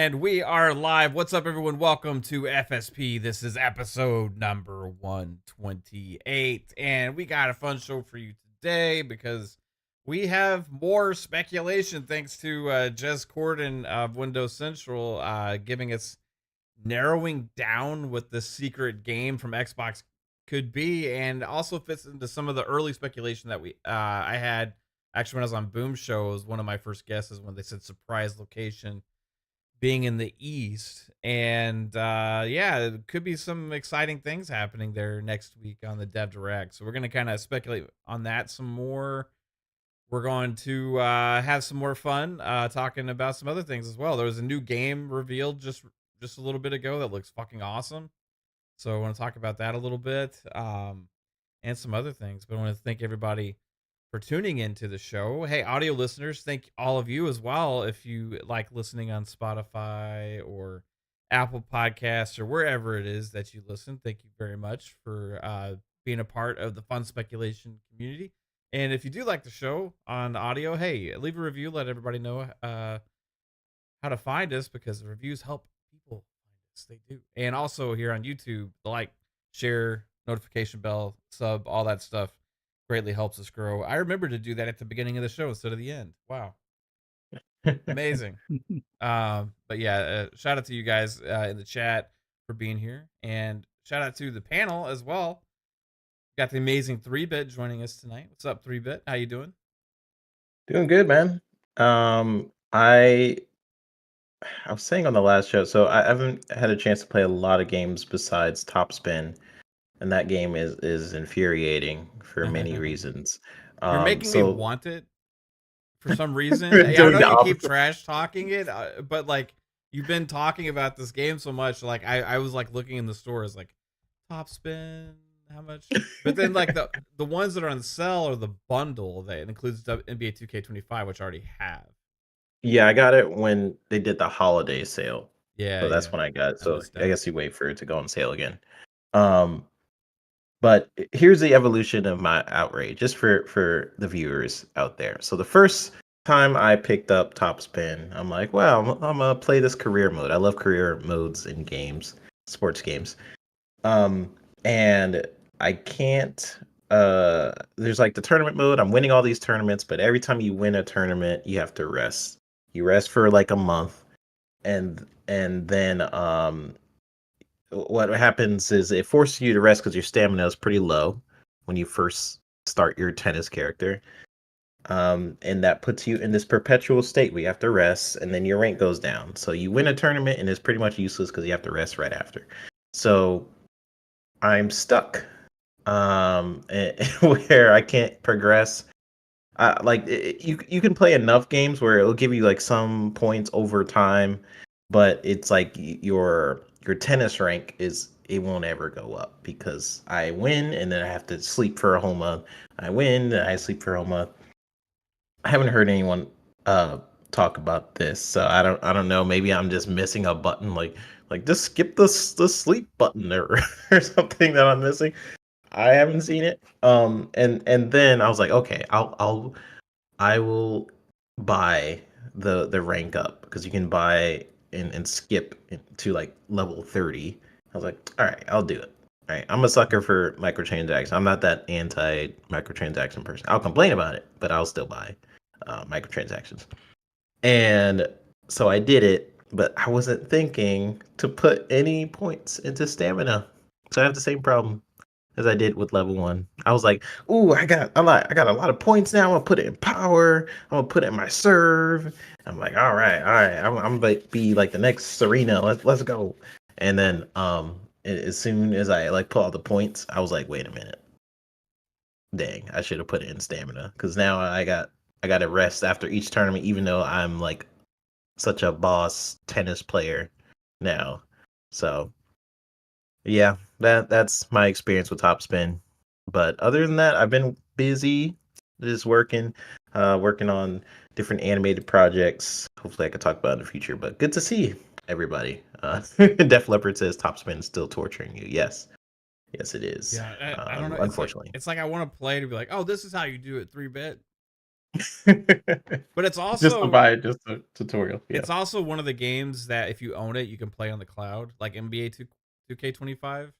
And we are live. What's up, everyone? Welcome to FSP. This is episode number 128. And we got a fun show for you today because we have more speculation thanks to Jez Corden of Windows Central giving us narrowing down what the secret game from Xbox could be, and also fits into some of the early speculation that I had actually when I was on Boom Show. It was one of my first guesses when they said surprise location being in the East. And yeah, it could be some exciting things happening there next week on the Dev Direct. So we're going to kind of speculate on that some more. We're going to have some more fun talking about some other things as well. There was a new game revealed just a little bit ago that looks fucking awesome. So I want to talk about that a little bit and some other things. But I want to thank everybody for tuning into the show. Hey, audio listeners, thank all of you as well. If you like listening on Spotify or Apple Podcasts or wherever it is that you listen, thank you very much for being a part of the fun speculation community. And if you do like the show on audio, hey, leave a review. Let everybody know how to find us, because the reviews help people find us. They do. And also here on YouTube, like, share, notification bell, sub, all that stuff greatly helps us grow. I remember to do that at the beginning of the show instead of the end. Wow. Amazing. But yeah, shout out to you guys in the chat for being here, and shout out to the panel as well. Got the amazing 3-Bit joining us tonight. What's up, 3-Bit? How you doing? Doing good, man. I was saying on the last show, so I haven't had a chance to play a lot of games besides Topspin, and that game is infuriating for many reasons. You're making me So want it for some reason. I doing know the you keep opposite. trash talking it, but like you've been talking about this game so much, like I was like looking in the stores, like Topspin, how much? But then like the ones that are on sale are the bundle that includes NBA 2K25, which I already have. Yeah, I got it when they did the holiday sale. Yeah, So that's yeah. when I got it. I So missed I out. guess you wait for it to go on sale again. Um, But here's the evolution of my outrage, just for the viewers out there. So the first time I picked up Topspin, I'm like, wow, I'm gonna play this career mode. I love career modes in games, sports games. And I can't. There's like the tournament mode. I'm winning all these tournaments, but every time you win a tournament, you have to rest. You rest for like a month, and then what happens is it forces you to rest because your stamina is pretty low when you first start your tennis character. And that puts you in this perpetual state where you have to rest, and then your rank goes down. So you win a tournament, and it's pretty much useless because you have to rest right after. So I'm stuck, where I can't progress. You can play enough games where it'll give you like some points over time, but it's like your tennis rank is it won't ever go up because I win and then I have to sleep for a whole month. I win, then I sleep for a whole month. I haven't heard anyone talk about this, so I don't know. Maybe I'm just missing a button, like just skip the sleep button or or something that I'm missing. I haven't seen it. And then I was like, okay, I will buy the rank up because you can buy and skip to like level 30. I was like, all right, I'll do it. All right, I'm a sucker for microtransactions. I'm not that anti microtransaction person. I'll complain about it, but I'll still buy microtransactions. And so I did it, but I wasn't thinking to put any points into stamina. So I have the same problem as I did with level 1. I was like, "Ooh, I got a lot of points now. I'm gonna put it in power. I'm gonna put it in my serve." I'm like, "All right, all right. I'm gonna be like the next Serena. Let's go." And then as soon as I like put all the points, I was like, "Wait a minute. Dang, I should have put it in stamina because now I got to rest after each tournament, even though I'm like such a boss tennis player now." So yeah, that's my experience with Topspin. But other than that, I've been busy just working on different animated projects. Hopefully I could talk about it in the future. But good to see everybody. Def Leppard says Topspin is still torturing you. Yes. Yes, it is. Yeah, I don't know. Unfortunately. It's like I want to play to be like, oh, this is how you do it, 3-Bit. But Just to buy just a tutorial. Yeah. it's also one of the games that if you own it, you can play on the cloud, like NBA 2K25.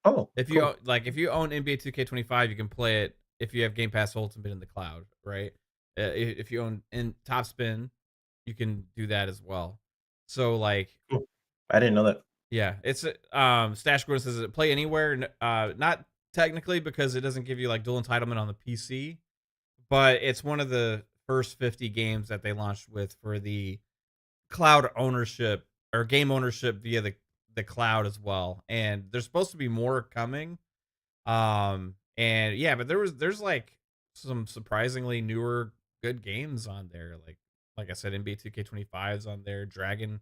Oh, If you cool. if you own NBA 2K25, you can play it if you have Game Pass Ultimate in the cloud, right? If you own in Top Spin, you can do that as well. So like, Cool. I didn't know that. yeah, it's Stash Gordon says it play anywhere. Not technically because it doesn't give you like dual entitlement on the PC, but it's one of the first 50 games that they launched with for the cloud ownership or game ownership via the cloud as well. And there's supposed to be more coming. And yeah, but there's like some surprisingly newer good games on there. Like I said, NBA 2K25 is on there, Dragon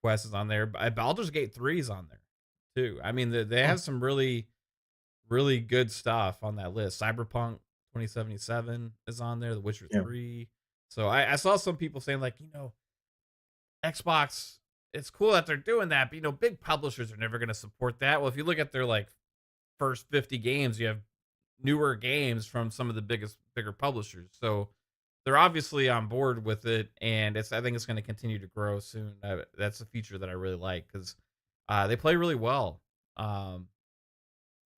Quest is on there, Baldur's Gate 3 is on there too. I mean, they Oh, have some really good stuff on that list. Cyberpunk 2077 is on there, The Witcher yeah. 3. So I saw some people saying like, Xbox, it's cool that they're doing that, but big publishers are never going to support that. Well, if you look at their like first 50 games, you have newer games from some of the bigger publishers. So they're obviously on board with it, and I think it's going to continue to grow soon. That's a feature that I really like because they play really well. Um,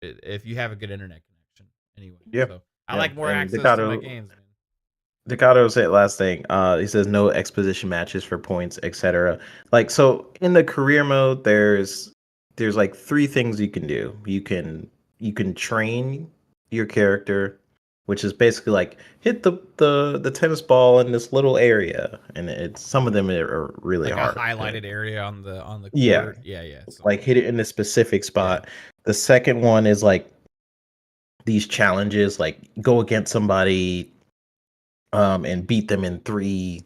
if you have a good internet connection, anyway. Yeah. So I Yeah. like more And access to my games, man. Decado said last thing. He says no exposition matches for points, etc. Like so in the career mode, there's like three things you can do. You can train your character, which is basically like hit the tennis ball in this little area, and it's some of them are really Like a hard. highlighted area on the Yeah, court. Yeah, yeah. So like hit it in a specific yeah, spot. The second one is like these challenges, like go against somebody and beat them in three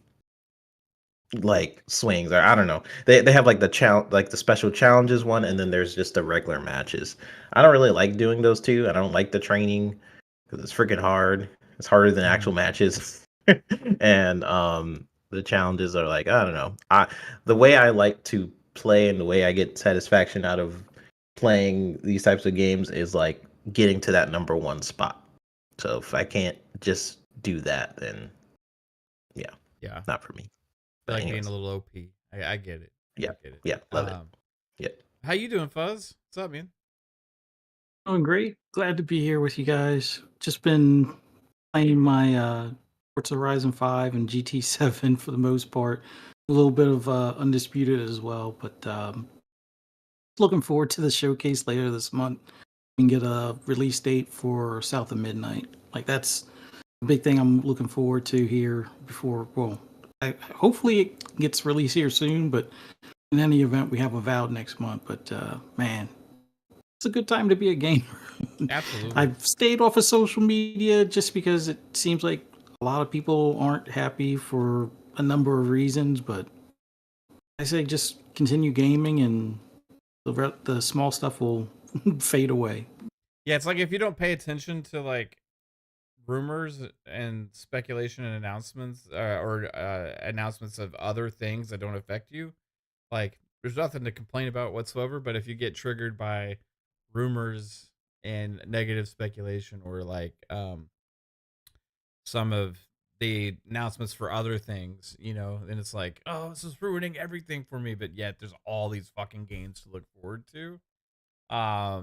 like swings, or I don't know. They have like like the special challenges one, and then there's just the regular matches. I don't really like doing those two. I don't like the training because it's freaking hard. It's harder than actual mhm. matches. And the challenges are like, I don't know. The way I like to play and the way I get satisfaction out of playing these types of games is like getting to that number one spot. So if I can't just do that, then yeah, Yeah. not for me. Feel But like being a anyways, little OP. I get it. I yeah, get it. yeah, love it. Yeah. How you doing, Fuzz? What's up, man? Doing great. Glad to be here with you guys. Just been playing my Forza Horizon 5 and GT7 for the most part. A little bit of Undisputed as well, but looking forward to the showcase later this month and get a release date for South of Midnight. Like that's the big thing I'm looking forward to here before. Well, hopefully it gets released here soon, but in any event, we have Avowed next month. But man, it's a good time to be a gamer. Absolutely. I've stayed off of social media just because it seems like a lot of people aren't happy for a number of reasons, but I say just continue gaming and the small stuff will fade away. Yeah, it's like if you don't pay attention to like rumors and speculation and announcements or announcements of other things that don't affect you, like there's nothing to complain about whatsoever. But if you get triggered by rumors and negative speculation or like some of the announcements for other things, and it's like, oh, this is ruining everything for me. But yet there's all these fucking games to look forward to.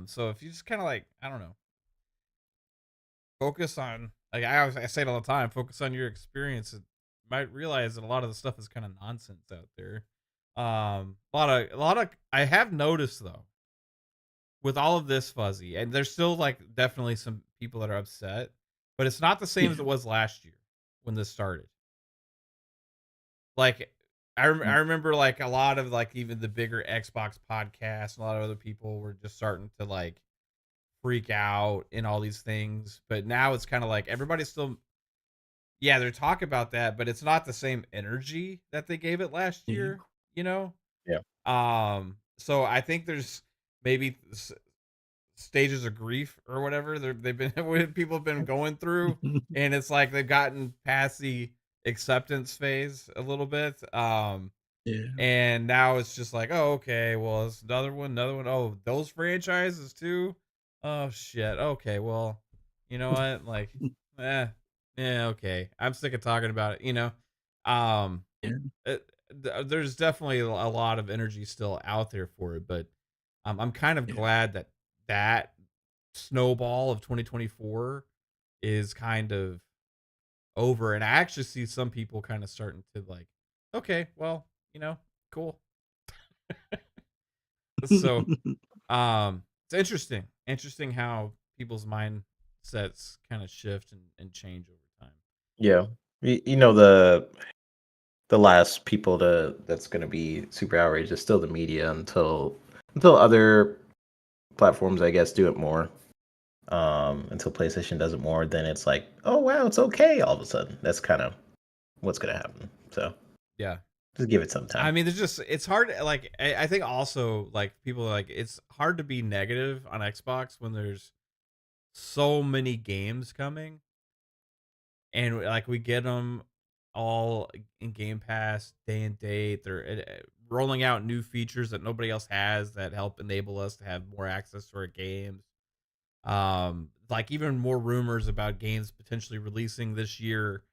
So if you just kind of like, I don't know, focus on like I say it all the time, focus on your experience. You might realize that a lot of the stuff is kind of nonsense out there. A lot of I have noticed though with all of this Fuzzy, and there's still like definitely some people that are upset, but it's not the same Yeah. as it was last year when this started. Like I remember like a lot of like even the bigger Xbox podcasts, a lot of other people were just starting to like freak out and all these things. But now it's kind of like everybody's still, yeah, they're talking about that, but it's not the same energy that they gave it last Yeah. year, you know? Yeah. So I think there's maybe stages of grief or whatever they've been what people have been going through, and it's like they've gotten past the acceptance phase a little bit. Yeah. And now it's just like, oh, okay, well, it's another one. Oh, those franchises too. Oh shit. Okay, well, you know what? Like, eh. Yeah, okay. I'm sick of talking about it. Um, Yeah. there's definitely a lot of energy still out there for it, but I'm kind of Yeah. glad that that snowball of 2024 is kind of over, and I actually see some people kind of starting to like, okay, well, cool. So, it's interesting how people's mindsets kind of shift and change over time. Yeah. The last people that's gonna be super outraged is still the media until other platforms, I guess, do it more. Until PlayStation does it more, then it's like, oh wow, it's okay all of a sudden. That's kind of what's gonna happen. So Yeah. just give it some I time. mean, it's hard. Like, I think also, like, people are like, it's hard to be negative on Xbox when there's so many games coming, and like we get them all in Game Pass day and date. They're rolling out new features that nobody else has that help enable us to have more access to our games. Like even more rumors about games potentially releasing this year,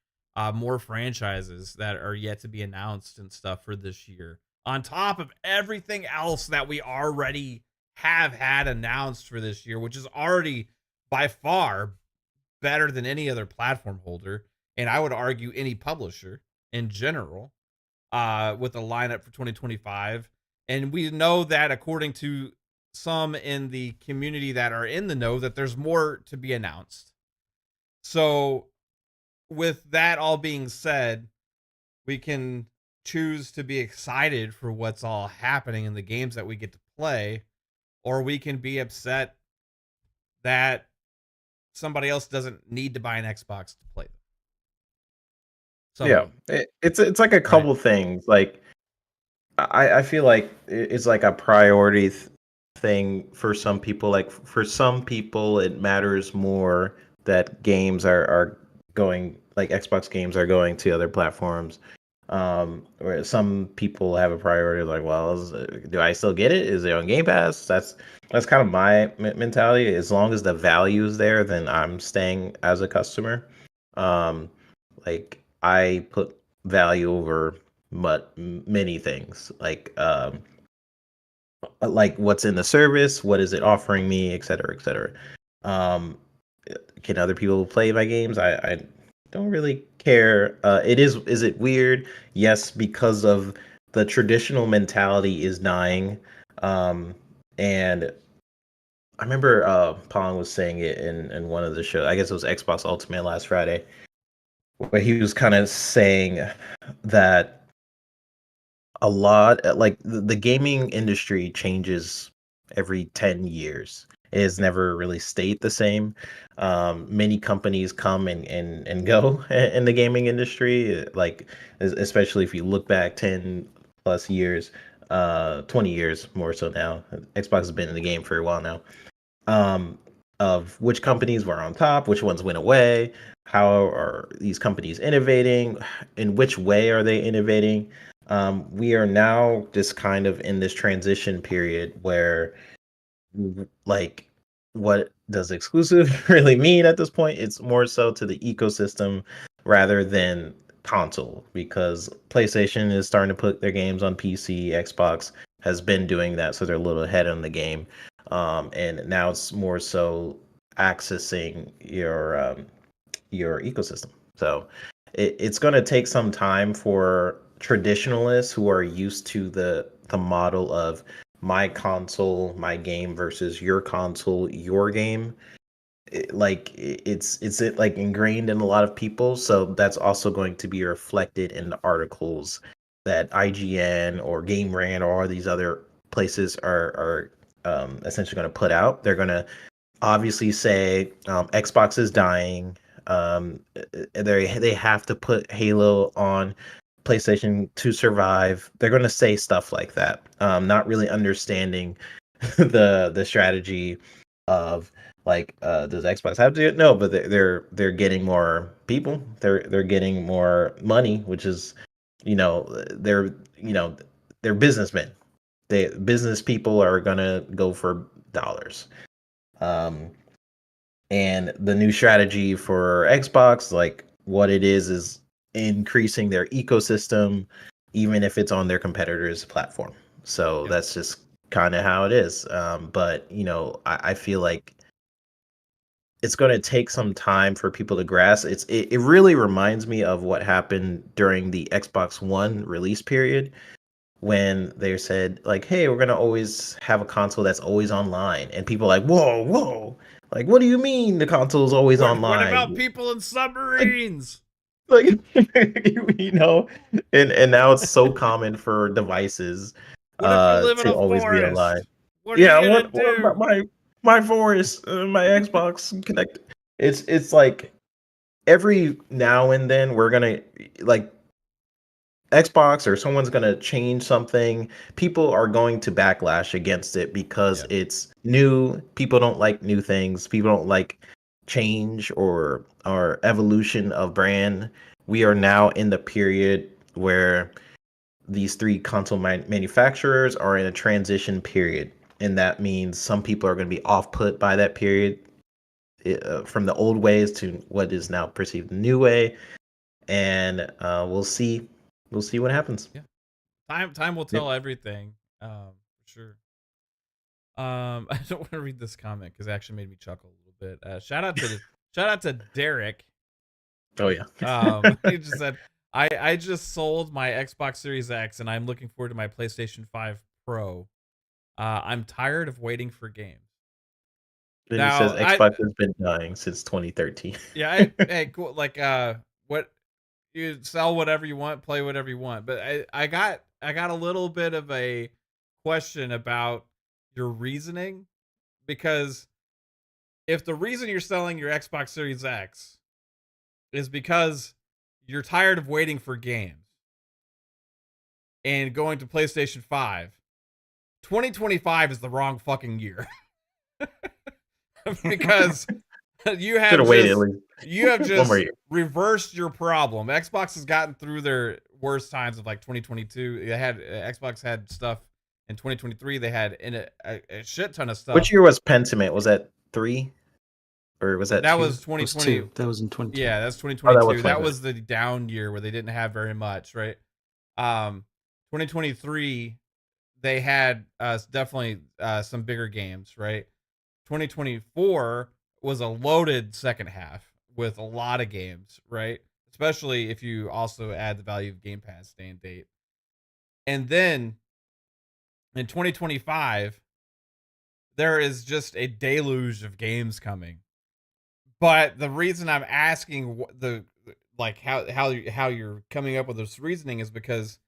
more franchises that are yet to be announced and stuff for this year, on top of everything else that we already have had announced for this year, which is already by far better than any other platform holder, and I would argue any publisher in general, with a lineup for 2025. And we know that according to some in the community that are in the know, that there's more to be announced. So, with that all being said, we can choose to be excited for what's all happening in the games that we get to play, or we can be upset that somebody else doesn't need to buy an Xbox to play them. Yeah, So, it's like a right. couple things. Like I feel like it's like a priority thing for some people. Like for some people, it matters more that games are going like Xbox games are going to other platforms. Where some people have a priority like, well, do I still get it? Is it on Game Pass? That's kind of my mentality. As long as the value is there, then I'm staying as a customer. Um, like I put value over many things like what's in the service, what is it offering me, et cetera, et cetera. um can other people play my games? I don't really care. Is it weird? Yes, because of the traditional mentality is dying. And I remember Pong was saying it in one of the shows, I guess it was Xbox Ultimate last Friday, where he was kind of saying that a lot like the gaming industry changes every 10 years. It has never really stayed the same. Many companies come and go in the gaming industry, like especially if you look back 10 plus years, 20 years more so now. Xbox has been in the game for a while now. um, of which companies were on top, which ones went away, how are these companies innovating, in which way are they innovating. We are now just kind of in this transition period where, like, what does exclusive really mean at this point? It's more so to the ecosystem rather than console, because PlayStation is starting to put their games on PC. Xbox has been doing that, so they're a little ahead on the game. And now it's more so accessing your ecosystem. So it's going to take some time for traditionalists who are used to the model of my console, my game versus your console, your game. It's like ingrained in a lot of people. So that's also going to be reflected in the articles that IGN or Game Rant or all these other places are essentially going to put out. They're going to obviously say Xbox is dying. They have to put Halo on PlayStation to survive. They're going to say stuff like that, not really understanding the strategy of like, does Xbox have to do it? No, but they're getting more people. They're getting more money, which is, you know, they're you know they're businessmen. Business people are gonna go for dollars. Um, and the new strategy for Xbox, like what it is increasing their ecosystem, even if it's on their competitor's platform. So Yep. that's just kind of how it is. But I feel like it's going to take some time for people to grasp. It really reminds me of what happened during the Xbox One release period when they said like, "Hey, we're going to always have a console that's always online," and people are like, "Whoa, like, what do you mean the console is always What about online?" people in Like, submarines? like you know, and now it's so common for devices What if you live in to a always be online. forest? What are Yeah, you gonna what about do? my voice, my Xbox Connect? It's like every now and then we're gonna like Xbox or someone's gonna change something. People are going to backlash against it because Yeah. it's new. People don't like new things. People don't like change or evolution of brand. We are now in the period where these three console manufacturers are in a transition period, and that means some people are going to be off put by that period, from the old ways to what is now perceived the new way, and we'll see what happens. Yeah. Time will Yep. tell everything. For sure. I don't want to read this comment because it actually made me chuckle a little bit. Shout out to Derek. Oh yeah. He just said, I just sold my Xbox Series X and I'm looking forward to my PlayStation 5 Pro. I'm tired of waiting for games. Then he says Now, Xbox has been dying since 2013. hey, cool. Like, what you sell whatever you want, play whatever you want. But I got a little bit of a question about your reasoning because if the reason you're selling your Xbox Series X is because you're tired of waiting for games and going to PlayStation 5, 2025 is the wrong fucking year. Because you Should have have waited at just least you have one more just year. reversed your problem. Xbox has gotten through their worst times of like 2022. Xbox had stuff in 2023. They had in a shit ton of Which stuff. year was Pentiment? Was that 3 or was that That 2? was It was 2020. 2. That was in 22. Yeah, that's Oh, that was 2022. That 2020. was the down year where they didn't have very much, right? 2023 they had definitely some bigger games, right? 2024 was a loaded second half with a lot of games, right? Especially if you also add the value of Game Pass day and date. And then in 2025, there is just a deluge of games coming. But the reason I'm asking the like how you're coming up with this reasoning is because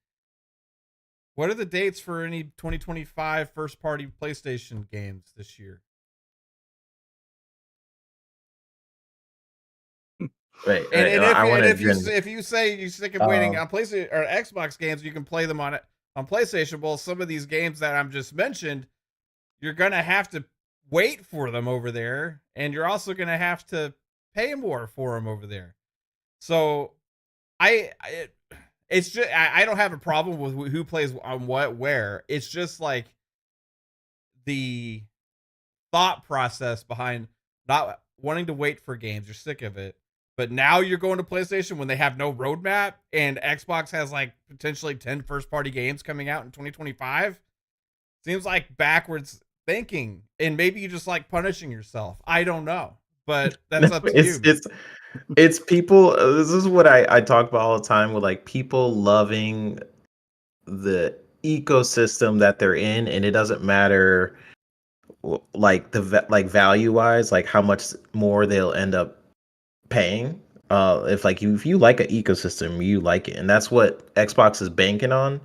what are the dates for any 2025 first party PlayStation games this year? Right, And right. and if I and wanted to. if you say you're sick of waiting Um, on PlayStation or Xbox games, you can play them on PlayStation. Well, some of these games that I'm just mentioned, you're gonna have to wait for them over there, and you're also gonna have to pay more for them over there. So I it's just I don't have a problem with who plays on what where. It's just like the thought process behind not wanting to wait for games. You're sick of it. But now you're going to PlayStation when they have no roadmap and Xbox has like potentially 10 first party games coming out in 2025. Seems like backwards thinking. And maybe you just like punishing yourself. I don't know. But that's up to it's you. it's it's people. This is what I talk about all the time with like people loving the ecosystem that they're in, and it doesn't matter like like value wise, like how much more they'll end up paying. If like if you like an ecosystem, you like it, and that's what Xbox is banking on.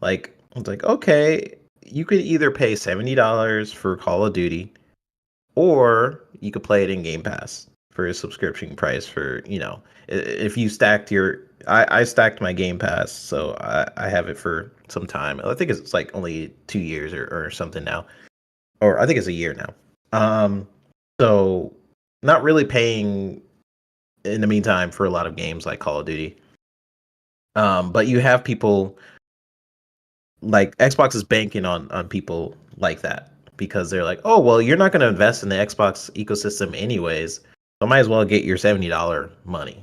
Like it's like okay, you could either pay $70 for Call of Duty, or you could play it in Game Pass for a subscription price. For if you stacked your, I stacked my Game Pass, so I have it for some time. I think it's like only 2 years or something now, or I think it's a year now. So not really paying in the meantime for a lot of games like Call of Duty. But you have people like Xbox is banking on people like that because they're like, oh well, you're not going to invest in the Xbox ecosystem anyways, so might as well get your $70 money.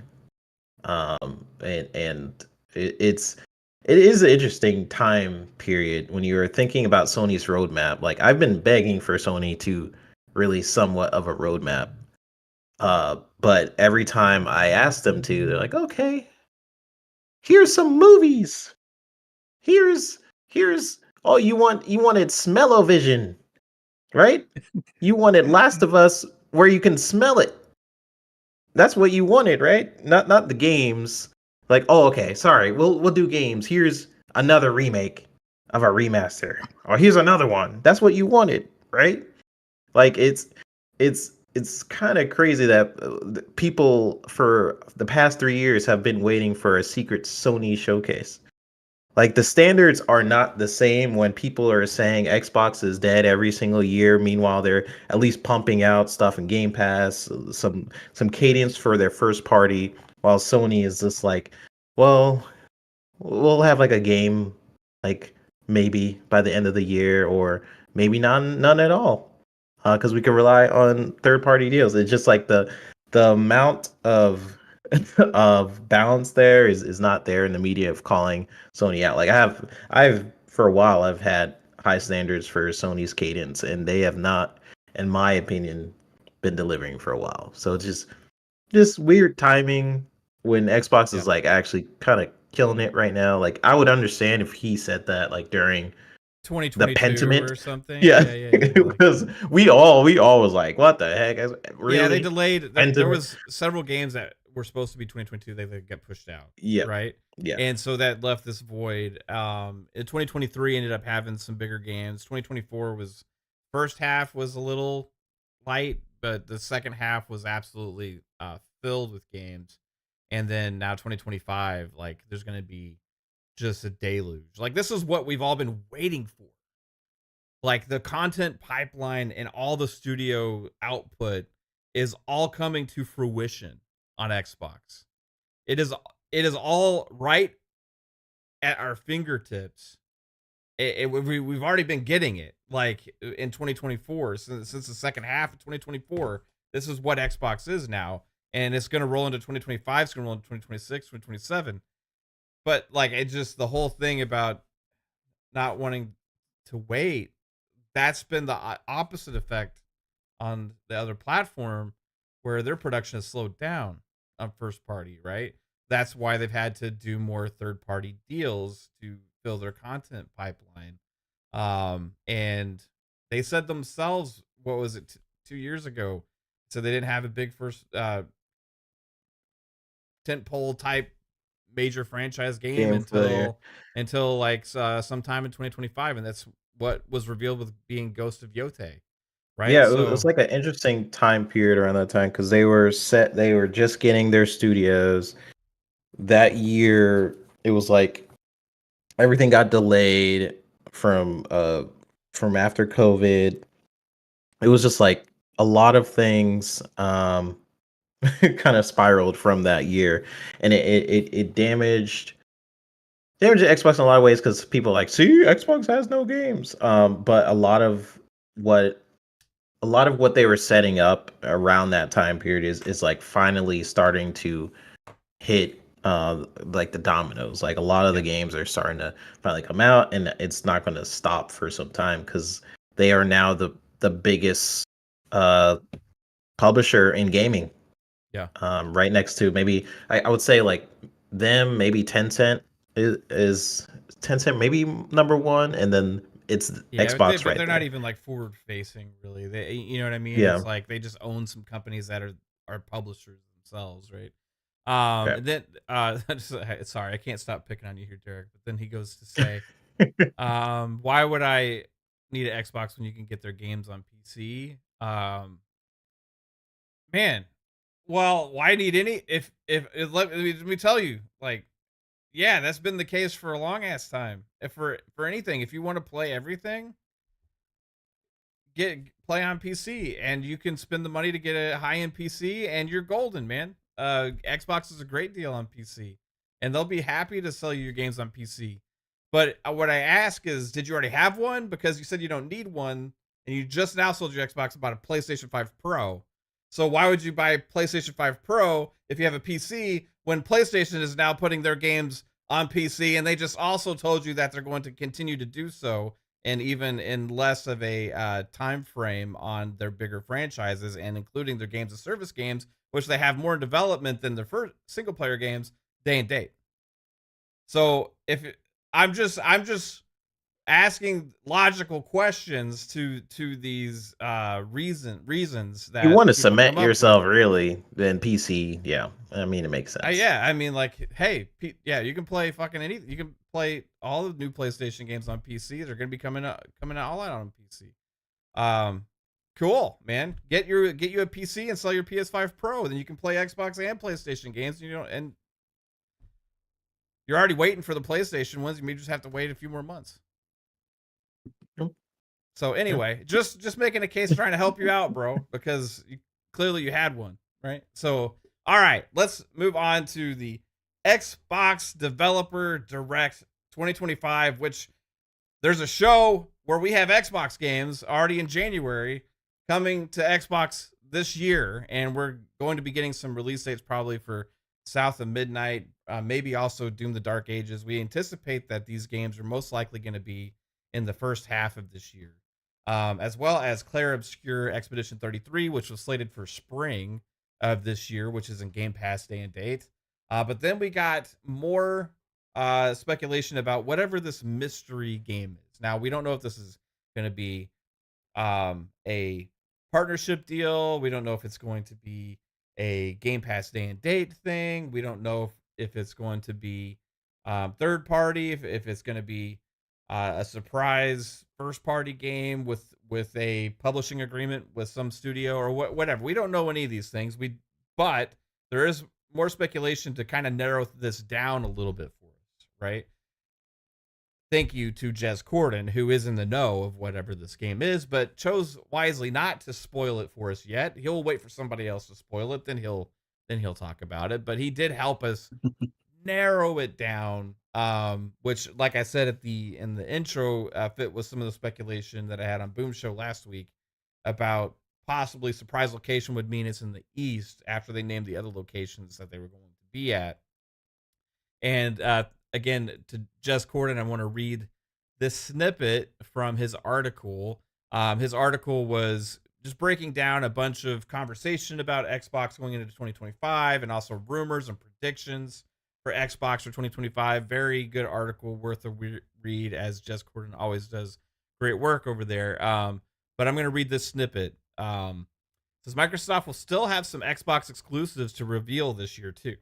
And it is an interesting time period when you're thinking about Sony's roadmap. Like I've been begging for Sony to really somewhat of a roadmap. But every time I ask them to, they're like, okay, here's some movies. Here's oh, you wanted smell-o-vision, right? You wanted Last of Us where you can smell it. That's what you wanted, right? Not the games. Like, oh, okay, sorry, we'll do games. Here's another remake of a remaster, or here's another one. That's what you wanted, right? Like, it's kind of crazy that people for the past 3 years have been waiting for a secret Sony showcase. Like the standards are not the same when people are saying Xbox is dead every single year. Meanwhile, they're at least pumping out stuff in Game Pass, some cadence for their first party, while Sony is just like, well, we'll have like a game like maybe by the end of the year or maybe none at all. Because we can rely on third party deals. It's just like the amount of of balance there is not there in the media of calling Sony out. Like I've for a while I've had high standards for Sony's cadence, and they have not, in my opinion, been delivering for a while. So it's just weird timing when Xbox Yeah. is like actually kind of killing it right now. Like I would understand if he said that like during the 2022 Pentiment. or something. Yeah, Yeah. Like, because we all was like, what the heck? yeah, they Really? delayed. There Pentiment? was several games that were supposed to be 2022. They got pushed out, Yeah, right? yeah. And so that left this void. In 2023 ended up having some bigger games. 2024 was first half was a little light, but the second half was absolutely filled with games. And then now 2025, like there's going to be just a deluge. Like this is what we've all been waiting for. Like the content pipeline and all the studio output is all coming to fruition on Xbox. It is all right at our fingertips. We've already been getting it like in 2024 since the second half of 2024. This is what Xbox is now, and it's going to roll into 2025. It's going to roll into 2026, 2027. But like it just the whole thing about not wanting to wait, that's been the opposite effect on the other platform where their production has slowed down on first party, right? That's why they've had to do more third party deals to fill their content pipeline. And they said themselves, what was it, 2 years ago? So they didn't have a big first tentpole type major franchise game Game player. until like sometime in 2025, and that's what was revealed with being Ghost of Yote, right? Yeah, it was So like an interesting time period around that time because they were just getting their studios. That year, it was like everything got delayed from after COVID. It was just like a lot of things kind of spiraled from that year, and it damaged Xbox in a lot of ways because people are like, see, Xbox has no games. But what a lot of what they were setting up around that time period is like finally starting to hit like the dominoes. Like a lot of the yeah, games are starting to finally come out, and it's not going to stop for some time because they are now the biggest uh publisher in gaming, yeah. right next to maybe I would say like them, maybe Tencent is Tencent maybe number one, and then it's Yeah, Xbox but right they're not there. even like forward facing, really. They, you know what I mean? Yeah. It's like they just own some companies that are publishers themselves, right? Okay. And then sorry, I can't stop picking on you here, Derek. But then he goes to say, why would I need an Xbox when you can get their games on PC? Man, well, why need any? If let me tell you, like, yeah, that's been the case for a long ass time. If for anything, if you want to play everything, get play on PC, and you can spend the money to get a high end PC, and you're golden, man. Xbox is a great deal on PC, and they'll be happy to sell you your games on PC. But what I ask is, did you already have one? Because you said you don't need one, and you just now sold your Xbox about a PlayStation 5 Pro. So why would you buy a PlayStation 5 Pro if you have a PC when PlayStation is now putting their games on PC, and they just also told you that they're going to continue to do so, and even in less of a time frame on their bigger franchises, and including their games of service games, which they have more in development than their first single player games, day and date. So if I'm just asking logical questions to these reasons You that want to people cement come up with. yourself really, then PC. Yeah, I mean it makes sense. Yeah, I mean, like, hey, yeah, you can play fucking anything. You can play all the new PlayStation games on PC. They're gonna be coming out all out on PC. Um, cool, man. Get you a PC and sell your PS5 Pro. Then you can play Xbox and PlayStation games. And you're already waiting for the PlayStation ones. You may just have to wait a few more months. Yep. So anyway, just making a case, trying to help you out, bro, because clearly you had one, right? So all right, let's move on to the Xbox Developer Direct 2025, which there's a show where we have Xbox games already in January coming to Xbox this year, and we're going to be getting some release dates probably for South of Midnight, maybe also Doom the Dark Ages. We anticipate that these games are most likely going to be in the first half of this year, as well as Clair Obscur Expedition 33, which was slated for spring of this year, which is in Game Pass day and date. But then we got more speculation about whatever this mystery game is. Now, we don't know if this is going to be a partnership deal. We don't know if it's going to be a Game Pass day and date thing. We don't know if it's going to be third party, if it's going to be a surprise first party game with a publishing agreement with some studio or whatever. We don't know any of these things. But there is more speculation to kind of narrow this down a little bit for us, right? Thank you to Jez Corden, who is in the know of whatever this game is, but chose wisely not to spoil it for us yet. He'll wait for somebody else to spoil it, then he'll talk about it. But he did help us narrow it down, which, like I said in the intro, fit with some of the speculation that I had on Boom Show last week about possibly surprise location would mean it's in the East after they named the other locations that they were going to be at. And again, to Jez Corden, I want to read this snippet from his article. His article was just breaking down a bunch of conversation about Xbox going into 2025 and also rumors and predictions for Xbox for 2025. Very good article, worth a read, as Jez Corden always does great work over there. But I'm going to read this snippet. It says Microsoft will still have some Xbox exclusives to reveal this year too.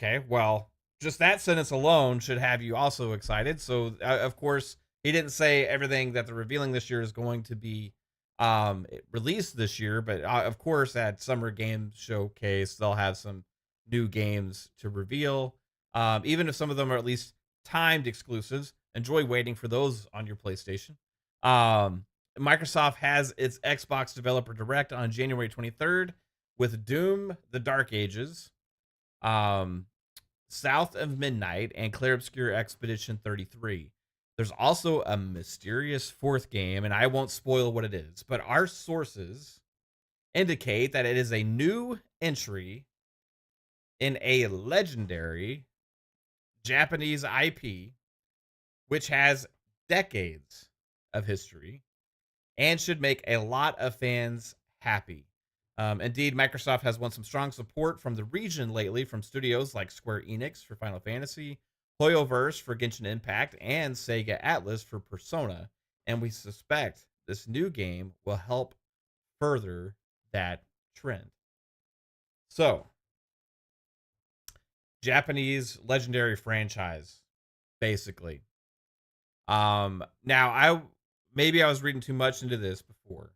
Okay, well, just that sentence alone should have you also excited. So, of course, he didn't say everything that they're revealing this year is going to be released this year, but of course, at Summer Game Showcase, they'll have some new games to reveal. Even if some of them are at least timed exclusives, enjoy waiting for those on your PlayStation. Microsoft has its Xbox Developer Direct on January 23rd with Doom the Dark Ages, South of Midnight, and Clair Obscur Expedition 33. There's also a mysterious fourth game, and I won't spoil what it is, but our sources indicate that it is a new entry in a legendary Japanese IP, which has decades of history and should make a lot of fans happy. Indeed, Microsoft has won some strong support from the region lately from studios like Square Enix for Final Fantasy, Hoyoverse for Genshin Impact, and Sega Atlas for Persona, and we suspect this new game will help further that trend. So, Japanese legendary franchise, basically. Now I was reading too much into this before.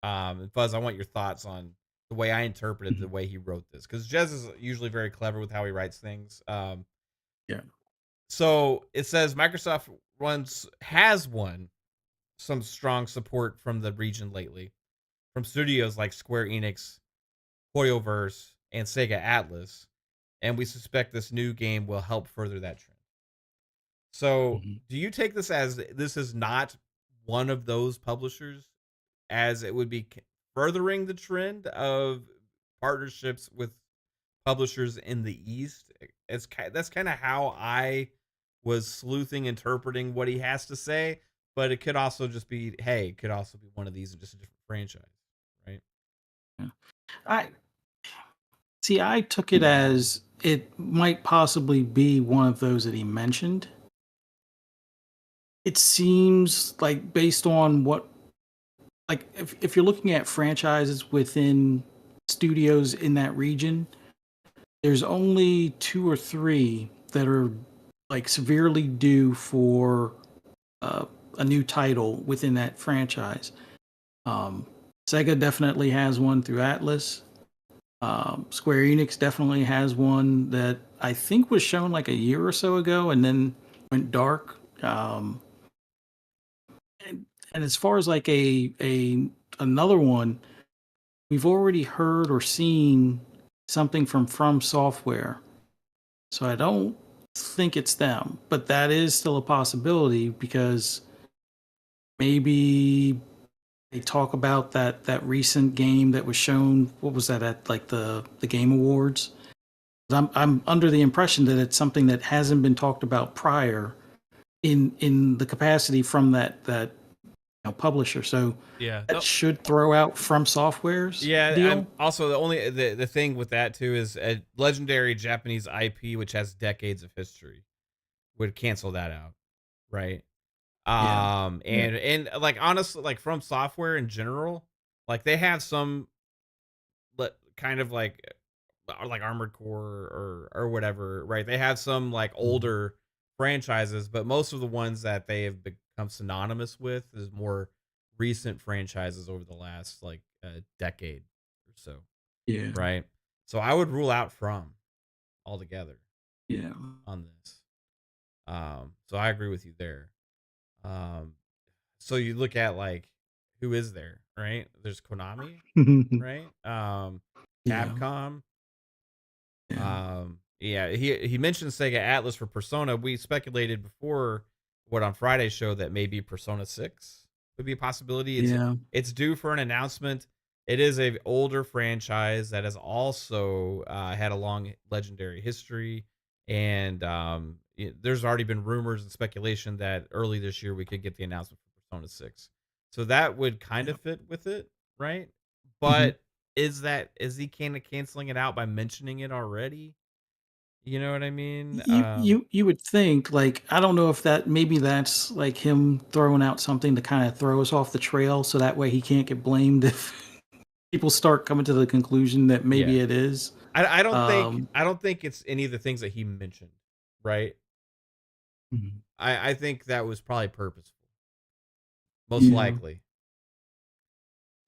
Fuzz, I want your thoughts on the way I interpreted the way he wrote this, because Jez is usually very clever with how he writes things. Yeah. So it says Microsoft has won some strong support from the region lately, from studios like Square Enix, Hoyoverse, and Sega Atlas, and we suspect this new game will help further that trend. So, do you take this as this is not one of those publishers, as it would be furthering the trend of partnerships with publishers in the East. That's kind of how I was sleuthing, interpreting what he has to say. But it could also just be, hey, it could also be one of these, just a different franchise, right? Yeah. I see. I took it as it might possibly be one of those that he mentioned. It seems like based on what, like, if you're looking at franchises within studios in that region, there's only two or three that are like severely due for uh, a new title within that franchise. Um, Sega definitely has one through Atlas. Square Enix definitely has one that I think was shown like a year or so ago and then went dark. And as far as like a another one, we've already heard or seen something from Software, so I don't think it's them, but that is still a possibility because maybe they talk about that recent game that was shown. What was that at like the Game Awards? I'm under the impression that it's something that hasn't been talked about prior in the capacity from that publisher. So Yeah. that should throw out From Software's Yeah, I'm deal. also the thing with that too is a legendary Japanese IP which has decades of history would cancel that out, right? Yeah. Yeah. And like honestly, like From Software in general, like they have some kind of like Armored Core or whatever, right? They have some like Mhm. older franchises, but most of the ones that they have become synonymous with is more recent franchises over the last like decade or so, Yeah. right? So I would rule out From altogether Yeah. on this. So I agree with you there. Um, so you look at like who is there, right? There's Konami, right? Yeah. Capcom. Yeah. Yeah, he mentioned Sega Atlas for Persona. We speculated before what on Friday's show that maybe Persona 6 would be a possibility. Yeah. It's due for an announcement. It is a older franchise that has also had a long legendary history, and there's already been rumors and speculation that early this year we could get the announcement for Persona 6. So that would kind Yeah. of fit with it, right? Mhm. But is he kind of canceling it out by mentioning it already? You know what I mean? You would think, like, I don't know if that, maybe that's like him throwing out something to kind of throw us off the trail so that way he can't get blamed if people start coming to the conclusion that Yeah. maybe it is. I Um, don't think it's any of the things that he mentioned, right? Mhm. I think that was probably purposeful, most Yeah. likely.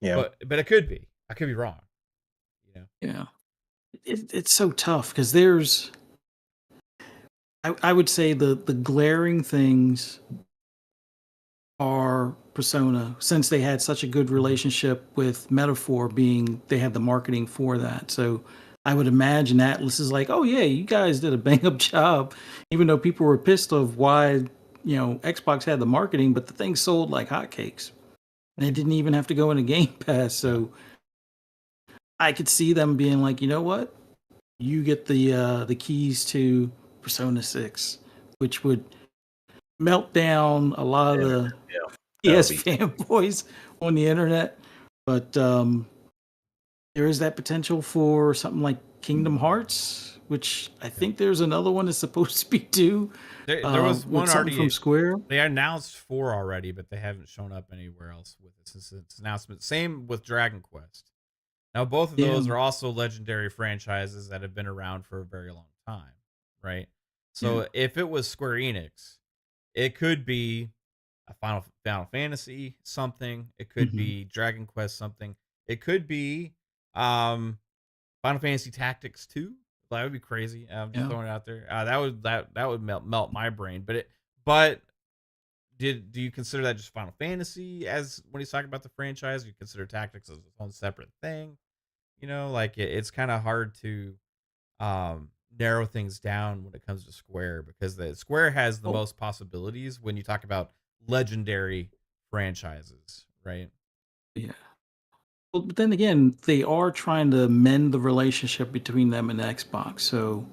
Yeah. But it could be. I could be wrong, you know. Yeah. It's so tough because there's, I would say the glaring things are Persona, since they had such a good Mhm. relationship with Metaphor, being they had the marketing for that. So I would imagine Atlas is like, oh yeah, you guys did a bang up job, even though people were pissed of why Xbox had the marketing, but the thing sold like hotcakes, and it didn't even have to go in a Game Pass. Yeah. So I could see them being like, you know what, you get the keys to Persona 6, which would melt down a lot of Yeah. the Yeah. That would PS be fanboys on the internet. But there is that potential for something like Kingdom Hearts, which I Yeah. think there's another one that's supposed to be due There was with one something from already. Square. They announced 4 already, but they haven't shown up anywhere else with it since its announcement. Same with Dragon Quest. Now, both of Yeah, those are also legendary franchises that have been around for a very long time, right? yeah, So if it was Square Enix, it could be a Final Fantasy something. It could hmm, be Dragon Quest something. It could be um Final Fantasy Tactics 2. That would be crazy. I'm just yeah. throwing it out there. That would melt my brain. But do you consider that just Final Fantasy as when he's talking about the franchise? Do you consider Tactics as its own separate thing? You know, like it's kind of hard to narrow things down when it comes to Square because the Square has the Well, most possibilities when you talk about legendary franchises, right? yeah. Well, but then again, they are trying to mend the relationship between them and Xbox. So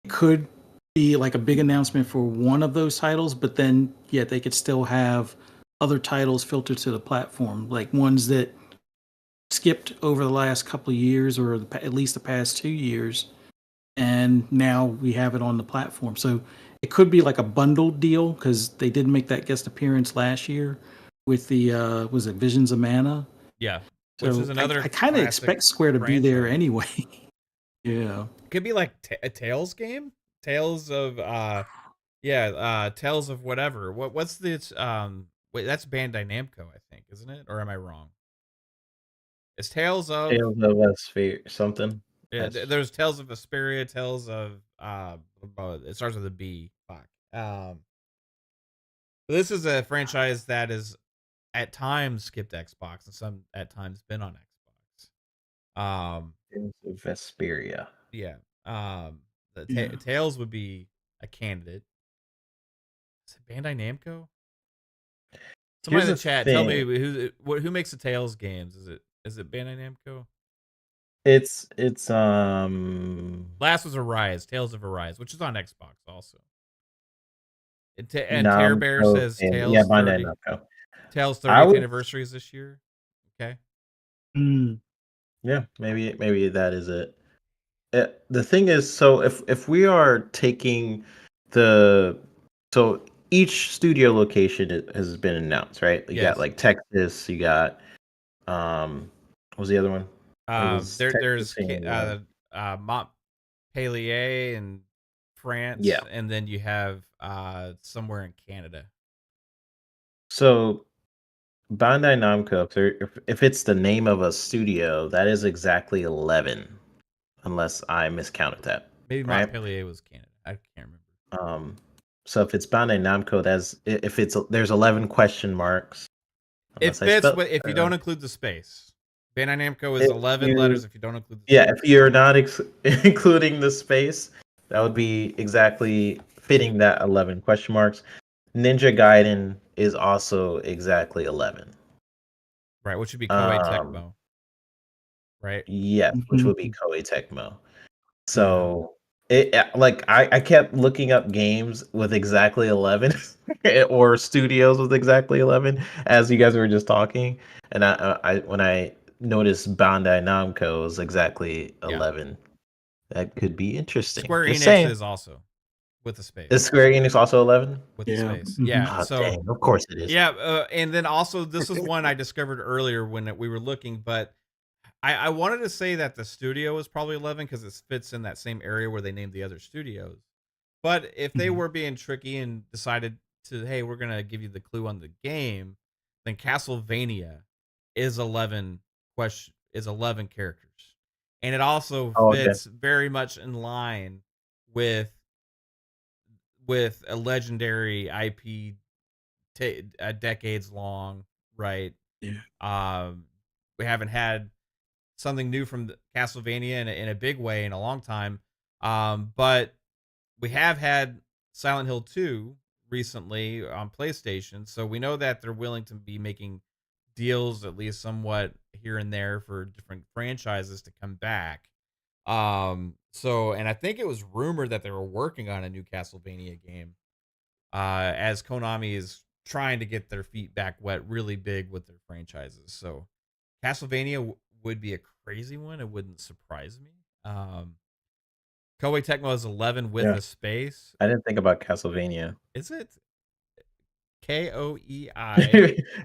it could be like a big announcement for one of those titles, but then yeah, they could still have other titles filtered to the platform, like ones that skipped over the last couple of years or at least the past 2 years, and now we have it on the platform. So it could be like a bundled deal because they did make that guest appearance last year with the was it Visions of Mana. Yeah, which is So another I kind of classic expect Square to be there franchise. anyway. Yeah. Could be like a Tales game, Tales of Tales of whatever. What's this? Wait, that's Bandai Namco, I think, isn't it? Or am I wrong? It's Tales of Tales of Vesperia something. yeah. That's There's Tales of Vesperia, Tales of it starts with a B. Fuck. This is a franchise that is at times skipped Xbox and some at times been on Xbox. Tales of Vesperia. Yeah. The Yeah. Tales would be a candidate. Is it Bandai Namco? Somebody Here's in the the chat, tell me thing. who makes the Tales games? Is it Bandai Namco? It's Last was Arise, Tales of Arise, which is on Xbox also. And Terror Bear Namco says and yeah, Bandai Namco. Tales I 30th would anniversary is this year. Okay. Mm. yeah, maybe that is it. The thing is, so if we are taking the so each studio location has been announced, right? You got Yes. like Texas, you got what was the other one? It was There's Texas and Montpellier in yeah. France, and then you have somewhere in Canada. So Bandai Namco, if it's the name of a studio, that is exactly 11, unless I miscounted that, Maybe right? Montpellier was Canada. I can't remember. Um, so if it's Bandai Namco, if it's there's 11 question marks, It unless I fits spelled. with if you don't include the space. Bandai Namco is If 11 you letters if you don't include the Yeah, space. if you're not including the space, that would be exactly fitting that 11 question marks. Ninja Gaiden is also exactly 11. Right, which would be Koei Um, Tecmo, right? yes, which would be Mhm. Koei Tecmo. Yeah. So like I kept looking up games with exactly 11 or studios with exactly 11 as you guys were just talking, and I when I noticed Bandai Namco was exactly Yeah. 11, that could be interesting. Square Just Enix saying. is also with the space. Is Square Enix also 11? With the Yeah. space. Mhm. Yeah. Oh, So dang, of course it is. yeah, and then also this is one I discovered earlier when we were looking, but I wanted to say that the studio is probably 11 because it fits in that same area where they named the other studios. But if they Mhm. were being tricky and decided to, hey, we're gonna give you the clue on the game, then Castlevania is 11 characters, and it also Oh, okay. fits very much in line with a legendary IP, decades long, right? Yeah. Um, we haven't had something new from Castlevania in a big way in a long time. But we have had Silent Hill 2 recently on PlayStation, so we know that they're willing to be making deals at least somewhat here and there for different franchises to come back. So and I think it was rumored that they were working on a new Castlevania game. As Konami is trying to get their feet back wet really big with their franchises. So Castlevania would be a crazy one. It wouldn't surprise me. Koei Tecmo is 11 with Yeah, a space. I didn't think about Castlevania. Is it Koei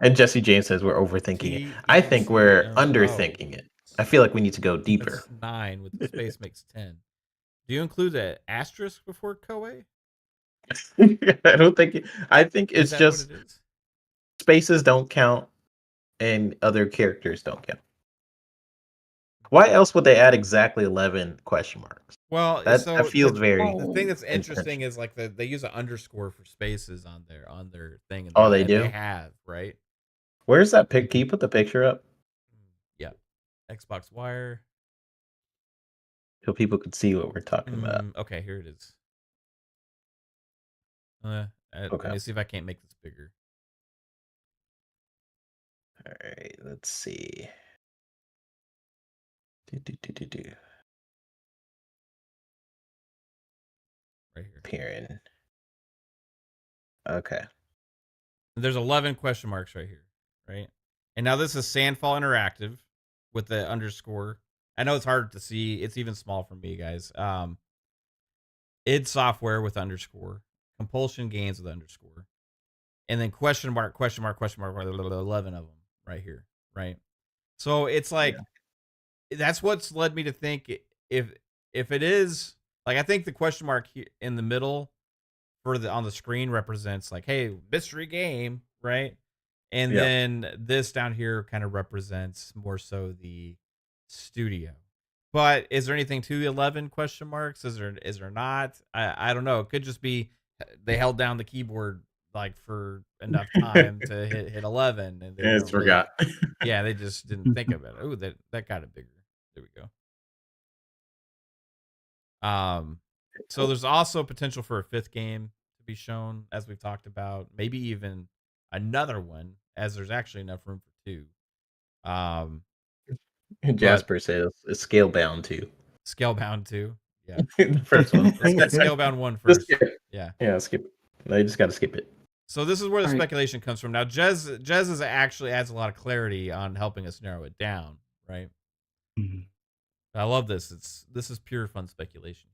And Jesse James says we're overthinking it. I think we're Tecmo? underthinking it. I feel like we need to go deeper. That's 9 with the space makes 10. Do you include an asterisk before Koei? I don't think I think Is it's that what just it is? spaces don't count and other characters don't count. Why else would they add exactly 11 question marks? Well, That so feels very the thing Oh. that's interesting intentional. is like they use an underscore for spaces on their thing, and Oh, they they do? have right. Where's that pic? Can Mhm. you put the picture up Yeah, Xbox Wire. so people could see what we're talking about? Okay, here it is. Let Okay. me see if I can't make this bigger. All right. Let's see. Right here. Appearing. Okay. There's 11 question marks right here, right? And now this is Sandfall Interactive with the underscore. I know it's hard to see. It's even small for me, guys. id Software with underscore. Compulsion Games with underscore. And then question mark, 11 of them right here, right? So it's like, that's what's led me to think if it is, like, I think the question mark here in the middle for the on the screen represents like, hey, mystery game, right? And then this down here kind of represents more so the studio. But is there anything to the 11 question marks? Is there not? I don't know. It could just be they held down the keyboard like for enough time to hit 11 and they It's weren't really, forgot. yeah, they just didn't think of it. Oh, that got it bigger. There we go. So there's also potential for a fifth game to be shown, as we've talked about. Maybe even another one, as there's actually enough room for two. Jasper says it's Scalebound too. Scalebound 2. Yeah. The first one. Let's get Scalebound 1 Just first. skip it. Yeah. Yeah, skip it. No, you just got to skip it. So this is where the Right. speculation comes from. Now, Jez is actually adds a lot of clarity on helping us narrow it down, right? Mhm. I love this. This is pure fun speculation.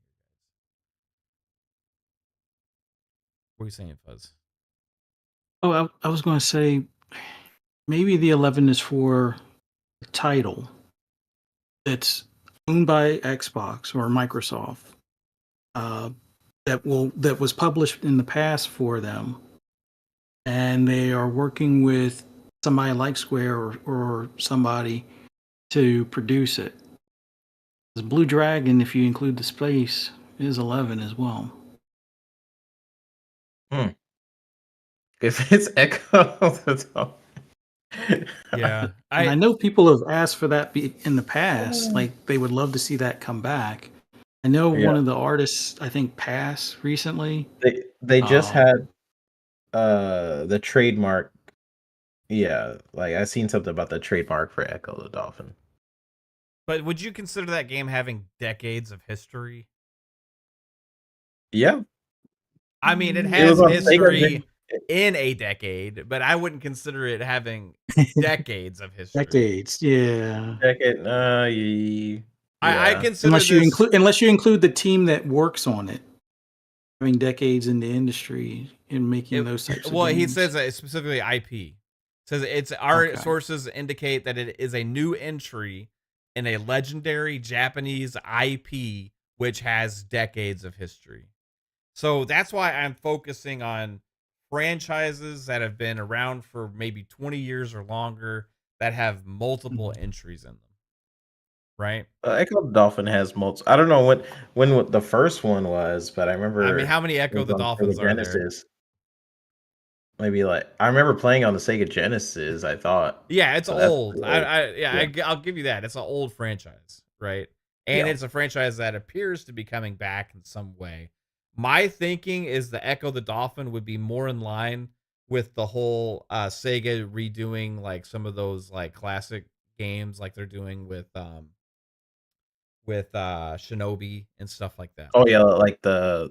What are you saying, Fuzz? Oh, I was going to say maybe the 11 is for the title that's owned by Xbox or Microsoft that was published in the past for them, and they are working with somebody like Square or somebody to produce it. The Blue Dragon, if you include the space, is 11 as well. If it's Echo, Yeah. And I know people have asked for that in the past. Like they would love to see that come back. I know one of the artists, I think, passed recently. They just had the trademark. Yeah, like I seen something about the trademark for Echo the Dolphin. But would you consider that game having decades of history? Yeah. I mean, it It has was on history Sega. in a decade, but I wouldn't consider it having decades of history. Decades, yeah. Decade. I Yeah. consider Unless you include the team that works on it, having decades in the industry in making those types of games. He says that it's specifically IP. Says it's our sources indicate that it is a new entry in a legendary Japanese IP which has decades of history. So that's why I'm focusing on franchises that have been around for maybe 20 years or longer that have multiple entries in them. Right? Echo the Dolphin has multiple. I don't know when the first one was, but I remember. I mean, how many Echo the Dolphins are there? Maybe like I remember playing on the Sega Genesis. I thought. Yeah, it's So old. I'll give you that. It's an old franchise, right? And it's a franchise that appears to be coming back in some way. My thinking is the Echo the Dolphin would be more in line with the whole Sega redoing like some of those like classic games like they're doing with Shinobi and stuff like that. Oh yeah, like the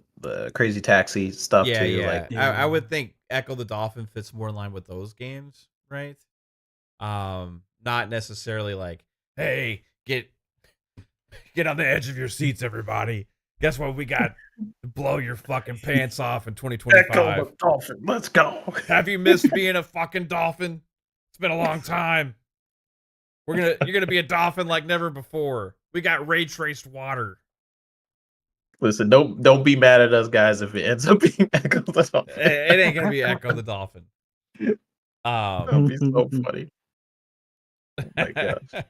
Crazy Taxi stuff too. Yeah. Like I would think Echo the Dolphin fits more in line with those games, right? Not necessarily like, hey, get on the edge of your seats, everybody. Guess what we got to blow your fucking pants off in 2025? Echo the Dolphin, let's go. Have you missed being a fucking dolphin? It's been a long time. You're gonna be a dolphin like never before. We got ray traced water. Listen, don't be mad at us guys if it ends up being Echo the Dolphin. It ain't gonna be Echo the Dolphin. That'd be so funny. Oh my gosh.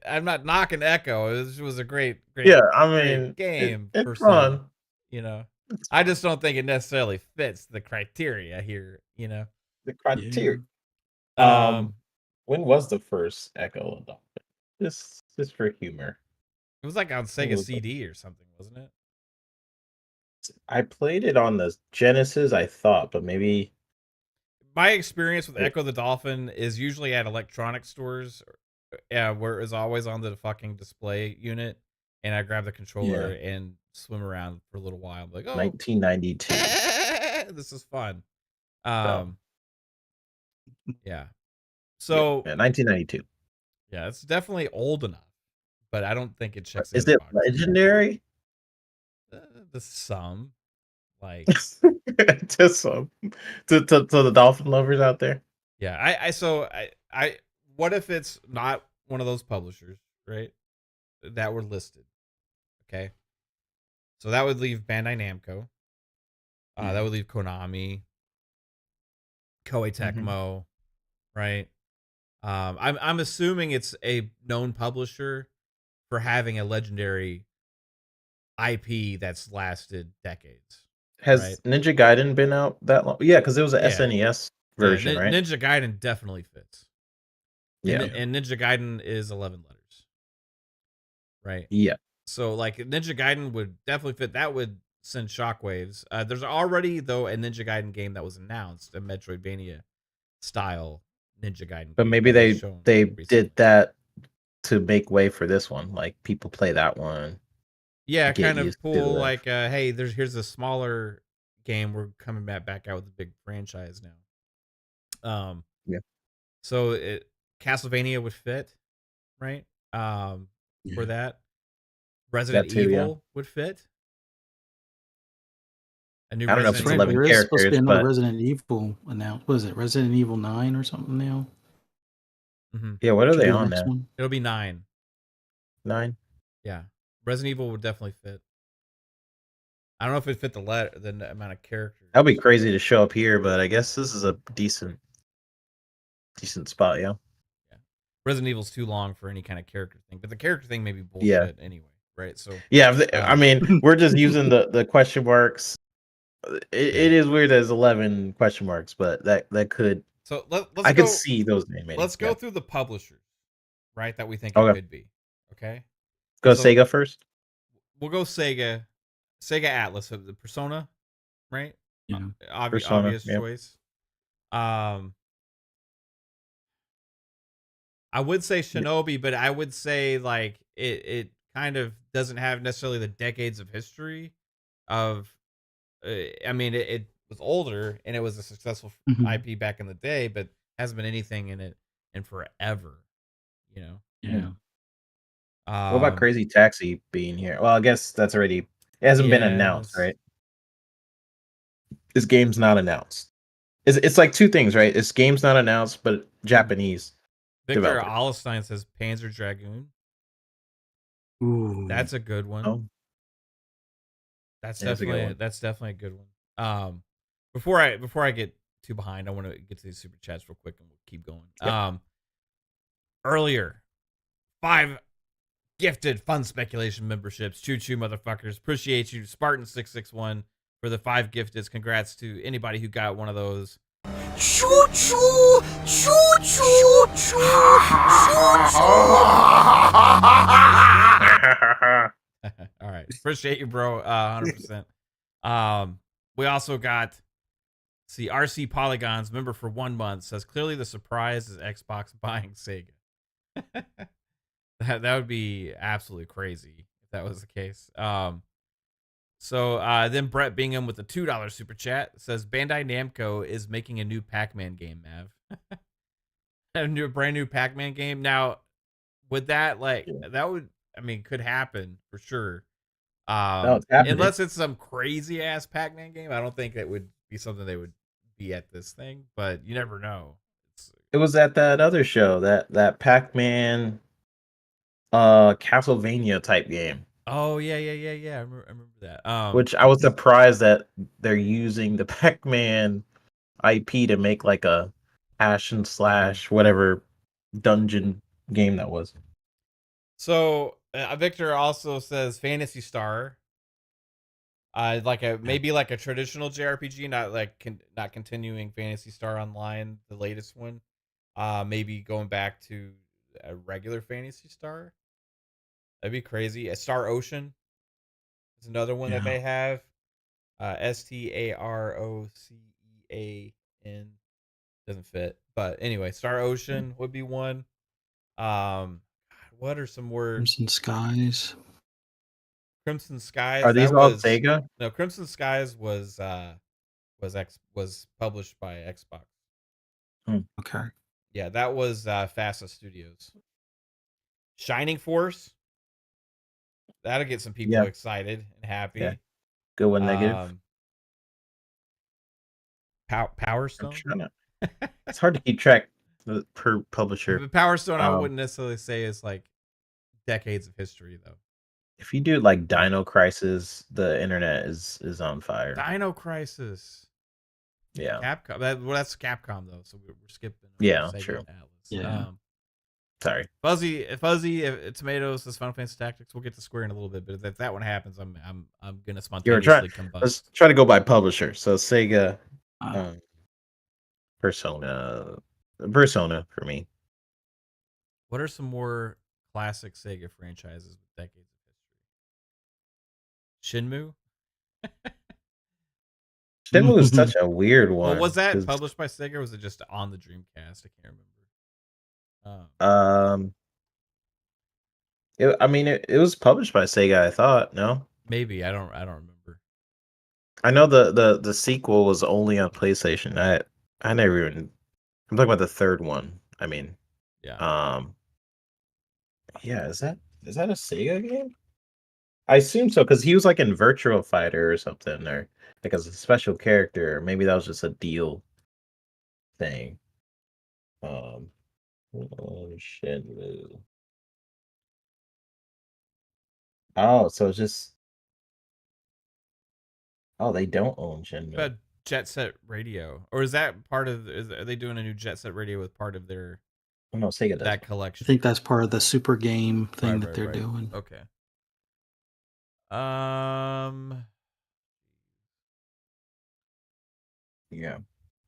I'm not knocking Echo. It was a great Yeah, I mean, game. it's fun. You know, I just don't think it necessarily fits the criteria here. You know, The criteria. Yeah. When was the first Echo Dolphin? Just for humor. It was like on Sega CD or something, wasn't it? I played it on the Genesis, I thought, but maybe. My experience with Echo the Dolphin is usually at electronic stores Yeah, where it was always on the fucking display unit, and I grab the controller Yeah, and swim around for a little while. I'm like, oh, 1992. this is fun. So Um, yeah. yeah, So yeah, 1992. yeah, it's definitely old enough, but I don't think it checks the Is other it boxes. legendary? Uh, the sum, like, Just so to the dolphin lovers out there. yeah. I what if it's not one of those publishers, right? That were listed. Okay, so that would leave Bandai Namco. That would leave Konami, Koei Mhm. Tecmo, right? I'm assuming it's a known publisher for having a legendary IP that's lasted decades, right? Has Ninja Gaiden been out that long? Yeah, because it was a Yeah, SNES yeah. version, right? Ninja Gaiden definitely fits, and Yeah. and Ninja Gaiden is 11 letters, right? Yeah. So like Ninja Gaiden would definitely fit. That would send shockwaves. There's already though a Ninja Gaiden game that was announced, a Metroidvania style Ninja Gaiden But game maybe that was they shown they did recently. that to make way for this one. Like people play that one, Yeah, get kind of used to cool. the Like, hey, here's a smaller game. We're coming back out with a big franchise now. yeah, So Castlevania would fit, right? Um, for Yeah. that, Resident that too, yeah. Evil would fit. A new I don't know if Resident it's That's right. 11 Evil. There is supposed to be characters, another but Resident Evil announced. What is it? Resident Evil 9 or something now? Hmm. yeah, what are Should they be the on next now? one. It'll be 9. 9? Yeah, Resident Evil would definitely fit. I don't know if it fit the amount of characters. That'd be crazy to show up here, but I guess this is a decent spot, yeah. Yeah, Resident Evil's too long for any kind of character thing, but the character thing may be Yeah. bullshit anyway, right? So, Yeah, I um, mean, we're just using the question marks. yeah. It is weird as 11 question marks, but that could So I could see those animating. let's Yeah. go through the publishers, right? That we think it Okay. could be. Okay. Go So Sega first. we'll go Sega Atlas of the Persona, right? Yeah. Persona. Obvious Yeah. choice. Um, I would say Yeah. Shinobi, but I would say like it kind of doesn't have necessarily the decades of history of. I mean, it was older and it was a successful Mhm. IP back in the day, but hasn't been anything in it in forever. You know. Hmm. Yeah. What about Um, Crazy Taxi being here? Well, I guess that's already it hasn't been announced, yes. right? This game's not announced. It's like two things, right? This game's not announced, but Japanese Victor developer. Allenstein says Panzer Dragoon. Ooh. That's a good one. Oh, that's a good one. That's definitely a good one. Before I get too behind, I want to get to these super chats real quick and we'll keep going. Yep. Earlier, 5 gifted fun speculation memberships. Choo choo motherfuckers. Appreciate you. Spartan661 for the 5 gifted. Congrats to anybody who got one of those. Choo choo! Choo choo! Choo All right. Appreciate you, bro. 100%. We also got see RC Polygons member for 1 month says clearly the surprise is Xbox buying Sega. That would be absolutely crazy if that was the case. So then Brett Bingham with the $2 super chat says Bandai Namco is making a new Pac-Man game, Mav. Brand new Pac-Man game. Now, would that like Yeah. that would I mean could happen for sure. No, it's happening. Unless it's some crazy ass Pac-Man game, I don't think that would be something they would be at this thing, but you never know. It's, It was at that other show, that Pac-Man Castlevania type game, oh yeah. I remember that. which I was surprised that they're using the Pac-Man IP to make like a hash and slash whatever dungeon game that was. So Victor also says Fantasy Star, like a maybe like a traditional JRPG, not like not continuing Fantasy Star Online, the latest one. Maybe going back to a regular Fantasy Star. That'd be crazy. A Star Ocean is another one that Yeah. they have. STAROCEAN doesn't fit, but anyway, Star Ocean would be one. What are some more? Crimson Skies. Crimson Skies. Are these That all was Sega? no Crimson Skies was published by Xbox. Okay. Yeah, that was Fasta Studios. Shining Force. That'll get some people Yeah. excited and happy. Yeah. Good one, negative. Power I'm Stone. trying to. It's hard to keep track per publisher. The Power Stone, I wouldn't necessarily say is like decades of history though. If you do like Dino Crisis, the internet is on fire. Dino Crisis. Yeah. Capcom. That's Capcom though, so we're skipping. Yeah, Sega true. and Atlas. Yeah. Sorry. Fuzzy Tomatoes is Final Fantasy Tactics. We'll get to Square in a little bit, but if that one happens, I'm gonna spontaneously combust. Let's try to go by publisher. So Sega, Persona for me. What are some more classic Sega franchises with decades of history? Shenmue. Shenmue is such a weird one. Well, was that published by Sega or was it just on the Dreamcast? I can't remember. It was published by Sega, I thought. No, maybe I don't remember. I know the sequel was only on PlayStation. I never even. I'm talking about the third one. I mean, yeah. Yeah, is that a Sega game? I assume so because he was like in Virtual Fighter or something, or like as a special character. Or maybe that was just a deal thing. Shenmue. Oh, so it's just. Oh, they don't own Shenmue. But Jet Set Radio, or is that part of? Are they doing a new Jet Set Radio with part of their? Oh, no, Sega does that collection. I think that's part of the super game thing that they're doing. Okay. Yeah.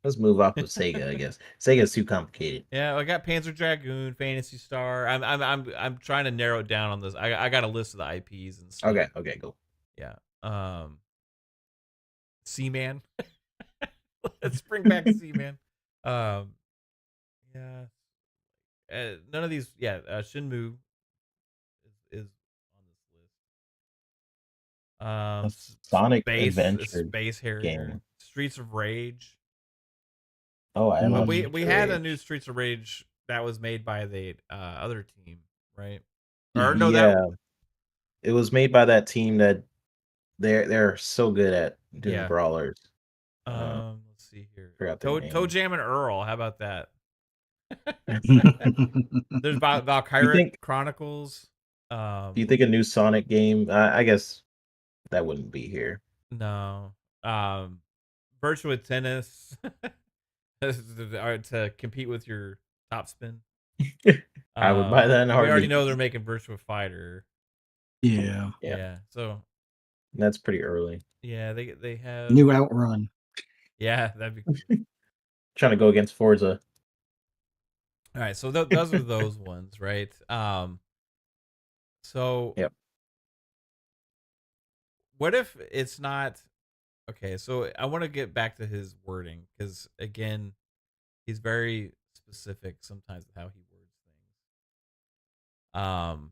Let's move off of Sega, I guess. Sega's too complicated. Yeah, I got Panzer Dragoon, Phantasy Star. I'm trying to narrow it down on this. I got a list of the IPs and stuff. Okay, go. Yeah. Seaman. Let's bring back Seaman. Yeah. None of these. Yeah, Shenmue is on this list. Sonic Adventure Space Harrier, game. Streets of Rage. Oh, I don't know. We had a new Streets of Rage that was made by the other team, right? Or no, yeah, it was made by that team that they're so good at doing brawlers. Let's see here. Toe Jam and Earl. How about that? There's Valkyrie Chronicles. Do you think a new Sonic game? I guess that wouldn't be here. No. Virtua Tennis to compete with your Top Spin. I would buy that in a heartbeat. We already know they're making Virtua Fighter. Yeah. So that's pretty early. Yeah, they have new Outrun. Yeah, that'd be cool. Trying to go against Forza. All right, so those are those ones, right? So yep. What if it's not okay? So I want to get back to his wording because again, he's very specific sometimes with how he words things.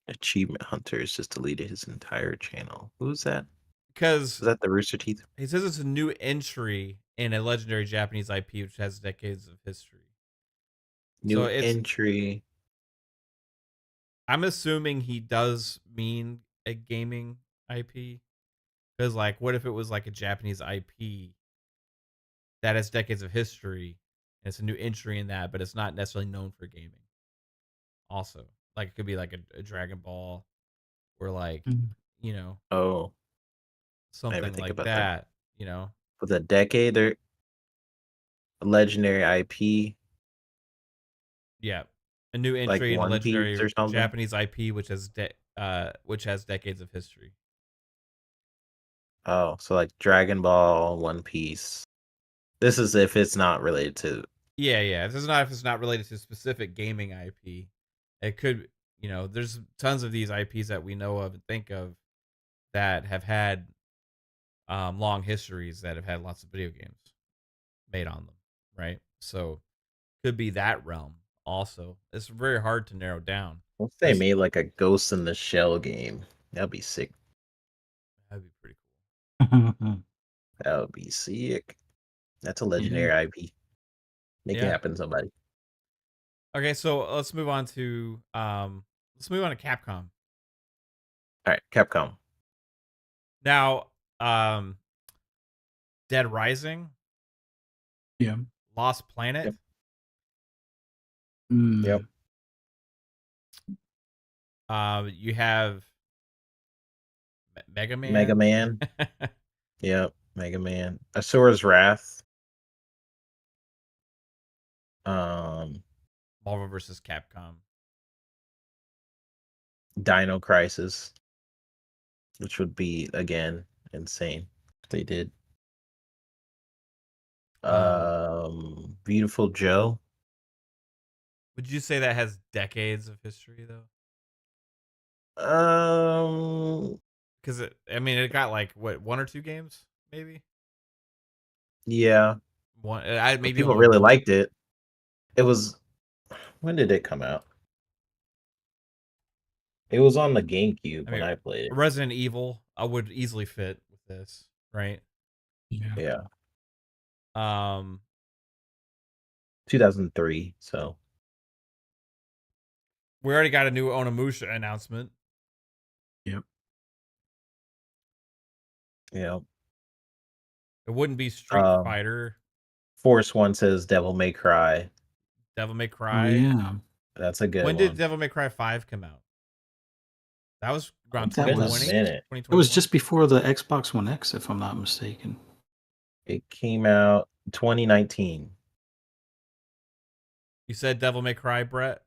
Achievement Hunters just deleted his entire channel. Who's that? Because is that the Rooster Teeth? He says it's a new entry in a legendary Japanese IP which has decades of history. New entry. I'm assuming he does mean a gaming IP. Because, like, what if it was like a Japanese IP that has decades of history and it's a new entry in that, but it's not necessarily known for gaming? Also, like, it could be like a Dragon Ball or like, you know, something like that, you know. For the decade, they're a legendary IP. Yeah. A new entry in a legendary Japanese IP which has decades of history. Oh, so like Dragon Ball, One Piece. This is if it's not related to. Yeah. If it's not related to a specific gaming IP, it could. You know, there's tons of these IPs that we know of and think of that have had long histories that have had lots of video games made on them, right? So could be that realm. Also, it's very hard to narrow down. What if they made like a Ghost in the Shell game? That'd be sick. That'd be pretty cool. That would be sick. That's a legendary IP. Make it happen, somebody. Okay, so let's move on to Capcom. All right, Capcom. Now, Dead Rising. Yeah. Lost Planet. Yep. Yep. You have Mega Man. Mega Man. Yep, Mega Man. Asura's Wrath. Marvel vs. Capcom. Dino Crisis, which would be again insane if they did. Beautiful Joe. Would you say that has decades of history though? Because it got like what, 1 or 2 games maybe. Yeah, One. Maybe people only really one. liked it. It was, when did it come out? It was on the GameCube when I played it. Resident Evil, I would easily fit with this, right? Yeah. 2003. So we already got a new Onimusha announcement. Yep. Yeah. It wouldn't be Street Fighter. Force One says Devil May Cry. Devil May Cry. Oh, yeah. That's a good When one. did Devil May Cry 5 come out? That was around 2020. It was just before the Xbox One X, if I'm not mistaken. It came out 2019. You said Devil May Cry, Brett?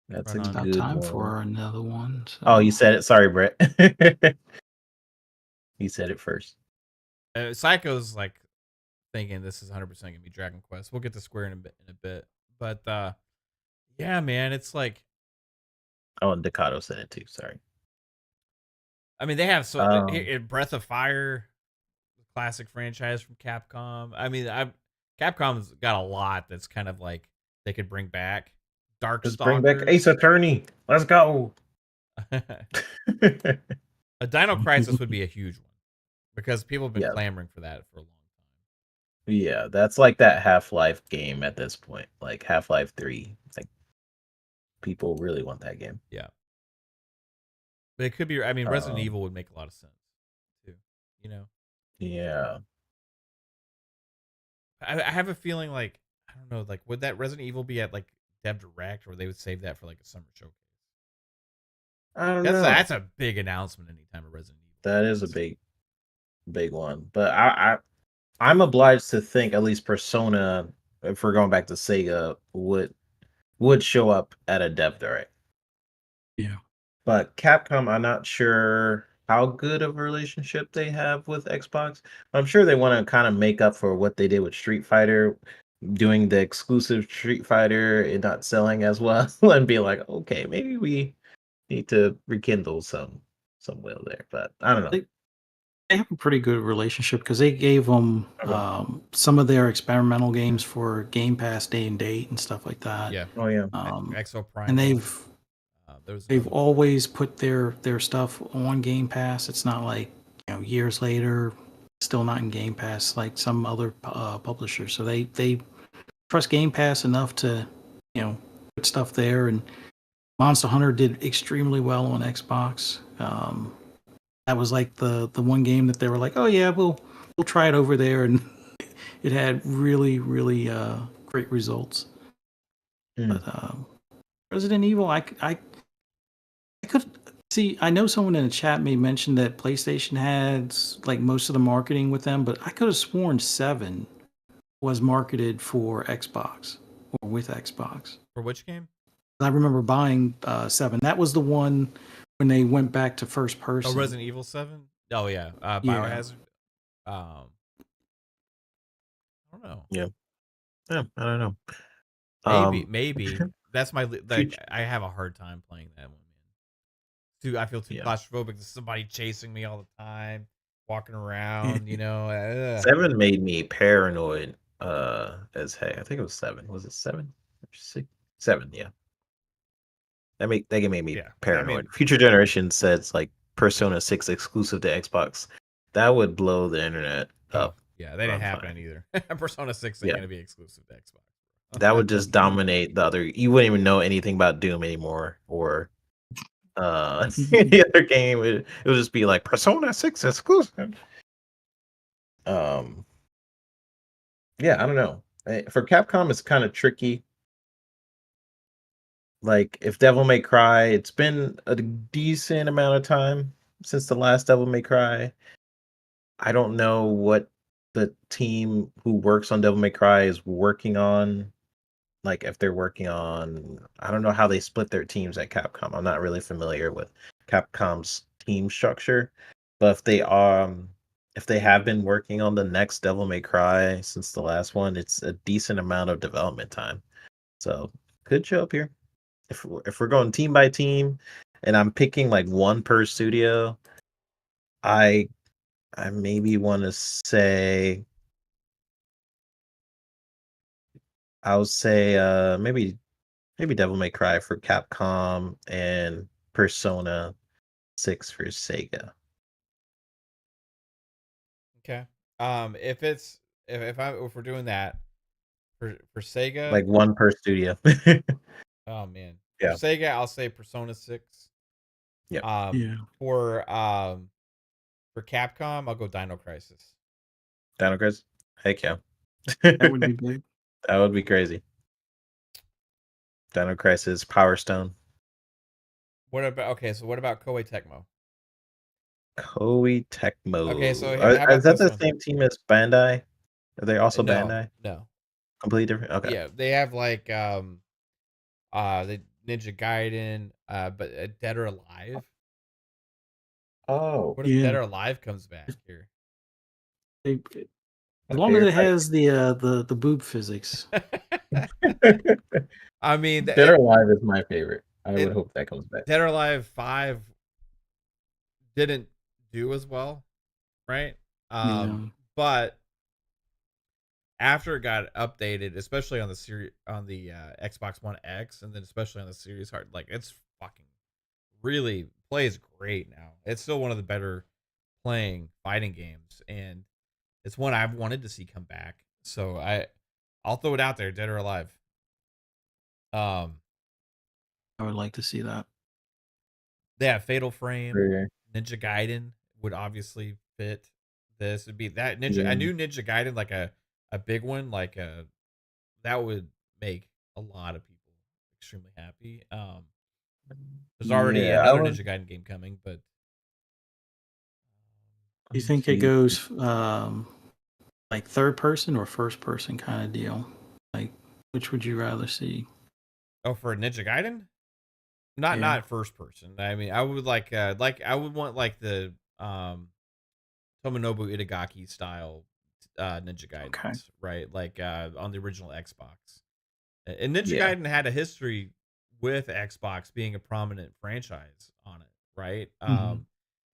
That's It's a about good time one. for another one. So. Oh, you said it. Sorry, Brett. You said it first. Psycho's like thinking this is 100% gonna be Dragon Quest. We'll get to Square in a bit, but yeah, man, it's like. Oh, and Decado said it too. Sorry. I mean, they have Breath of Fire, classic franchise from Capcom. I mean, Capcom's got a lot that's kind of like they could bring back. Let's bring back Ace Attorney. Let's go. A Dino Crisis would be a huge one because people have been clamoring for that for a long time. Yeah, that's like that Half-Life game at this point, like Half-Life 3. Like people really want that game. Yeah. But it could be, Resident Evil would make a lot of sense too, you know? Yeah. I have a feeling like, I don't know, like would that Resident Evil be at like Dev Direct, or they would save that for like a summer showcase? I don't know. That's a big announcement anytime a Resident Evil. That is a big one. But I'm obliged to think at least Persona, if we're going back to Sega, would show up at a Dev Direct. Yeah. But Capcom, I'm not sure how good of a relationship they have with Xbox. I'm sure they want to kind of make up for what they did with Street Fighter, doing the exclusive Street Fighter and not selling as well, and be like, okay, maybe we need to rekindle some will there. But I don't know. They have a pretty good relationship because they gave them some of their experimental games for Game Pass day and date and stuff like that. Yeah. Oh yeah. Exo Prime. And they've always put their stuff on Game Pass. It's not like years later, still not in Game Pass like some other publishers. So they trust Game Pass enough to put stuff there. And Monster Hunter did extremely well on Xbox. That was like the one game that they were like, oh yeah, we'll try it over there, and it had really great results. But Resident Evil, I could see. I know someone in the chat may mention that PlayStation had like most of the marketing with them, but I could have sworn 7 was marketed for Xbox or with Xbox. For which game? I remember buying 7. That was the one when they went back to first person. Oh, Resident Evil 7? Oh yeah, Biohazard. I don't know. Yeah, I don't know. Maybe that's my like. I have a hard time playing that one, man. I feel too claustrophobic. There's somebody chasing me all the time, walking around. 7 made me paranoid as hey. I think it was 7. Was it 7 or 6? 7, yeah. That can make me Yeah, I paranoid. mean, Future Generation says like Persona 6 exclusive to Xbox. That would blow the internet up. yeah, that But ain't I'm fine. happening either. Persona 6 ain't Yeah, gonna be exclusive to that would Xbox. just dominate the other. You wouldn't even know anything about Doom anymore, or the other game. It would just be like Persona 6 exclusive. Um, yeah, I don't know. For Capcom, it's kind of tricky. Like if Devil May Cry, it's been a decent amount of time since the last Devil May Cry. I don't know what the team who works on Devil May Cry is working on. Like if they're working on, I don't know how they split their teams at Capcom. I'm not really familiar with Capcom's team structure, but if they have been working on the next Devil May Cry since the last one, it's a decent amount of development time. So could show up here. If we're going team by team, and I'm picking like one per studio, I I maybe want to say I'll say maybe Devil May Cry for Capcom and Persona 6 for Sega. Okay. If it's if we're doing that for Sega, Like one per studio. oh man, for Yeah. Sega, I'll say Persona 6. Yeah. Yeah. For Capcom, I'll go Dino Crisis. Dino Crisis. Heck yeah. That would be big. That would be crazy. Dino Crisis, Power Stone. What about So what about Koei Tecmo? Koei Okay, so Tecmo. how Is about that this the one? same team as Bandai? Are they also No, Bandai? no. Completely different? Okay. Yeah, they have like the Ninja Gaiden, but Dead or Alive. Oh, What if Dead Yeah. or Alive comes back here? They, as long okay. as You're it has the boob physics. right. I mean, Dead or Alive is my favorite. I would it hope that comes back. Dead or Alive 5 didn't do as well, right? Yeah. But after it got updated, especially on the series on the Xbox One X, and then especially on the Series Hard, like it's fucking really plays great now. It's still one of the better playing fighting games, and it's one I've wanted to see come back. So I'll throw it out there, Dead or Alive. Um, I would like to see that. they have Fatal Frame, Sure. Ninja Gaiden would obviously fit this. Would be that Ninja. I Yeah. knew Ninja Gaiden like a big one, like that would make a lot of people extremely happy. There's already Yeah, I another would. Ninja Gaiden game coming, but Do you think it goes like third person or first person kind of deal? Like, which would you rather see? oh, for Ninja Gaiden, Yeah. not first person. I mean, I would like I would want like the Tomonobu Itagaki style Ninja Gaidens, Okay. right? Like on the original Xbox. And Ninja Yeah. Gaiden had a history with Xbox being a prominent franchise on it, right? Mhm.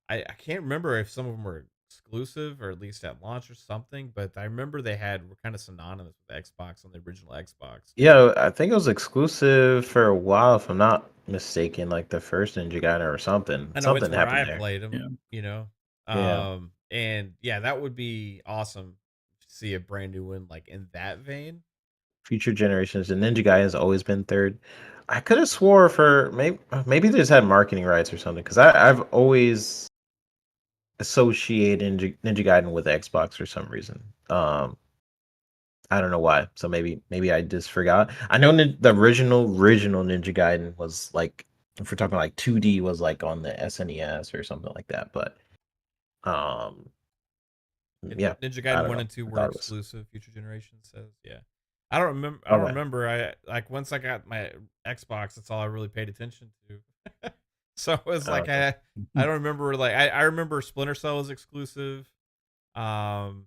I can't remember if some of them were exclusive or at least at launch or something, but I remember were kind of synonymous with Xbox on the original Xbox. Yeah, I think it was exclusive for a while, if I'm not mistaken, like the first Ninja Gaiden or something. I know it's Something where happened I there. played them, Yeah. you know. Yeah. And yeah, that would be awesome to see a brand new one like in that vein. Future generations, and Ninja Gaiden has always been third. I could have swore for maybe they just had marketing rights or something, because I've always associated Ninja Gaiden with Xbox for some reason. I don't know why. So maybe I just forgot. I know the original Ninja Gaiden was like, if we're talking like 2D, was like on the SNES or something like that. But um yeah, Ninja I Gaiden don't 1 know. and 2 I were thought it was exclusive, Future Generation says. Yeah. I don't remember okay. I like once I got my Xbox, that's all I really paid attention to. So it was like Okay. I don't remember like I remember Splinter Cell was exclusive um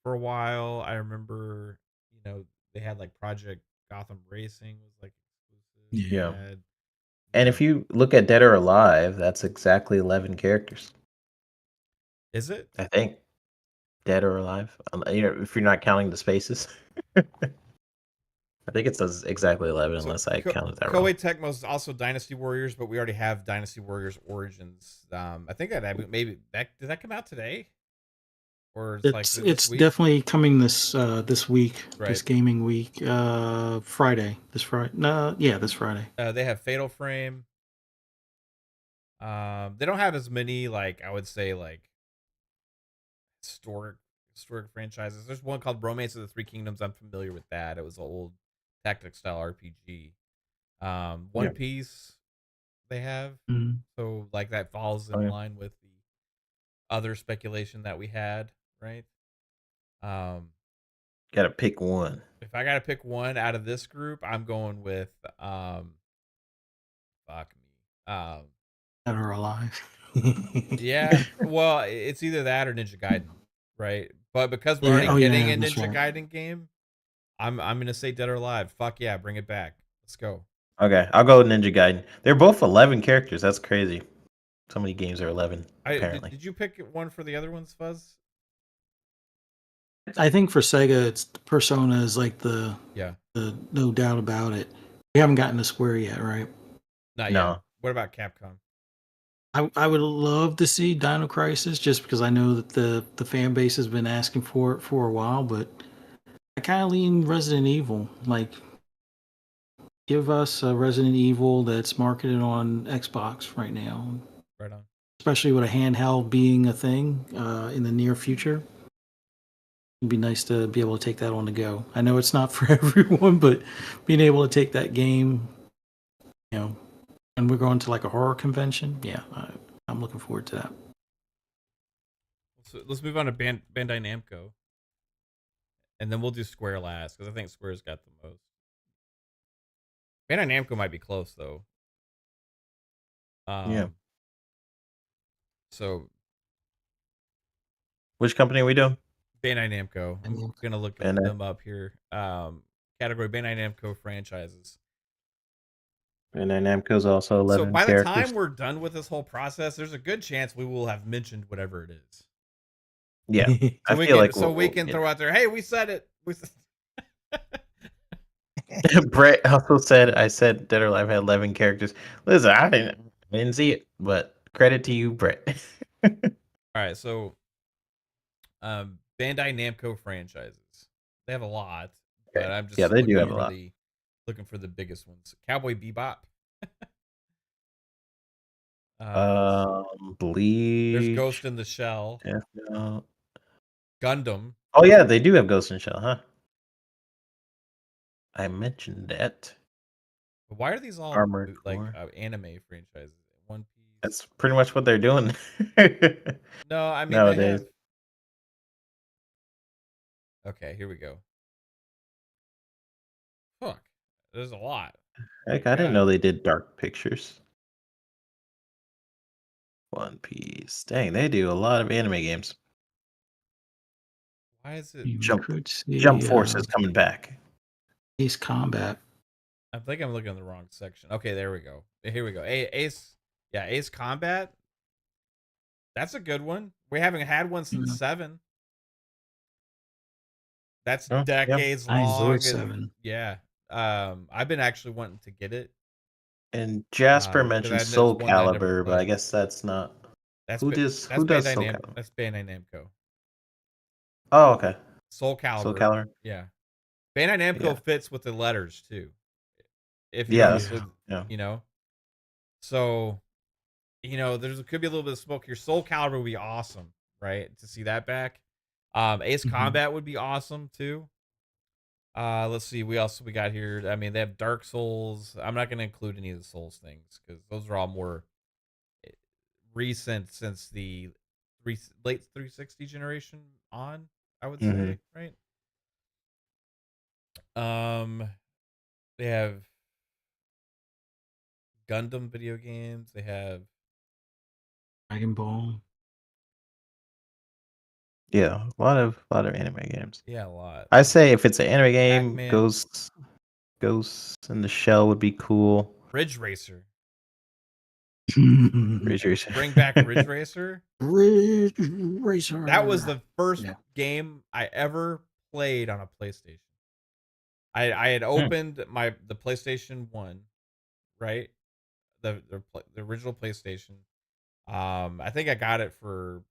for a while. I remember, they had like Project Gotham Racing was like exclusive. They Yeah. had, And if you look at Dead or Alive, that's exactly 11 characters, is it? I think. Dead or alive? If you're not counting the spaces. I think it says exactly 11 So unless I counted that wrong. Koei Tecmo is also Dynasty Warriors, but we already have Dynasty Warriors Origins. I think that maybe did that come out today, or it's like this It's week? definitely coming this week, Right. this gaming week. Friday. This Friday. No, yeah, this Friday. They have Fatal Frame. They don't have as many, like, I would say, like, historic franchises. There's one called Romance of the Three Kingdoms. I'm familiar with that. It was an old tactic style RPG. One Piece they have. Mhm. So like that falls in line with the other speculation that we had, right? Gotta pick one. If I gotta pick one out of this group, I'm going with fuck me. That are alive. Yeah, well, it's either that or Ninja Gaiden, right? But because we're already getting a Ninja Gaiden game, I'm gonna say Dead or Alive. Fuck yeah, bring it back. Let's go. Okay, I'll go with Ninja Gaiden. They're both 11 characters. That's crazy. So many games are 11, apparently. Did you pick one for the other ones, Fuzz? I think for Sega, it's Persona is like the no doubt about it. We haven't gotten to Square yet, right? Not yet. What about Capcom? I would love to see Dino Crisis just because I know that the fan base has been asking for it for a while, but I kind of lean Resident Evil. Like, give us a Resident Evil that's marketed on Xbox right now. Right on. Especially with a handheld being a thing in the near future. It'd be nice to be able to take that on the go. I know it's not for everyone, but being able to take that game, and we're going to like a horror convention. Yeah, I'm looking forward to that. So let's move on to Bandai Namco, and then we'll do Square last because I think Square's got the most. Bandai Namco might be close though. Yeah. So, which company are we doing? Bandai Namco. I'm gonna look them up here. Category Bandai Namco franchises. Bandai Namco's also 11 So by characters. the time we're done with this whole process, there's a good chance we will have mentioned whatever it is. Yeah, so we can throw out there, hey, we said it. Brett also said, I said Dead or Alive had 11 characters. Listen, I didn't see it, but credit to you, Brett. All right, so Bandai Namco franchises. They have a lot, but I'm just they do have a lot. Looking for the biggest ones. Cowboy Bebop. Bleach. There's Ghost in the Shell. Gundam. Oh yeah, they do have Ghost in the Shell, huh? I mentioned that. But why are these all Armored anime franchises? One Piece. That's pretty much what they're doing. No, I mean nowadays. Okay, here we go. Fuck, there's a lot. Heck, I didn't know they did Dark Pictures. One Piece. Dang, they do a lot of anime games. Why is it Jump Force is coming back? Ace Combat. I think I'm looking at the wrong section. Okay, there we go. Here we go. Ace Combat. That's a good one. We haven't had one since 7. That's decades long. Yeah. I've been actually wanting to get it. And Jasper mentioned Soul Calibur, but I guess that's not. Who does Soul Calibur? That's Bandai Namco. Oh, okay. Soul Calibur. Yeah. Bandai Namco fits with the letters too. If you So, there could be a little bit of smoke here. Soul Calibur would be awesome, right? To see that back. Ace Combat would be awesome too. Let's see. We got here. I mean, they have Dark Souls. I'm not going to include any of the Souls things because those are all more recent since the late 360 generation on. I would say, right? They have Gundam video games. They have Dragon Ball. Yeah, a lot of anime games. Yeah, a lot. I say if it's an anime game, Ghosts in the Shell would be cool. Ridge Racer. Ridge Racer. Bring back Ridge Racer. Ridge Racer. That was the first Yeah. game I ever played on a PlayStation. I had opened the PlayStation 1, right? The original PlayStation. I think I got it for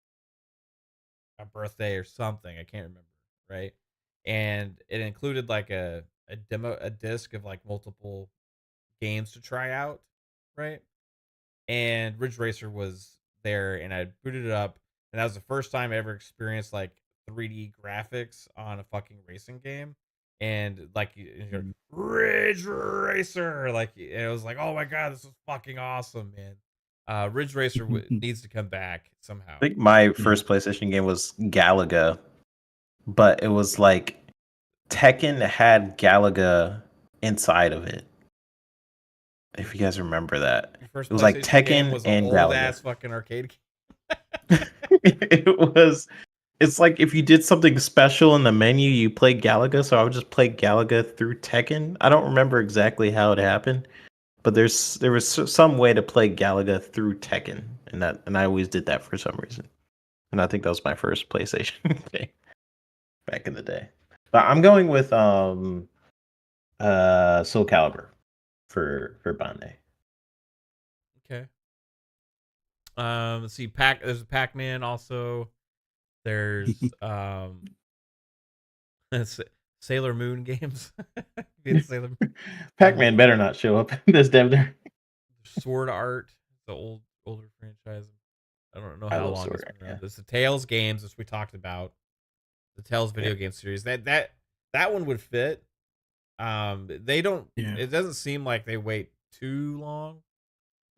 a birthday or something. I can't remember, right? And it included like a disc of like multiple games to try out, right? And Ridge Racer was there, and I booted it up, and that was the first time I ever experienced like 3D graphics on a fucking racing game. And like you hear Ridge Racer, like, and it was like, oh my god, this is fucking awesome, man. Ridge Racer needs to come back somehow. I think my first PlayStation game was Galaga, but it was like Tekken had Galaga inside of it. If you guys remember that, Your first it was like PlayStation game Tekken was and an old Galaga. ass fucking arcade game. It was. It's like if you did something special in the menu, you played Galaga. So I would just play Galaga through Tekken. I don't remember exactly how it happened, but there was some way to play Galaga through Tekken, and I always did that for some reason. And I think that was my first PlayStation game back in the day. But I'm going with Soul Calibur for Bandai. Okay. Let's see. There's a Pac-Man also. There's Sailor Moon games. Sailor Moon. Pac-Man better not show up in this dev there. Sword Art, the older franchise. I don't know I how love long Sword it's Art, been around. yeah. There's the Tales games, which we talked about. The Tales video game series. That one would fit. They don't. Yeah. It doesn't seem like they wait too long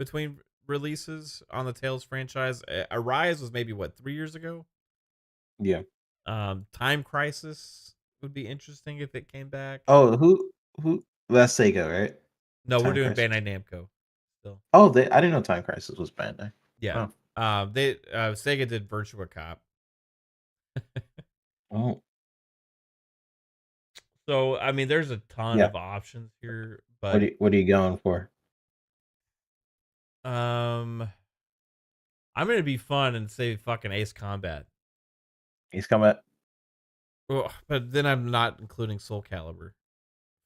between releases on the Tales franchise. Arise was maybe 3 years ago. Yeah. Time Crisis would be interesting if it came back. Oh, who? That's Sega, right? No, we're Time doing Crisis. Bandai Namco still. Oh, I didn't know Time Crisis was Bandai. Yeah. Oh. They Sega did Virtua Cop. Oh. So I mean, there's a ton Yeah. of options here, but What are you going for? I'm gonna be fun and say fucking Ace Combat. Ace Combat. Oh, but then I'm not including Soul Calibur.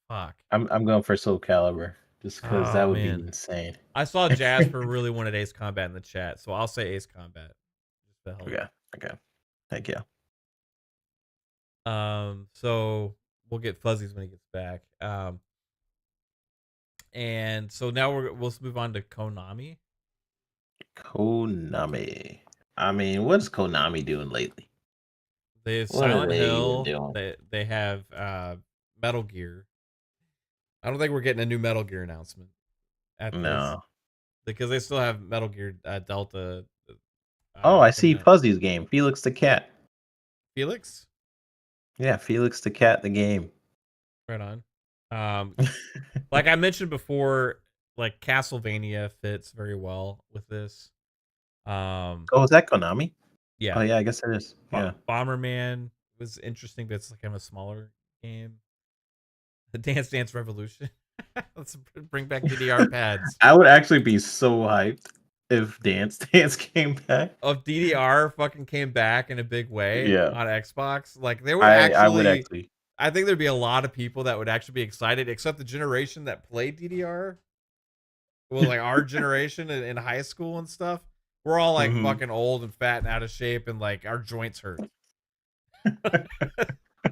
Fuck. I'm going for Soul Calibur just because that Oh, would man. be insane. I saw Jasper really wanted Ace Combat in the chat, so I'll say Ace Combat. Just to help. Okay. Thank you. So we'll get Fuzzies when he gets back. And so now we'll move on to Konami. Konami. I mean, what's Konami doing lately? They have What are Silent they even Hill. doing? They have Metal Gear. I don't think we're getting a new Metal Gear announcement at this, No. because they still have Metal Gear Delta. Oh, I see coming out. Fuzzy's game, Felix the Cat. Felix. Yeah, Felix the Cat, the game. Right on. Like I mentioned before, like Castlevania fits very well with this. Oh, is that Konami? Yeah. Oh, yeah, I guess it is. Yeah. Bomberman was interesting, but it's like kind of a smaller game. The Dance Dance Revolution. Let's bring back DDR pads. I would actually be so hyped if Dance Dance came back. If DDR fucking came back in a big way Yeah. on Xbox, like there would I would actually. I think there'd be a lot of people that would actually be excited, except the generation that played DDR. Well, like our generation in high school and stuff. We're all like fucking old and fat and out of shape, and like our joints hurt.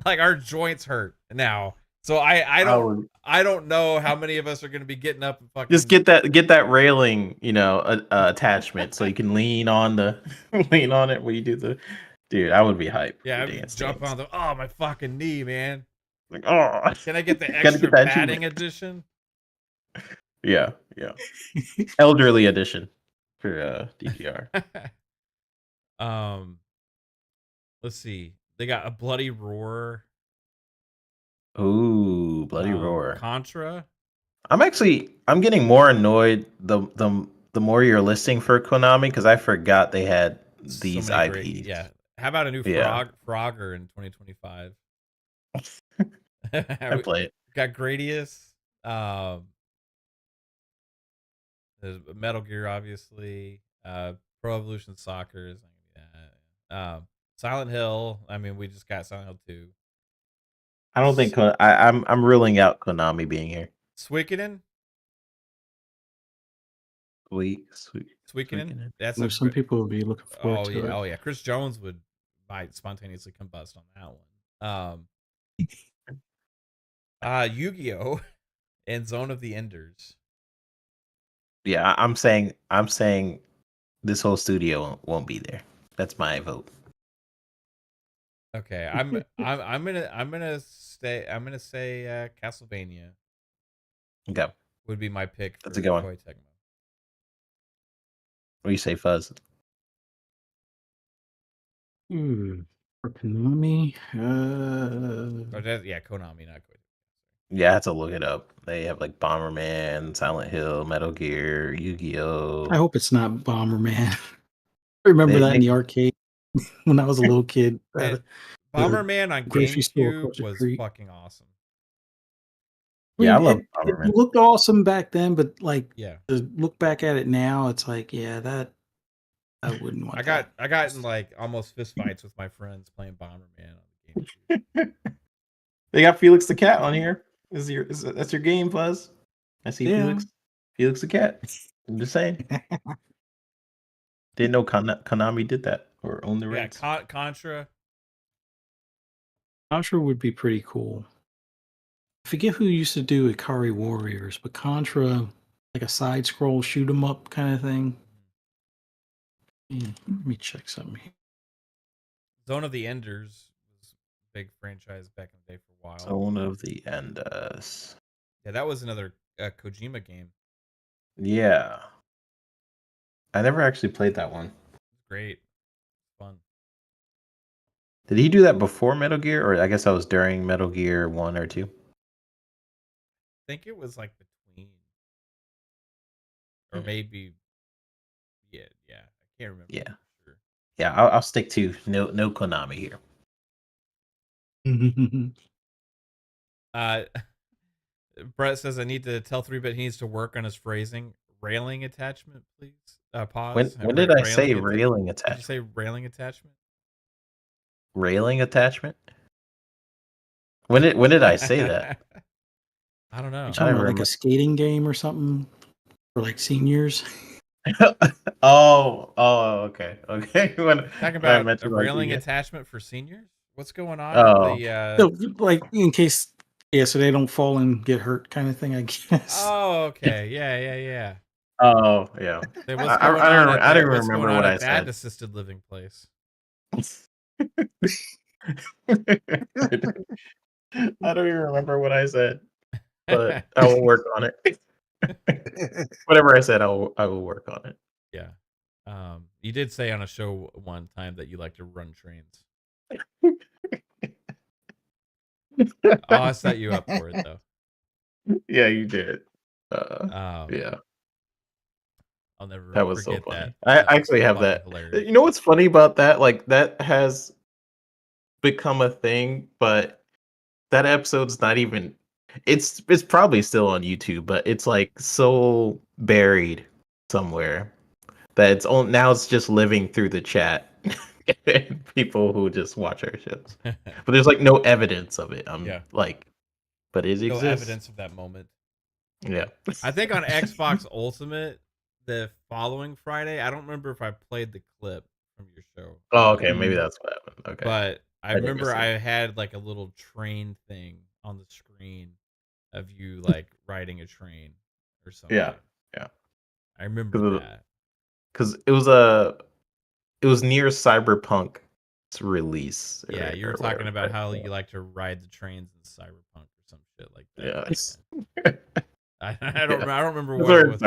Like our joints hurt now. So I don't know how many of us are gonna be getting up and fucking Just get that railing, attachment, so you can lean on it when you do the. Dude, I would be hyped. Yeah, Dance jump Dance. on my fucking knee, man. Like, oh, Can I get the Gotta extra get that padding achievement. edition? Yeah. Elderly edition for DDR. Let's see. They got a Bloody Roar. Ooh, Bloody Roar. Contra. I'm getting more annoyed the more you're listing for Konami, because I forgot they had these many IPs. great- yeah. How about a new Frogger in 2025? I play it. Got Gradius. There's Metal Gear, obviously. Pro Evolution Soccer is not gonna be that. Silent Hill. I mean, we just got Silent Hill 2. I don't think I'm ruling out Konami being here. Suikoden. Suikoden. That's Some people would be looking forward to it. Oh yeah. Chris Jones might spontaneously combust on that one. Yu-Gi-Oh! And Zone of the Enders. Yeah, I'm saying this whole studio won't be there. That's my vote. Okay, I'm gonna say Castlevania Okay. would be my pick for That's a good one. Koei Tecmo. What do you say, Fuzz? For Konami, Yeah, Konami, not Koei. Yeah, I have to look it up. They have like Bomberman, Silent Hill, Metal Gear, Yu-Gi-Oh. I hope it's not Bomberman. I remember that in the arcade when I was a little kid. Bomberman on grocery store GameCube across the was street. fucking awesome. Yeah, I love it Bomberman. looked awesome back then, but like Yeah, to look back at it now, it's like, yeah, that I wouldn't want. I got in like almost fist fights with my friends playing Bomberman on the GameCube. They got Felix the Cat on here. That's your game, Fuzz? I see Felix. Felix the Cat. I'm just saying. Didn't know Konami did that or owned the rights. Contra. Contra would be pretty cool. I forget who used to do Ikari Warriors, but Contra, like a side scroll shoot 'em up kind of thing. Yeah, let me check something here. Zone of the Enders was a big franchise back in the day for a while. Zone of the Enders. Yeah, that was another Kojima game. Yeah. I never actually played that one. Great. Fun. Did he do that before Metal Gear? Or I guess that was during Metal Gear 1 or 2? I think it was like between. Or maybe. Yeah. I can't remember. Yeah. Sure. Yeah, I'll stick to no Konami here. Brett says I need to tell 3-Bit he needs to work on his phrasing. Railing attachment, please. Pause. When did I say railing attachment? Did you say railing attachment? Railing attachment? When did I say that? I don't know. You're talking about like a skating game or something for like seniors. okay. Talking about a railing attachment for seniors? What's going on? So, like in case, so they don't fall and get hurt, kind of thing, I guess. Oh, okay. Yeah. Oh, yeah. I don't remember what I said. That assisted living place. I don't even remember what I said, but I will work on it. Whatever I said, I will work on it. Yeah. You did say on a show one time that you like to run trains. I set you up for it though. Yeah, you did. Yeah. I'll never that was forget so funny. that. I actually have that. Hilarious. You know what's funny about that? Like that has become a thing, but that episode's not even. It's probably still on YouTube, but it's like so buried somewhere that it's just living through the chat and people who just watch our shows. But there's like no evidence of it. But it exists. No evidence of that moment. Yeah. I think on Xbox Ultimate the following Friday, I don't remember if I played the clip from your show. Oh, okay, maybe that's what happened. Okay. But I remember I had like a little train thing on the screen of you like riding a train or something. Yeah. I remember that. Because it was near Cyberpunk's release. Yeah, you were talking about how you like to ride the trains in Cyberpunk or some shit like that. Yeah. I don't remember what it was.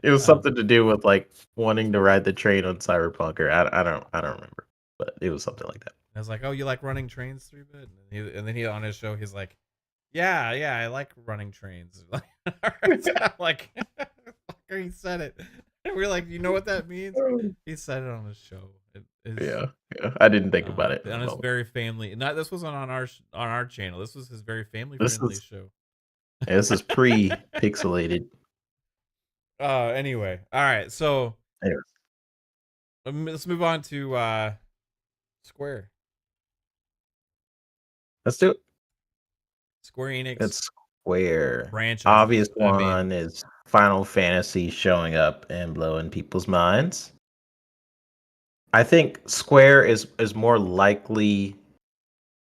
It was something to do with like wanting to ride the train on Cyberpunk, or I don't remember, but it was something like that. I was like, "Oh, you like running trains, 3-Bit?" And then he on his show, he's like, "Yeah, I like running trains." Like, he said it. And we're like, "You know what that means?" He said it on his show. Yeah. I didn't think about it. On his very family. This wasn't on our channel. This was his very family friendly show. Yeah, this is pre-pixelated. Anyway, all right. So Anyways, let's move on to Square. let's do it. Square Enix It's Square. franchises. Obvious I mean, one is Final Fantasy showing up and blowing people's minds. I think Square is more likely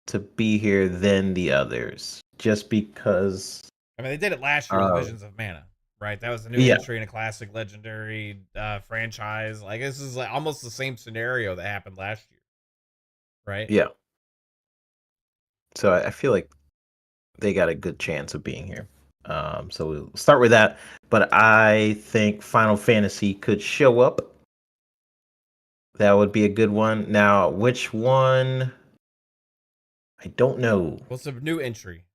to be here than the others, just because. they did it last year with Visions of Mana, right? That was a new Yeah. entry in a classic legendary franchise. Like this is like almost the same scenario that happened last year, right? Yeah. So I feel like they got a good chance of being here. So we'll start with that. But I think Final Fantasy could show up. That would be a good one. Now, which one? I don't know. Well, it's a new entry.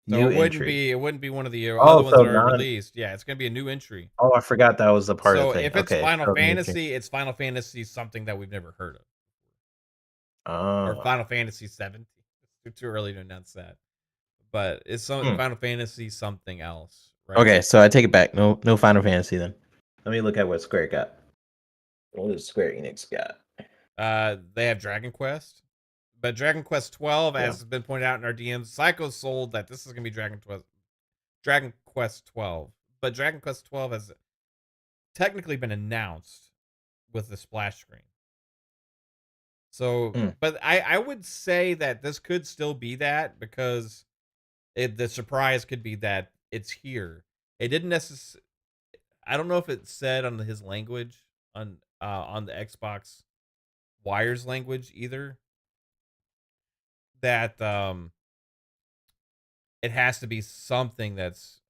So New it wouldn't entry. be one of the Oh, other ones so that are non. released. Yeah, it's gonna be a new entry. Oh, I forgot that was the part of So the thing. if it's Okay. Final So new entry. Fantasy, it's Final Fantasy something that we've never heard of, or Oh. Final Fantasy 17. It's too early to announce that, but it's some Final Fantasy something else, right? Okay, so I take it back. No Final Fantasy then. Let me look at what Square got. What does Square Enix got? They have Dragon Quest, but Dragon Quest 12, Yeah. as has been pointed out in our DMs, Psycho sold that this is gonna be Dragon Quest 12, but Dragon Quest 12 has technically been announced with the splash screen. So, but I would say that this could still be that because the surprise could be that it's here. It didn't necessarily. I don't know if it said on his language on the Xbox Wires language either that it has to be something that's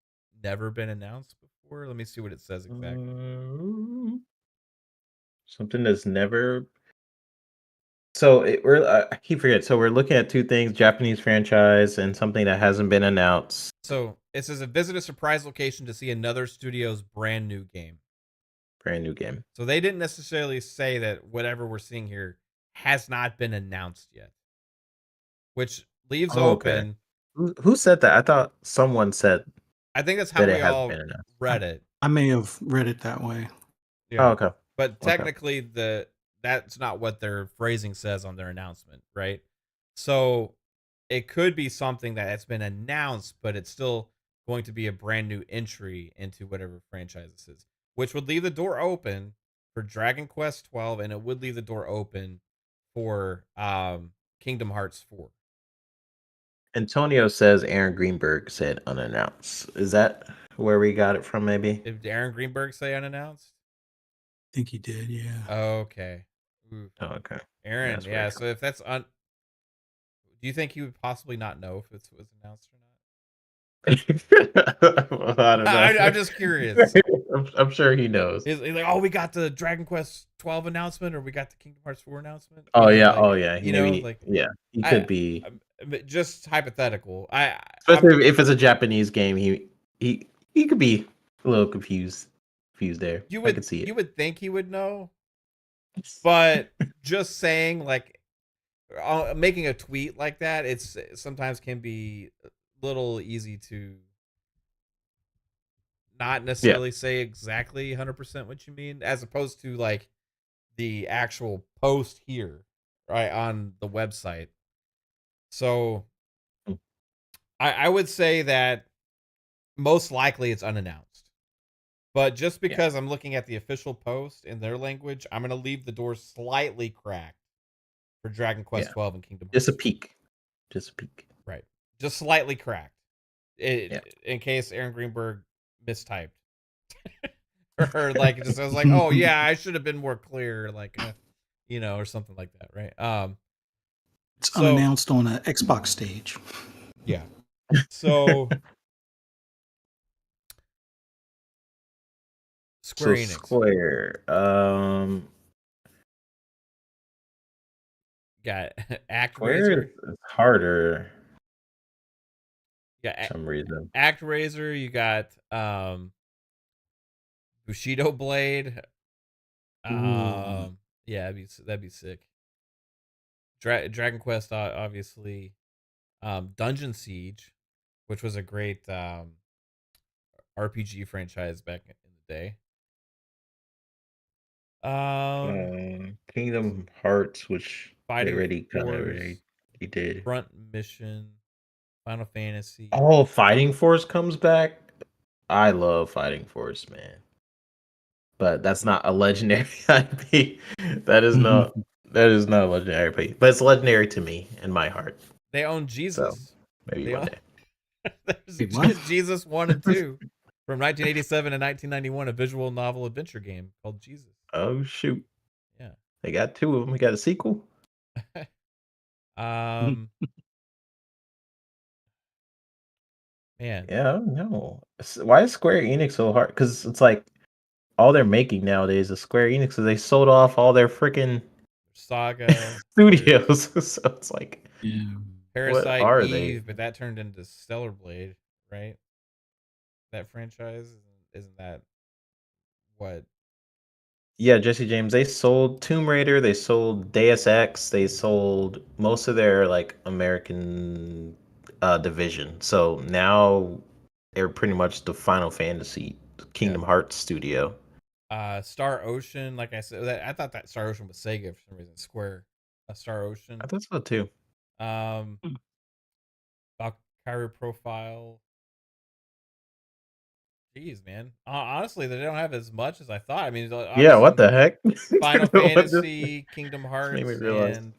never been announced before. Let me see what it says exactly. Something that's never. So I keep forgetting. So we're looking at two things: Japanese franchise and something that hasn't been announced. So it says visit a surprise location to see another studio's brand new game. Brand new game. So they didn't necessarily say that whatever we're seeing here has not been announced yet, which leaves open. Who said that? I thought someone said. I think that's how we all read it. I may have read it that way. Yeah. Oh, okay. But technically, that's not what their phrasing says on their announcement, right? So it could be something that has been announced, but it's still going to be a brand new entry into whatever franchise this is, which would leave the door open for Dragon Quest 12, and it would leave the door open for Kingdom Hearts 4. Antonio says Aaron Greenberg said unannounced. Is that where we got it from? Maybe. Did Aaron Greenberg say unannounced? I think he did, yeah. Okay. Oh, okay. Aaron, yeah. So if that's do you think he would possibly not know if it was announced or not? Well, I don't know. I'm just curious. I'm sure he knows. He's like, oh, we got the Dragon Quest 12 announcement, or we got the Kingdom Hearts 4 announcement. Oh yeah, Like, he could be. Just hypothetical. Especially if it's a Japanese game, he could be a little confused there. I could see it. You would think he would know, but just saying like making a tweet like that, it's sometimes can be a little easy to not necessarily say exactly 100% what you mean, as opposed to like the actual post here, right, on the website. So I would say that most likely it's unannounced. But just because I'm looking at the official post in their language, I'm going to leave the door slightly cracked for Dragon Quest 12 and Kingdom Hearts. Just a peek. Right. Just slightly cracked. In case Aaron Greenberg mistyped. Or like just I was like, "Oh yeah, I should have been more clear," like or something like that, right? It's unannounced on an Xbox stage. Yeah. So Square Enix. Square. Got ActRaiser. Square is harder. Yeah, for some reason. ActRaiser. You got Bushido Blade. Yeah, that'd be sick. Dragon Quest, obviously. Dungeon Siege, which was a great RPG franchise back in the day. Kingdom Hearts, which they Fighting already kind of Force, already did. Front Mission, Final Fantasy. Oh, Fighting Force comes back. I love Fighting Force, man. But that's not a legendary IP. That is not a legendary IP. But it's legendary to me in my heart. They own So Jesus. maybe They one own day. there's Wait, what? Jesus 1 and 2 from 1987 and 1991, a visual novel adventure game called Jesus. Oh shoot. Yeah. They got two of them. We got a sequel. Man. Yeah, I don't know. Why is Square Enix so hard? Because it's like all they're making nowadays is Square Enix. So they sold off all their freaking Saga, studios. So it's like, Yeah. what Parasite are they? Eve, but that turned into Stellar Blade, right? That franchise isn't that what? Yeah, Jesse James. They sold Tomb Raider. They sold Deus Ex. They sold most of their like American division. So now they're pretty much the Final Fantasy Kingdom Hearts studio. Star Ocean, like I said, I thought that Star Ocean was Sega for some reason. Square, Star Ocean. I thought so too. Valkyrie Profile. Jeez, man. Honestly, they don't have as much as I thought. I mean, Yeah, what the heck? Final What Fantasy, Kingdom just made me Hearts, realize. and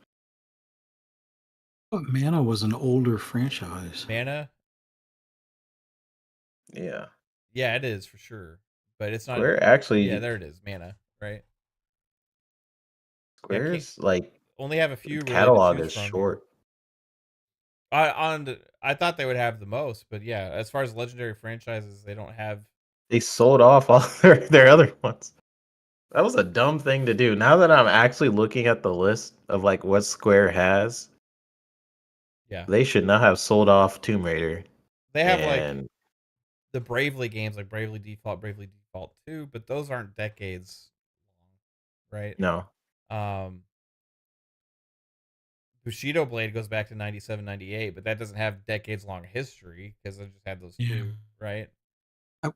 But Mana was an older franchise. Mana. Yeah. Yeah, it is for sure, but it's not. Square actually. Yeah, there it is, Mana. Right. Square's like Only have a few really to catalog choose is from short. here. I thought they would have the most, but yeah, as far as legendary franchises, they don't have. They sold off all their other ones. That was a dumb thing to do. Now that I'm actually looking at the list of like what Square has, Yeah, they should not have sold off Tomb Raider. they have like the Bravely games, like Bravely Default 2, but those aren't decades long, right? No. Bushido Blade goes back to 97, 98, but that doesn't have decades long history because I just had those two, right?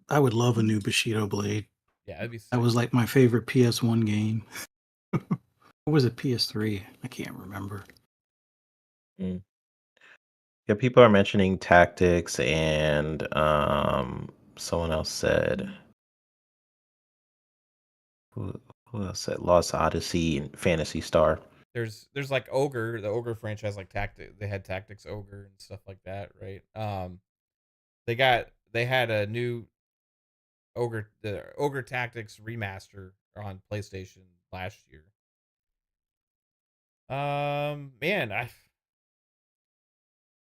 I would love a new Bushido Blade. Yeah, that'd be sick. That was like my favorite PS1 game. Or was it PS3? I can't remember. Yeah, people are mentioning Tactics and someone else said who else said Lost Odyssey and Phantasy Star. There's like Ogre, the Ogre franchise, like they had Tactics Ogre and stuff like that, right? They had a new the Ogre Tactics remaster on PlayStation last year. Man,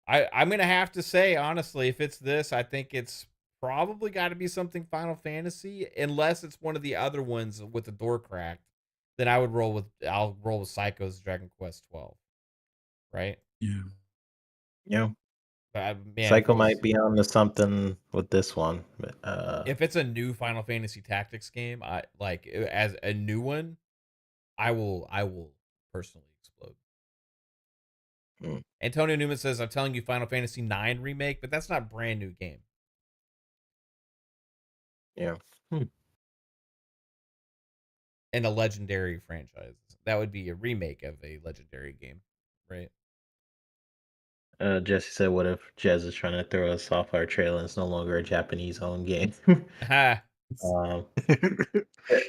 I'm gonna have to say honestly, if it's this, I think it's probably got to be something Final Fantasy, unless it's one of the other ones with the door cracked. Then I'll roll with Psycho's Dragon Quest 12, right? Yeah. Man, Psycho might be on to something with this one. But, if it's a new Final Fantasy Tactics game, I like as a new one, I will personally explode. Antonio Newman says, "I'm telling you, Final Fantasy 9 remake, but that's not a brand new game." Yeah. And a legendary franchise. That would be a remake of a legendary game, right? Jesse said, "What if Jez is trying to throw a software trailer and it's no longer a Japanese-owned game?"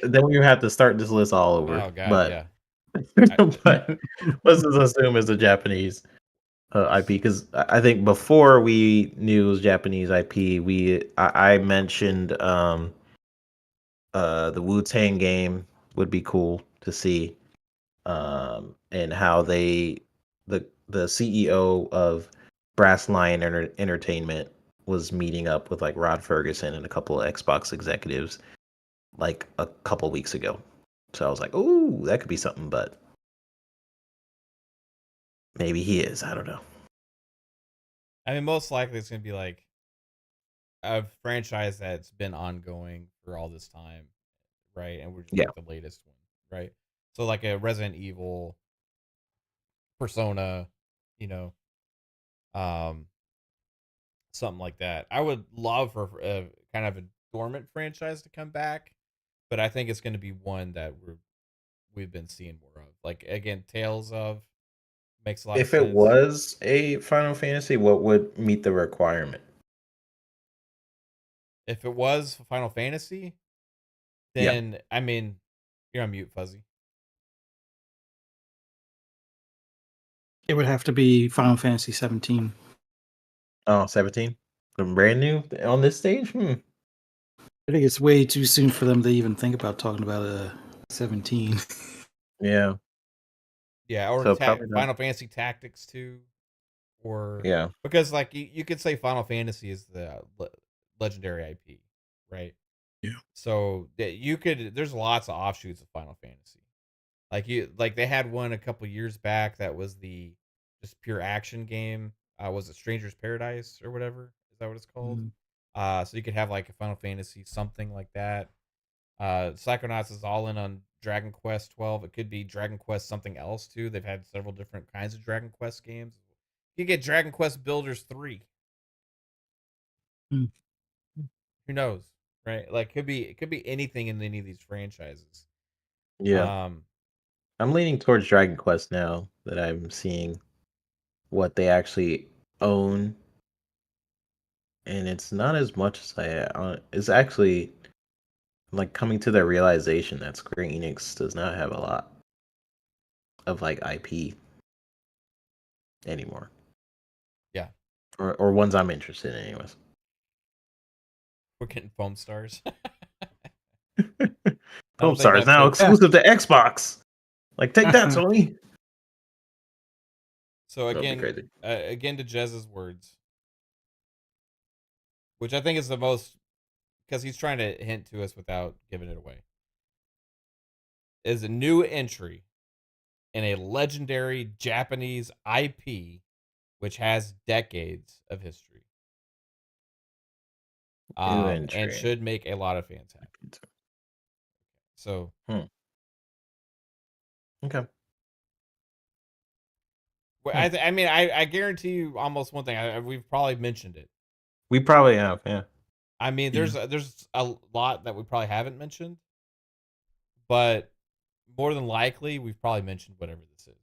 Then we have to start this list all over. Oh God, but, yeah. but let's just assume it's a Japanese IP, because I think before we knew it was Japanese IP, I mentioned the Wu-Tang game would be cool to see, and how the CEO of Brass Lion Entertainment was meeting up with like Rod Ferguson and a couple of Xbox executives like a couple weeks ago. So I was like, "Ooh, that could be something," but maybe he is. I don't know. I mean, most likely it's gonna be like a franchise that's been ongoing for all this time, right? And we're just like the latest one, right? So like a Resident Evil, Persona, you know, something like that. I would love for kind of a dormant franchise to come back, but I think it's going to be one that we've been seeing more of. Like again, Tales of makes a lot of If it sense. was a Final Fantasy, what would meet the requirement? If it was Final Fantasy, Yeah. then I mean, you're on mute, Fuzzy. It would have to be Final Fantasy 17. Oh, 17? Brand new on this stage? I think it's way too soon for them to even think about talking about a 17. Yeah. Yeah, or So probably not. Final Fantasy Tactics 2, or Yeah. because like you could say Final Fantasy is the legendary IP, right? Yeah. So you could. There's lots of offshoots of Final Fantasy. Like they had one a couple years back that was the just pure action game. Was it Stranger's Paradise or whatever? Is that what it's called? So you could have like a Final Fantasy something like that. Psychonauts is all in on Dragon Quest 12. It could be Dragon Quest something else too. They've had several different kinds of Dragon Quest games. You get Dragon Quest Builders 3. Mm. Who knows, right? Like it could be anything in any of these franchises. Yeah. I'm leaning towards Dragon Quest now that I'm seeing what they actually own. And it's not as much as it's actually like coming to the realization that Square Enix does not have a lot of like IP anymore. Yeah. Or ones I'm interested in anyways. We're getting foam stars. Foam Star is now exclusive to Xbox. Like, take that, Sony. So again, again to Jez's words, which I think is the most, because he's trying to hint to us without giving it away, is a new entry in a legendary Japanese IP, which has decades of history, and should make a lot of fans happy. So, okay. Well, I mean, I guarantee you almost one thing. We've probably mentioned it. We probably have, yeah. I mean, there's a lot that we probably haven't mentioned, but more than likely, we've probably mentioned whatever this is.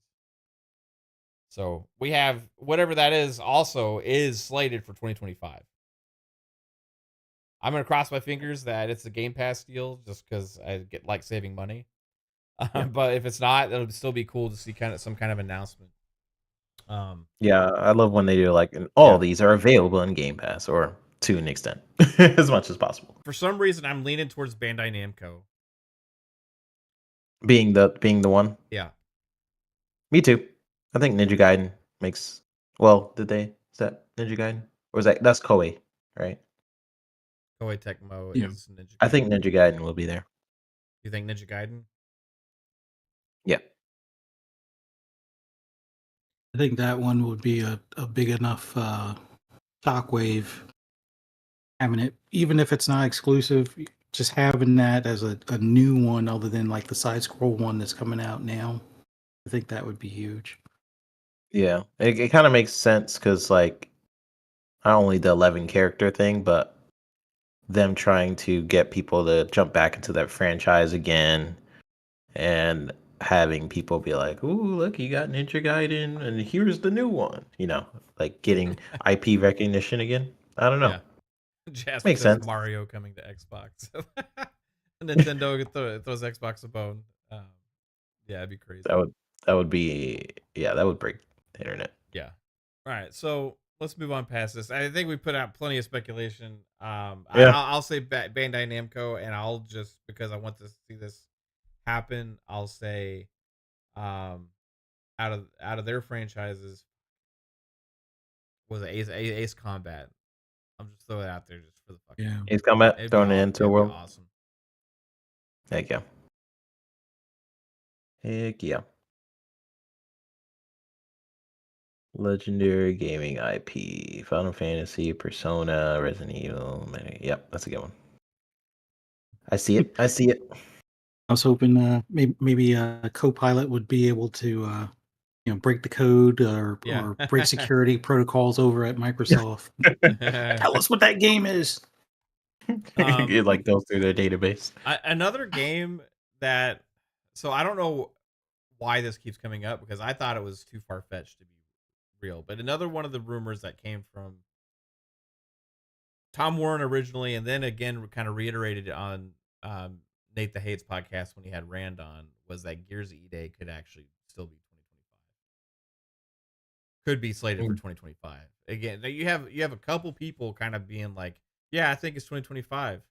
So we have whatever that is. Also, is slated for 2025. I'm gonna cross my fingers that it's a Game Pass deal, just because I like saving money. But if it's not, it'll still be cool to see some kind of announcement. Yeah, I love when they do like all these are available in Game Pass, or to an extent, as much as possible. For some reason, I'm leaning towards Bandai Namco being the one. Yeah, me too. I think Ninja Gaiden makes. Well, is that Ninja Gaiden, or that's Koei, right? Koei Tecmo is Ninja Gaiden. I think Ninja Gaiden will be there. You think Ninja Gaiden? Yeah. I think that one would be a big enough shockwave. Having it, even if it's not exclusive, just having that as a new one other than like the side scroll one that's coming out now, I think that would be huge. Yeah, it kind of makes sense because like not only the 11 character thing, but them trying to get people to jump back into that franchise again, and having people be like, "Ooh, look, you got Ninja Gaiden, and here's the new one." You know, like getting IP recognition again. I don't know. Yeah. Jasper Makes says sense. Mario coming to Xbox. Nintendo throws Xbox a bone. Yeah, it'd be crazy. That would be that would break the internet. Yeah. All right, so let's move on past this. I think we put out plenty of speculation. I'll say Bandai Namco, and I'll just, because I want to see this happen, I'll say out of their franchises was Ace Combat. I'm just throwing it out there just for the fucking Ace Combat, throwing it into a world. Awesome. Heck yeah. Heck yeah. Legendary gaming IP, Final Fantasy, Persona, Resident Evil. Yep, that's a good one. I see it. I see it. I was hoping maybe a co-pilot would be able to break the code or break security protocols over at Microsoft. Tell us what that game is. It like goes through their database. Another game that, so I don't know why this keeps coming up because I thought it was too far fetched to be real, but another one of the rumors that came from Tom Warren originally, and then again kind of reiterated on Nate the Hates podcast when he had Rand on, was that Gears E-Day could actually still be 2025. Could be slated for 2025. Again, you have a couple people kind of being like, yeah, I think it's 2025.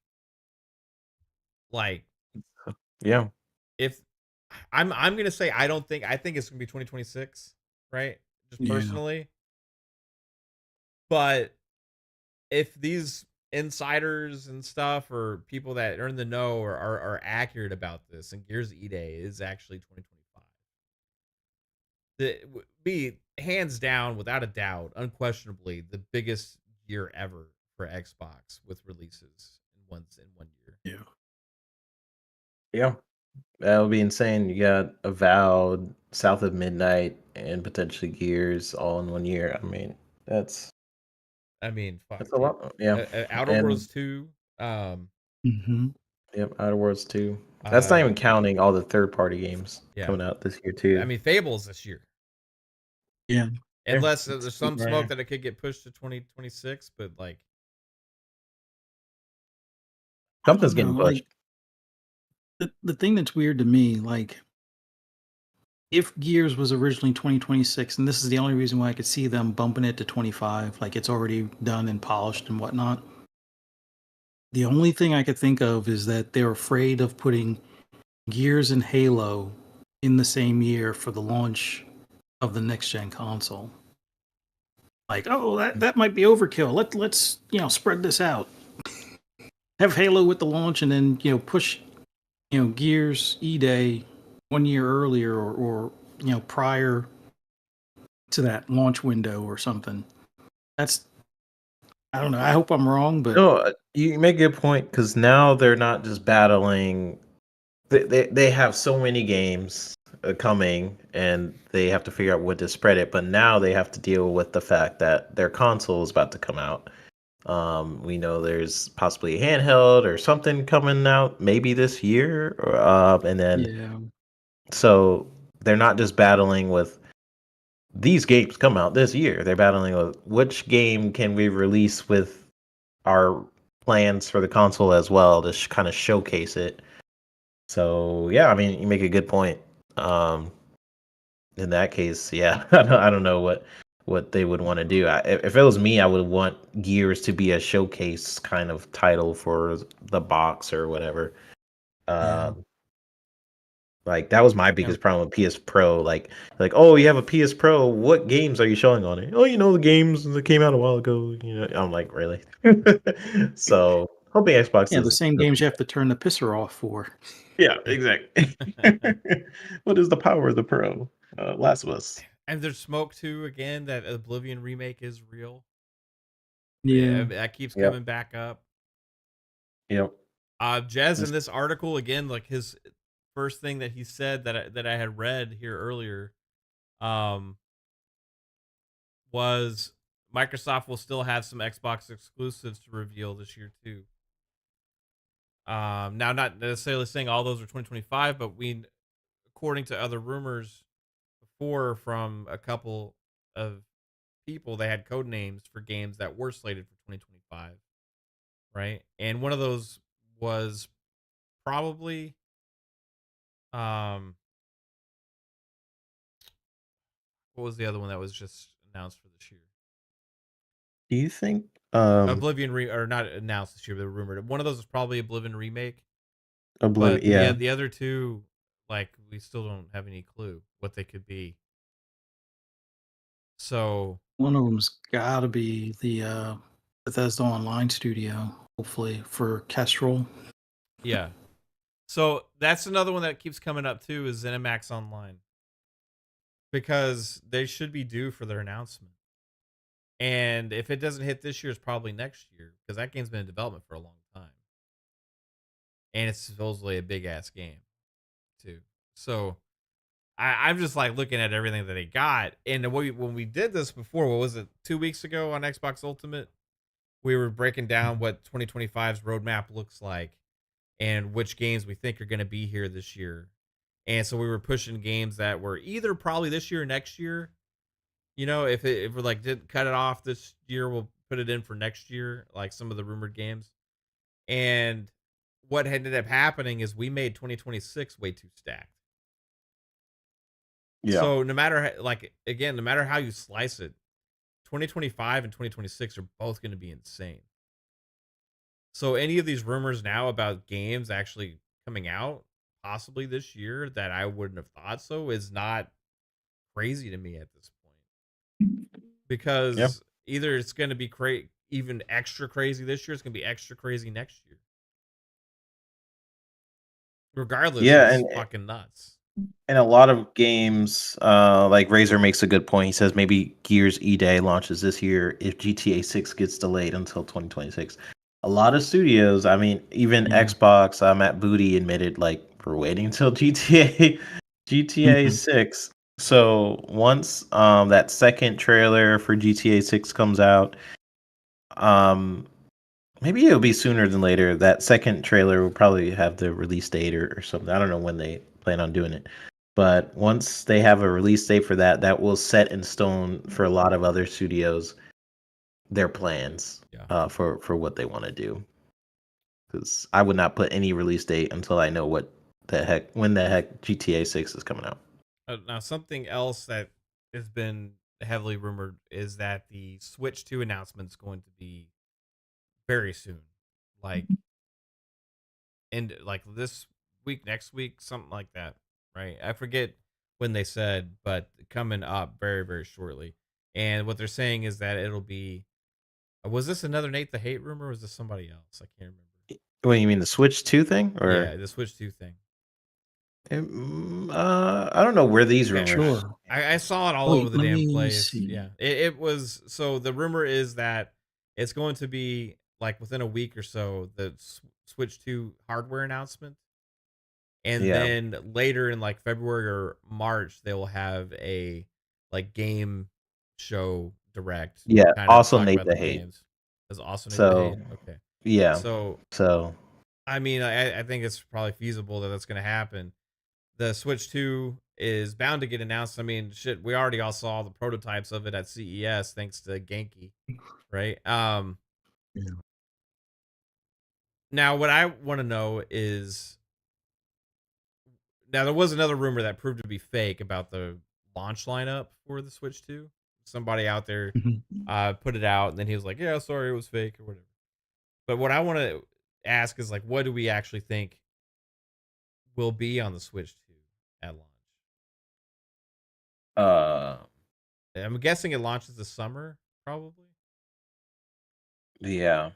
Like, Yeah. if I'm gonna say I think it's gonna be 2026, right? Just Yeah. personally. But if these insiders and stuff or people that are in the know are accurate about this, and Gears E-Day is actually 2025, that would be hands down, without a doubt, unquestionably the biggest year ever for Xbox with releases in one year. Yeah. Yeah. That would be insane. You got Avowed, South of Midnight, and potentially Gears all in 1 year. I mean, that's I mean, fuck, that's a dude. lot. Yeah. Outer And Worlds 2, Mm-hmm. yep, Outer Worlds 2. That's not even counting all the third-party games yeah. coming out this year I too. mean, Fables this year. Yeah. Unless there's some rare. smoke that it could get pushed to 2026, but like, Something's I don't getting know, pushed. the thing that's weird to me, like, if Gears was originally 2026, and this is the only reason why I could see them bumping it to 25, like it's already done and polished and whatnot. The only thing I could think of is that they're afraid of putting Gears and Halo in the same year for the launch of the next gen console. Like, oh, that might be overkill. Let's spread this out. Have Halo with the launch, and then push Gears E-Day 1 year earlier, or prior to that launch window or something. That's, I don't know. I hope I'm wrong, but No, you make a good point because now they're not just battling. They have so many games coming, and they have to figure out what to spread it. But now they have to deal with the fact that their console is about to come out. We know there's possibly a handheld or something coming out maybe this year, and then yeah, so they're not just battling with these games come out this year. They're battling with which game can we release with our plans for the console as well to kind of showcase it. So yeah, I mean, you make a good point. In that case, yeah, I don't know what they would want to do. If it was me, I would want Gears to be a showcase kind of title for the box or whatever. yeah. Like that was my biggest problem with PS Pro. Like, oh, you have a PS Pro. What games are you showing on it? Oh, the games that came out a while ago. I'm like, really? So hoping Xbox Yeah, the is. same games you have to turn the pisser off for. Yeah, exactly. What is the power of the Pro? Last of Us. and there's smoke too. Again, that Oblivion remake is real. Yeah. That keeps Yep. coming back up. Yep. Jez in this article again, like his first thing that he said that I had read here earlier, was Microsoft will still have some Xbox exclusives to reveal this year too. Now not necessarily saying all those are 2025, but according to other rumors before from a couple of people, they had code names for games that were slated for 2025, right? And one of those was probably what was the other one that was just announced for this year? Do you think Oblivion or not announced this year, but rumored. One of those is probably Oblivion remake, Oblivion? but Yeah. the other two, like, we still don't have any clue what they could be. So One of them's got to be the Bethesda Online Studio, hopefully, for Kestrel. yeah, so that's another one that keeps coming up too, is ZeniMax Online, because they should be due for their announcement. And if it doesn't hit this year, it's probably next year, because that game's been in development for a long time. And it's supposedly a big ass game, too. So I'm just like looking at everything that they got. And when we did this before, what was it, 2 weeks ago on Xbox Ultimate? we were breaking down what 2025's roadmap looks like and which games we think are going to be here this year. And so we were pushing games that were either probably this year or next year. You know, if we like did cut it off this year, we'll put it in for next year, like some of the rumored games. And what ended up happening is we made 2026 way too stacked. Yeah. So no matter like again, no matter how you slice it, 2025 and 2026 are both going to be insane. So any of these rumors now about games actually coming out possibly this year that I wouldn't have thought so is not crazy to me at this point. Yeah. Because either it's going to be even extra crazy this year, it's going to be extra crazy next year. Regardless, Yeah, it's and fucking nuts. and a lot of games, like Razor makes a good point. He says maybe Gears E-Day launches this year if GTA 6 gets delayed until 2026. A lot of studios, I mean, even Yeah. Xbox, Matt Booty admitted like we're waiting until GTA 6. So once that second trailer for GTA 6 comes out, um maybe it'll be sooner than later. That second trailer will probably have the release date or something. I don't know when they plan on doing it. But once they have a release date for that, that will set in stone for a lot of other studios their plans for what they want to do. Because I would not put any release date until I know when the heck GTA 6 is coming out. Now, something else that has been heavily rumored is that the Switch 2 announcement is going to be very soon. Like, like this week, next week, something like that, right? I forget when they said, but coming up very, very shortly. And what they're saying is that it'll be. Was this another Nate the Hate rumor? Or was this somebody else? I can't remember. What, you mean the Switch 2 thing? Or Yeah, the Switch 2 thing. I don't know where these Okay. rumors. Sure. I saw it all Wait, over the let damn me place. see. Yeah, it was. So the rumor is that it's going to be like within a week or so the Switch 2 hardware announcement, and Yeah. then later in like February or March they will have a like game show direct, Yeah. kind of Also talk Nate about the the Hate. games. Is also Nate the So Hate? Okay, yeah. so So I mean I think it's probably feasible that that's going to happen. The Switch 2 is bound to get announced. I mean, shit, we already all saw the prototypes of it at CES thanks to Genki, right? Yeah. Now what I want to know is now there was another rumor that proved to be fake about the launch lineup for the Switch 2. Somebody out there Mhm. put it out and then he was like, "Yeah, sorry, it was fake or whatever." But what I want to ask is like what do we actually think will be on the Switch 2 at launch? uh I'm guessing it launches this summer, probably yeah.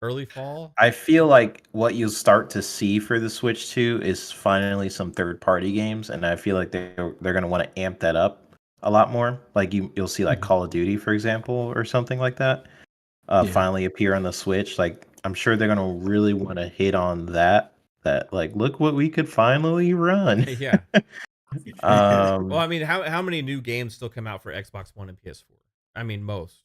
early fall. I feel like what you'll start to see for the Switch 2 is finally some third-party games, and I feel like they're gonna want to amp that up a lot more. Like you'll see like Mhm. Call of Duty, for example, or something like that, Yeah. finally appear on the Switch. Like I'm sure they're gonna really want to hit on that. That like look what we could finally run. Yeah. Well, um, I mean, how many new games still come out for Xbox One and PS4? I mean, most,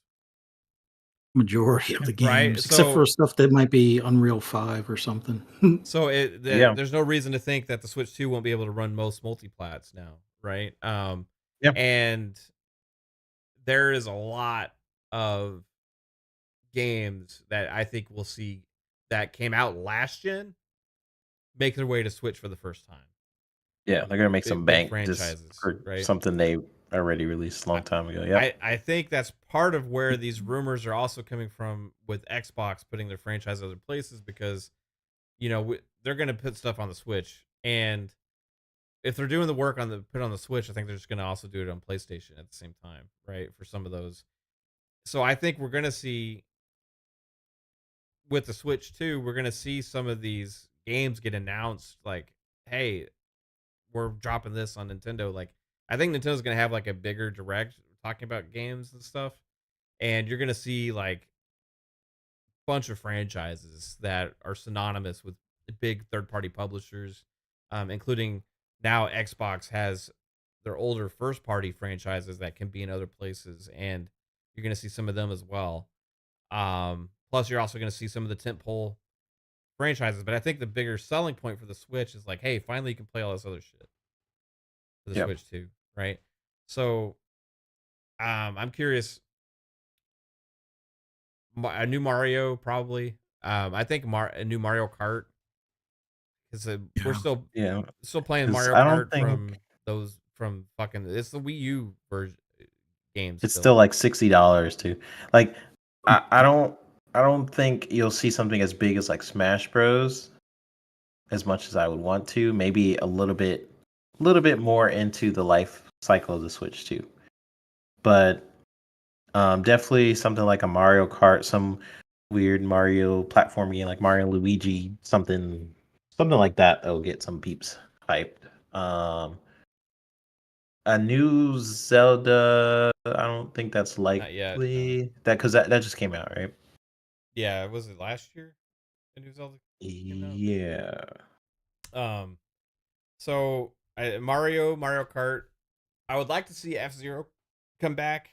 Majority of the right? games, except for So stuff that might be Unreal 5 or something. yeah, there's no reason to think that the Switch 2 won't be able to run most multiplats now, right? yeah, And there is a lot of games that I think we'll see that came out last gen make their way to Switch for the first time. yeah. They're gonna make some Big bank just franchises, for right? something they already released a long time ago. Yep. I think that's part of where these rumors are also coming from with Xbox putting their franchise other places because they're going to put stuff on the Switch, and if they're doing the work on the put on the Switch, I think they're just going to also do it on PlayStation at the same time, right? For some of those, so I think we're going to see with the Switch too, we're going to see some of these games get announced, like, hey, we're dropping this on Nintendo. Like, I think Nintendo's going to have like a bigger direct talking about games and stuff, and you're going to see like bunch of franchises that are synonymous with big third party publishers, including now Xbox has their older first party franchises that can be in other places, and you're going to see some of them as well. Plus, you're also going to see some of the tentpole franchises. But I think the bigger selling point for the Switch is like, hey, finally you can play all this other shit for the Yep. Switch too, right? So, I'm curious. A new Mario probably. I think a new Mario Kart because we're Yeah. still playing Because Mario I don't Kart think from fucking. It's the Wii U version game it's still. still like $60 too. Like I don't think you'll see something as big as like Smash Bros. As much as I would want to. Maybe a little bit more into the life cycle of the Switch too. But definitely something like a Mario Kart, some weird Mario platform game like Mario and Luigi, something like that. That'll get some peeps hyped. A new Zelda. I don't think that's Not yet. No. likely. That just came out, right? Yeah, was it last year? The new Zelda came out. Yeah. Um. So Mario Kart. I would like to see F-Zero come back.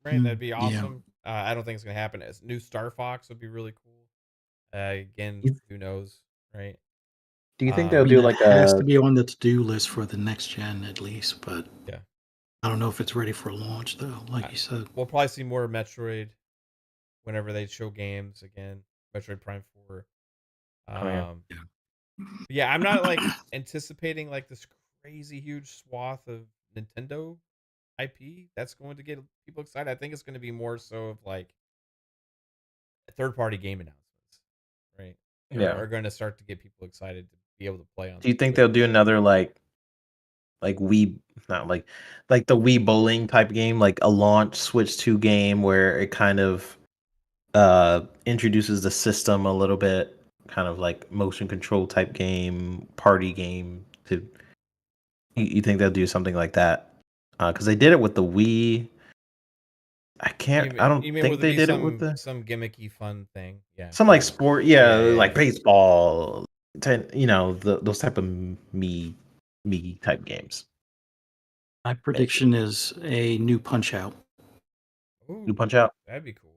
Right, that'd be Yeah. awesome. I don't think it's gonna happen. As new Star Fox would be really cool. Again, You- who knows, right? Do you think I they'll Um, mean, do it like has a to be on the to-do list for the next gen at least, but yeah. I don't know if it's ready for launch though, like you said. We'll probably see more Metroid whenever they show games again. Metroid Prime 4. oh yeah. Um, yeah, I'm not like anticipating like this crazy huge swath of Nintendo IP that's going to get people excited. I think it's going to be more so of like third party game announcements, right? Yeah. Are going to start to get people excited to be able to play on Do you think Switch. they'll do another like Wii, not like the Wii bowling type game, like a launch Switch 2 game where it kind of introduces the system a little bit, kind of like motion control type game, party game to you think they'll do something like that? Because they did it with the Wii. I don't You mean think would it they be did it with the some gimmicky fun thing? Yeah, some like maybe. sport, yeah, Yeah, yeah, like yeah. baseball, those type of me type games. My Eh, prediction is a new Punch Out. You Ooh, Punch Out, that'd be cool.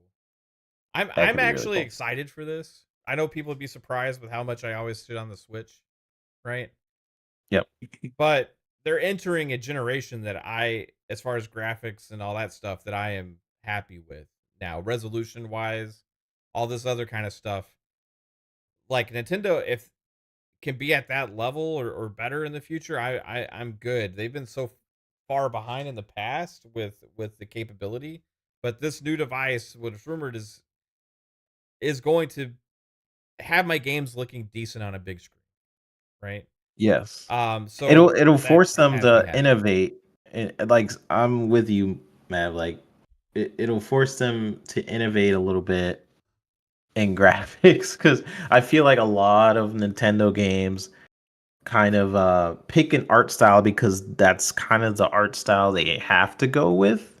that I'm could be really actually cool. excited for this. I know people would be surprised with how much I always sit on the Switch, right? Yep. But they're entering a generation that as far as graphics and all that stuff, that I am happy with now, resolution wise, all this other kind of stuff. Like Nintendo, if can be at that level or better in the future, I'm good. They've been so far behind in the past with the capability, but this new device, what is rumored, is going to have my games looking decent on a big screen, right? Yes. So It'll that force them has me to happy. innovate. And like I'm with you, Matt. Like it'll force them to innovate a little bit in graphics because I feel like a lot of Nintendo games kind of pick an art style because that's kind of the art style they have to go with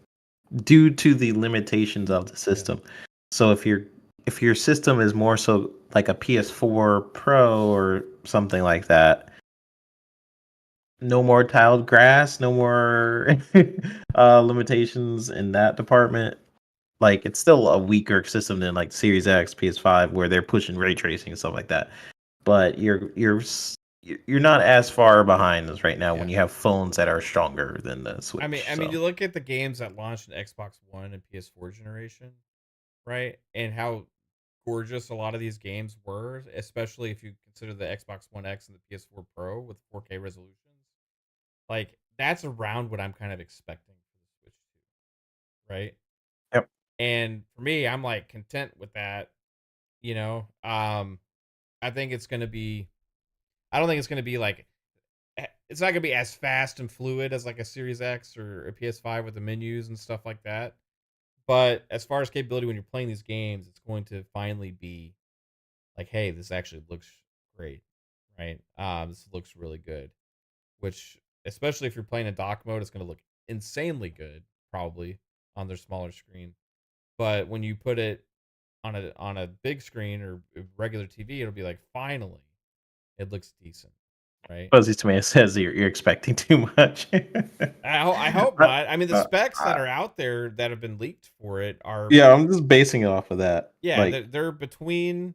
due to the limitations of the Yeah. system. So if your system is more so like a PS4 Pro or something like that, no more tiled grass, no more limitations in that department. Like it's still a weaker system than like Series X, PS5, where they're pushing ray tracing and stuff like that. But you're not as far behind us right now when Yeah. you have phones that are stronger than the Switch. I mean, So you look at the games that launched in Xbox One and PS4 generation, right? And how gorgeous a lot of these games were, especially if you consider the Xbox One X and the PS4 Pro with 4K resolutions. Like that's around what I'm kind of expecting for the Switch 2, right? yep, And for me, I'm like content with that, you know. I think it's going to be I don't think it's going to be like it's not going to be as fast and fluid as like a Series X or a PS5 with the menus and stuff like that. But as far as capability, when you're playing these games, it's going to finally be like, hey, this actually looks great, right? This looks really good. Which, especially if you're playing in dock mode, it's going to look insanely good, probably on their smaller screen. But when you put it on a big screen or a regular TV, it'll be like, finally, it looks decent. right? Fuzzy Tomato says you're expecting too much. I hope Uh, not. I mean, the uh, specs that uh, are out there that have been leaked for it are, yeah, I'm just basing it off of that. yeah, Like, they're between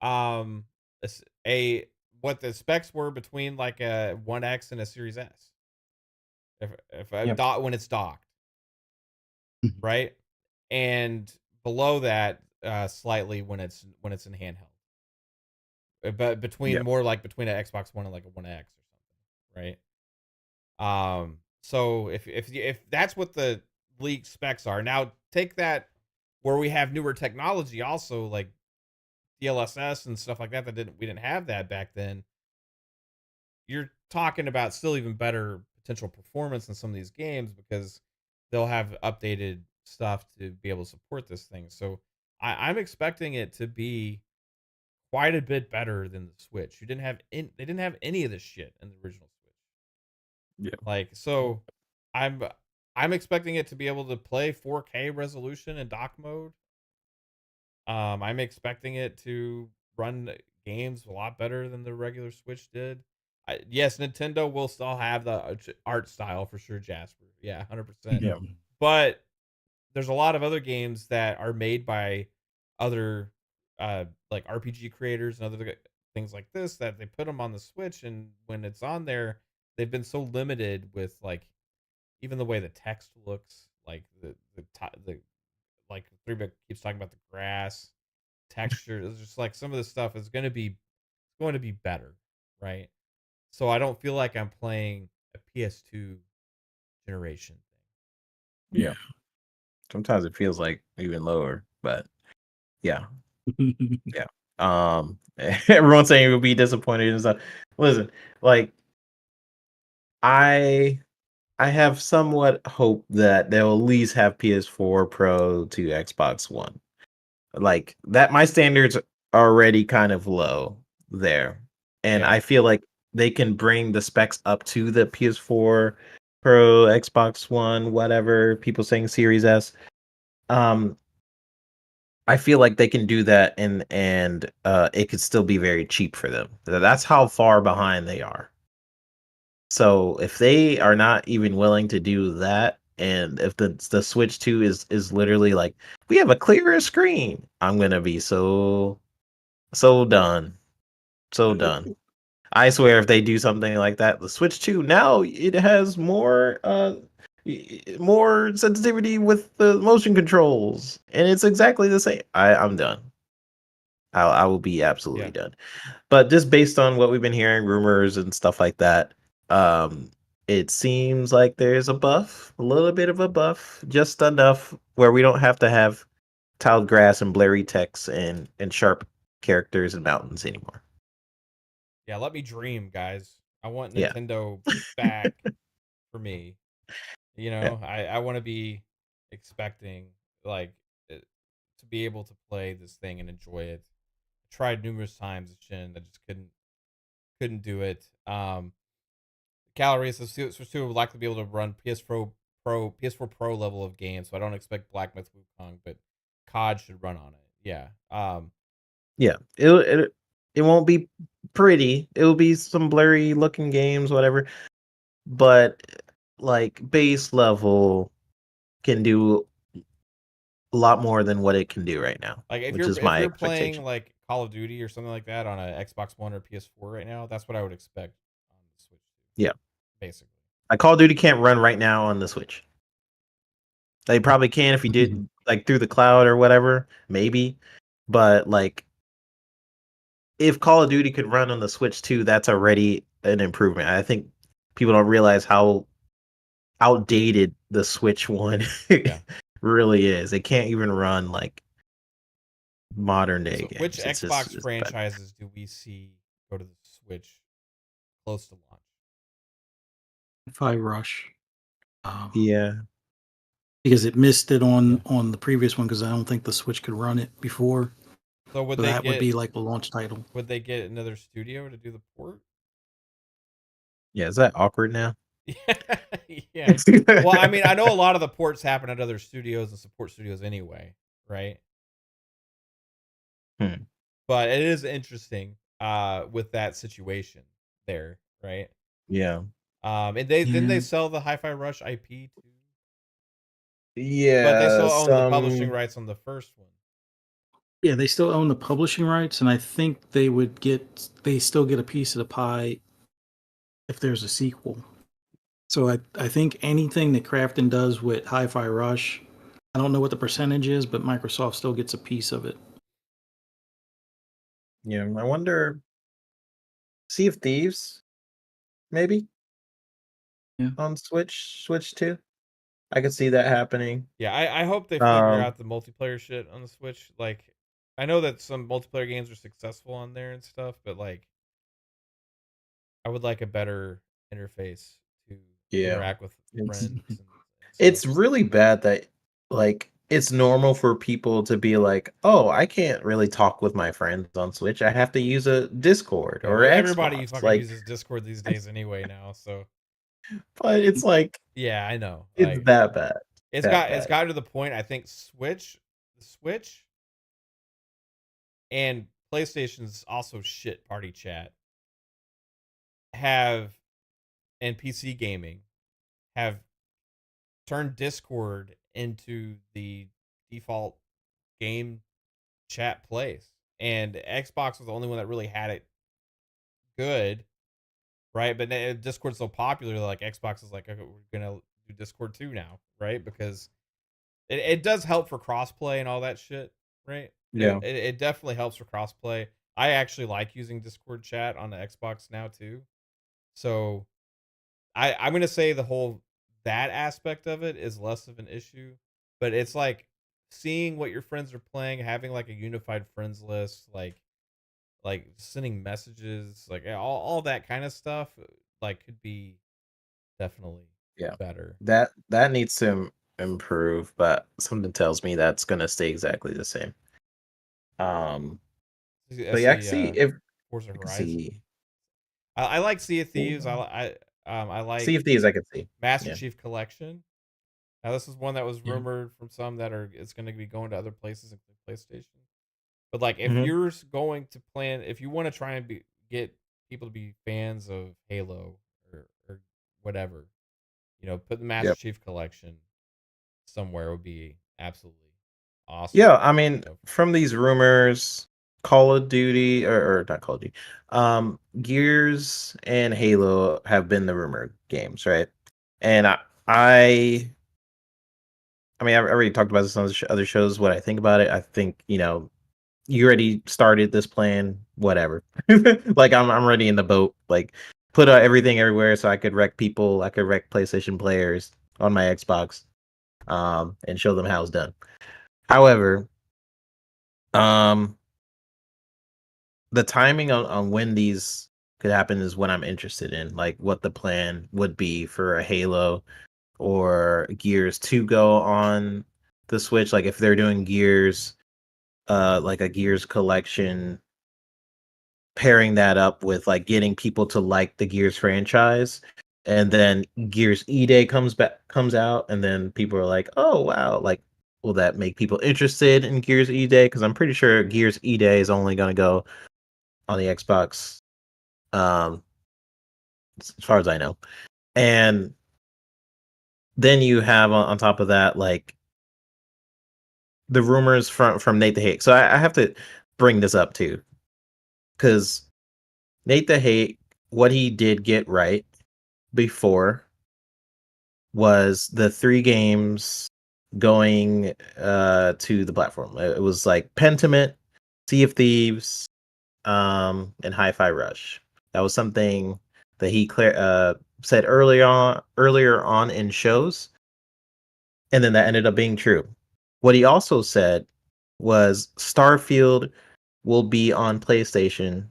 um a, s- a- what the specs were between like a 1X and a Series S. If I yeah, dot when it's docked, right? And below that, slightly when it's in handheld. But yeah, between more like between an Xbox One and like a One X or something, right? So if that's what the leaked specs are, now take that where we have newer technology, also like DLSS and stuff like that. We didn't have that back then. You're talking about still even better potential performance in some of these games because they'll have updated stuff to be able to support this thing. So I'm expecting it to be quite a bit better than the Switch. They didn't have any of this shit in the original Switch. yeah, Like, so I'm I'm expecting it to be able to play 4K resolution in dock mode. I'm expecting it to run games a lot better than the regular Switch did. Yes, Nintendo will still have the art style for sure, Jasper. Yeah, 100%. yeah, But there's a lot of other games that are made by other like RPG creators and other things like this that they put them on the Switch, and when it's on there, they've been so limited with like even the way the text looks, like the like 3-bit keeps talking about the grass texture. It's just like some of this stuff is going to be better, right? So I don't feel like I'm playing a PS2 generation yeah. Sometimes it feels like even lower, but yeah, yeah. Everyone's saying it would be disappointed and stuff. Listen, like I I have somewhat hope that they'll at least have PS4 Pro to Xbox One. Like that, my standards are already kind of low there, thing. and Yeah. I feel like they can bring the specs up to the PS4 Pro, Xbox One, whatever. People saying Series S. Um, I feel like they can do that, and it could still be very cheap for them. That's how far behind they are. So if they are not even willing to do that, and if the Switch 2 is literally like we have a clearer screen, I'm gonna be so done, so done. I swear if they do something like that, the Switch 2 now it has more sensitivity with the motion controls, and it's exactly the same. I'm done. I will be absolutely Yeah. done. But just based on what we've been hearing, rumors and stuff like that, um, it seems like there's a buff, a little bit of a buff, just enough where we don't have to have tiled grass and blurry text and sharp characters and mountains anymore. Yeah, let me dream, guys. I want Yeah, Nintendo back for me. You yeah, know, I want to be expecting like to be able to play this thing and enjoy it. I tried numerous times at Shin, I just couldn't do it. Calories Switch 2 would likely be able to run PS4 Pro level of games, so I don't expect Black Myth Wukong, but COD should run on it. Yeah. yeah. It won't be pretty. It will be some blurry looking games, whatever. But like base level can do a lot more than what it can do right now, Like which is if my you're playing expectation. like Call of Duty or something like that on a Xbox One or PS4 right now, that's what I would expect on the Switch, Yeah. basically. Like Call of Duty can't run right now on the Switch. They probably can if you did like through the cloud or whatever, maybe. But like if Call of Duty could run on the Switch too, that's already an improvement. I think people don't realize how outdated the Switch one Yeah. really is. It can't even run like modern day So which games. Xbox It's bad. franchises do we see go to the Switch close to launch? Fi Rush, um, Yeah. because it missed it Yeah. on the previous one because I don't think the Switch could run it before. So So that would be like the launch title. would they get another studio to do the port? Yeah, is that awkward now? Yeah. Well, I mean, I know a lot of the ports happen at other studios and support studios anyway, right? Hmm. But it is interesting with that situation there, right? Yeah. And didn't they Yeah. sell the Hi-Fi Rush IP too? But they Yeah, still own the publishing some rights on the first one. Yeah, they still own the publishing rights, and I think they still get a piece of the pie if there's a sequel. So I think anything that Krafton does with Hi-Fi Rush, I don't know what the percentage is, but Microsoft still gets a piece of it. yeah, I wonder Sea of Thieves, maybe Yeah. on Switch 2. I could see that happening. Yeah, I hope they figure Um, out the multiplayer shit on the Switch. Like, I know that some multiplayer games are successful on there and stuff, but like, I would like a better interface to yeah. interact with It's friends and stuff. it's really bad that like it's normal for people to be like, "Oh, I can't really talk with my friends on Switch. I have to use a Discord Yeah, or well, everybody Xbox." fucking Like, uses Discord these days anyway now, so but it's like yeah, I know. it's Like, that bad. That it's bad. gotten to the point. I think the Switch and PlayStation's also shit party chat have and PC gaming have turned Discord into the default game chat place. And Xbox was the only one that really had it good, right? But Discord's so popular, like Xbox is like, okay, we're gonna do Discord too now, right? Because it does help for crossplay and all that shit, right? Yeah. It definitely helps for crossplay. I actually like using Discord chat on the Xbox now too. So I'm gonna say the whole that aspect of it is less of an issue, but it's like seeing what your friends are playing, having like a unified friends list, like sending messages, like all that kind of stuff, like could be definitely Yeah. better. That needs to improve, but something tells me that's gonna stay exactly the same. Um, I but yeah, I can see see if Forza I can Horizon. see I like Sea of Thieves. Forza. I Sea like of Thieves I can see. Master Yeah. Chief Collection. Now this is one that was Yeah. rumored from some that are it's going to be going to other places, including PlayStation. But like, if Mhm. you're going to plan, if you want to try and get people to be fans of Halo or whatever, put the Master Yep. Chief Collection somewhere would be absolutely awesome. Yeah, I mean, from these rumors, Call of Duty or not Call of Duty, Gears and Halo have been the rumored games, right? And I I mean, I've already talked about this on other shows. What I think about it, I think you already started this plan. Whatever, like I'm already in the boat. Like put everything everywhere so I could wreck people. I could wreck PlayStation players on my Xbox, and show them how it's done. However, um, the timing on when these could happen is what I'm interested in. Like what the plan would be for a Halo or Gears to go on the Switch. Like if they're doing Gears, like a Gears collection, pairing that up with like getting people to like the Gears franchise, and then Gears E-Day comes out, and then people are like, oh wow, like will that make people interested in Gears E-Day? Because I'm pretty sure Gears E-Day is only going to go on the Xbox, um, as far as I know. And then you have on top of that, like the rumors from Nate the Hate. So I have to bring this up too, because Nate the Hate, what he did get right before was the 3 games going to the platform. It was like Pentiment, Sea of Thieves, and Hi-Fi Rush. That was something that he said earlier on in shows, and then that ended up being true. What he also said was Starfield will be on PlayStation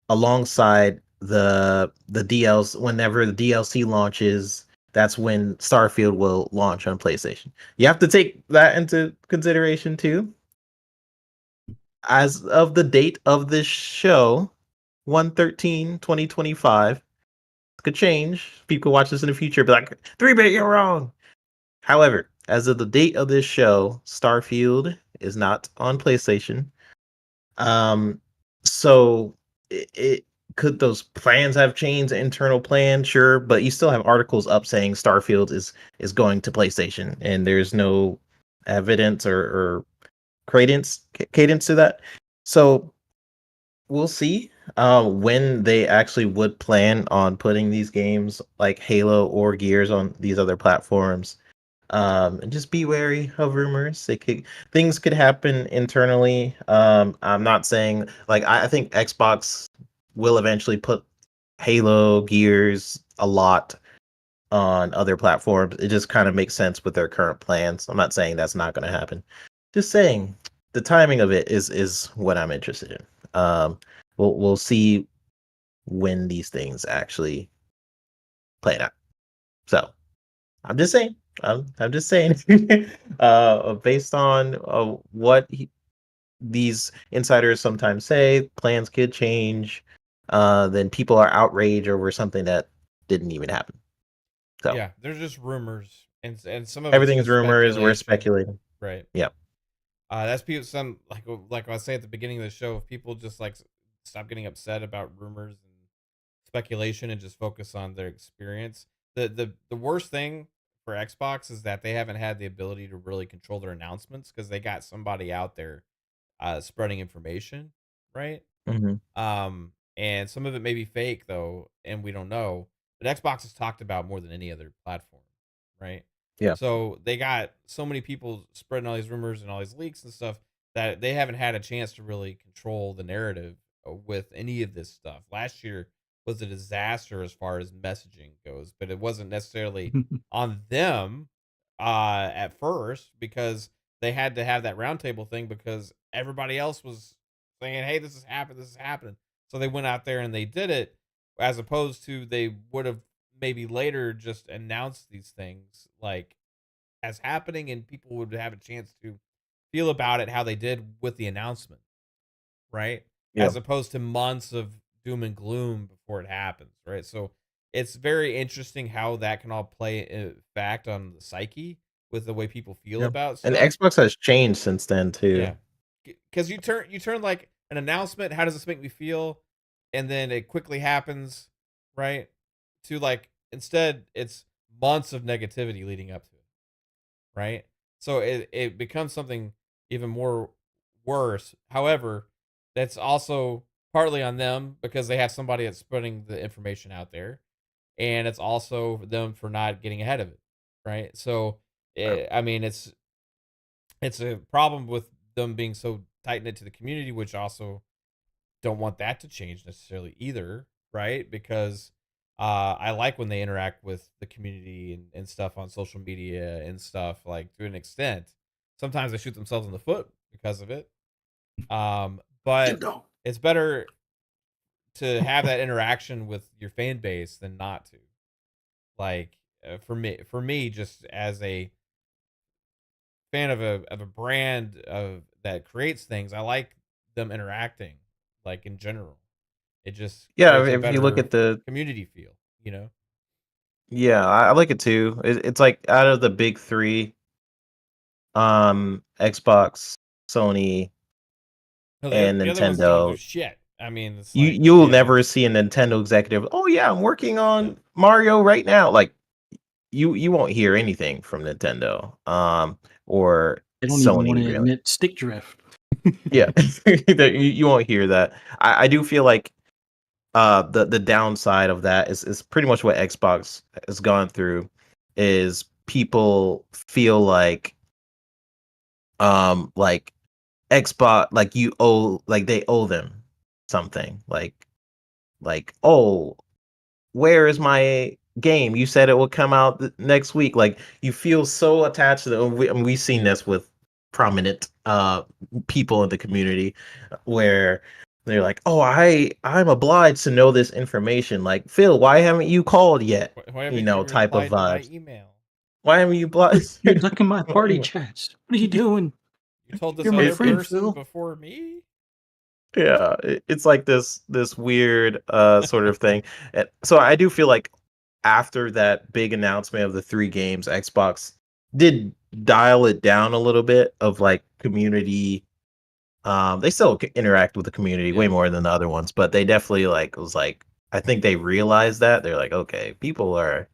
alongside the DLC. Whenever the DLC launches, that's when Starfield will launch on PlayStation. You have to take that into consideration too. As of the date of this show, 1/13/2025, could change. People watch this in the future, be like, 3-bit, you're wrong. However, as of the date of this show, Starfield is not on PlayStation. Um, so could those plans have changed? Internal plan, sure, but you still have articles up saying Starfield is going to PlayStation, and there's no evidence or cadence to that. So we'll see when they actually would plan on putting these games like Halo or Gears on these other platforms. And just be wary of rumors. Things could happen internally. I'm not saying like I think Xbox will eventually put Halo, Gears a lot on other platforms. It just kind of makes sense with their current plans. I'm not saying that's not going to happen. Just saying the timing of it is what I'm interested in. We'll see when these things actually play it out. So I'm just saying. I'm just saying. Based on these insiders sometimes say, plans could change. Then people are outraged over something that didn't even happen. So Yeah, there's just rumors, and some of it's everything is just rumors. We're speculation, speculating. right? Yeah. That's people. Some like I say at the beginning of the show, if people just like stop getting upset about rumors and speculation and just focus on their experience. The worst thing for Xbox is that they haven't had the ability to really control their announcements because they got somebody out there spreading information, right? Hmm. And some of it may be fake though, and we don't know. But Xbox is talked about more than any other platform, right? Yeah. So they got so many people spreading all these rumors and all these leaks and stuff that they haven't had a chance to really control the narrative with any of this stuff. Last year was a disaster as far as messaging goes, but it wasn't necessarily on them at first because they had to have that roundtable thing because everybody else was saying, "Hey, this is happening." So they went out there and they did it, as opposed to they would have maybe later just announced these things like as happening, and people would have a chance to feel about it how they did with the announcement, right? Yeah. As opposed to months of doom and gloom before it happens, right? So it's very interesting how that can all play fact on the psyche with the way people feel Yeah. about And stuff. Xbox has changed since then too. Yeah, because you turn like an announcement. How does this make me feel? And then it quickly happens, right? To like instead, it's months of negativity leading up to it, right? So it becomes something even more worse. However, that's also partly on them because they have somebody that's putting the information out there, and it's also them for not getting ahead of it, right? So, I mean, it's a problem with them being so tight knit to the community, which also don't want that to change necessarily either, right? Because I like when they interact with the community and stuff on social media and stuff like to an extent. Sometimes they shoot themselves in the foot because of it. You But know. it's better to have that interaction with your fan base than not to. Like for me, just as a fan of a brand of that creates things, I like them interacting, like in general. It just Yeah. creates a If you look better at the community feel, you know? Yeah, I like it too. It's like out of the big three, Xbox, Sony, No, and the other ones don't do Nintendo. shit. I mean, it's You like, you will never see a Nintendo executive. Oh yeah, I'm working yeah. on Mario right now. Like you won't hear anything from Nintendo, or They don't even want Sony to really. admit stick drift. Yeah, you won't hear that. I do feel like the downside of that is pretty much what Xbox has gone through is people feel like Xbox like you owe like they owe them something like oh, where is my game? You said it will come out next week. Like you feel so attached to them. And we've seen this with prominent people in the community where they're like, "Oh, I'm obliged to know this information." Like, "Phil, why haven't you called yet?" Why You haven't you know, type of replied to my vibes. email? Why haven't you obliged? You're ducking my party chats. What are you doing? You told this You're my other friend, person Phil. before me? Yeah, it's like this weird sort of thing. And so I do feel like after that big announcement of the three games, Xbox did dial it down a little bit of like community They still interact with the community way Yeah. more than the other ones, but they definitely was like I think they realized that they're like, okay, people are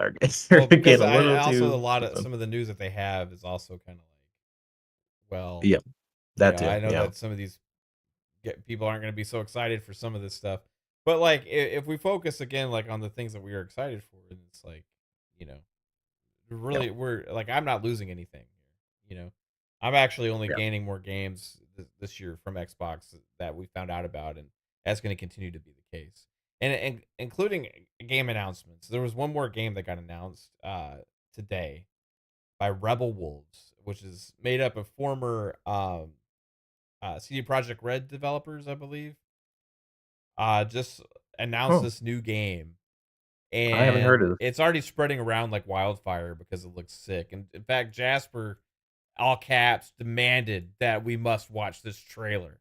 Well, because getting a I little also a too. lot of some of the news that they have is also kind of like, well, Yeah, that too. I know Yeah, that some of these people aren't going to be so excited for some of this stuff, but like if we focus again like on the things that we are excited for, and it's like, you know, yeah, really we're like I'm not losing anything here, I'm actually only yeah. gaining more games this year from Xbox that we found out about, and that's going to continue to be the case. And including game announcements, there was one more game that got announced today by Rebel Wolves, which is made up of former CD Projekt Red developers, I believe. Just announced Oh, this new game, I haven't heard and of this. it's already spreading around like wildfire because it looks sick. And in fact, Jasper, all caps, demanded that we must watch this trailer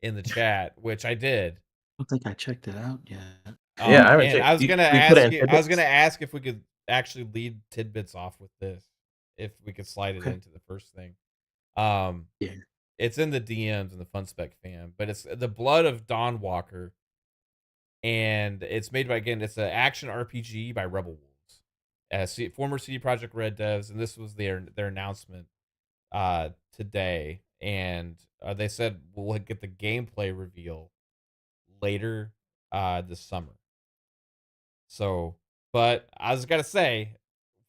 in the chat, which I did. I don't think I checked it out yet. Yeah, I haven't And checked. I was gonna We put it ask in you, I was gonna tidbits. ask if we could actually lead tidbits off with this, if we could slide it Okay. into the first thing. Um, Yeah. it's in the DMs and the Fun Spec fam, but it's the Blood of Dawnwalker, and it's made by it's an action RPG by Rebel Wolves, former CD Projekt Red devs, and this was their announcement today, and they said we'll get the gameplay reveal later this summer. So, but I was gonna say,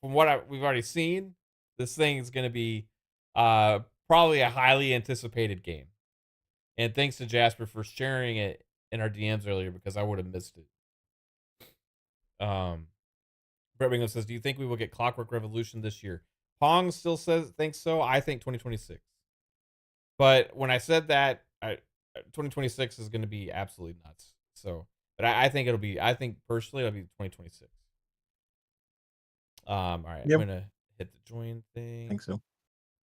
from what we've already seen, this thing is gonna be probably a highly anticipated game. And thanks to Jasper for sharing it in our DMs earlier because I would have missed it. Um, Brett Bingham says, "Do you think we will get Clockwork Revolution this year?" Pong still says thinks so. I think 2026. But when I said that, 2026 is going to be absolutely nuts. So, but I think it'll be. I think personally it'll be 2026. All right, I'm Yep, gonna hit the join I thing, think so.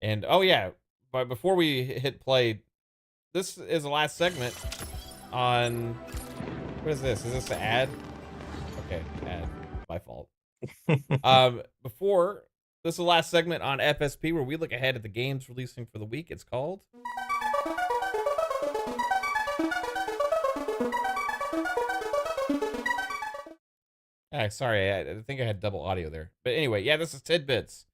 and oh yeah, but before we hit play, this is the last segment on. What is this? Is this an ad? Okay, ad. My fault. Before this is the last segment on FSP where we look ahead at the games releasing for the week. It's called. Sorry, I think I had double audio there. But anyway, yeah, this is Tidbits.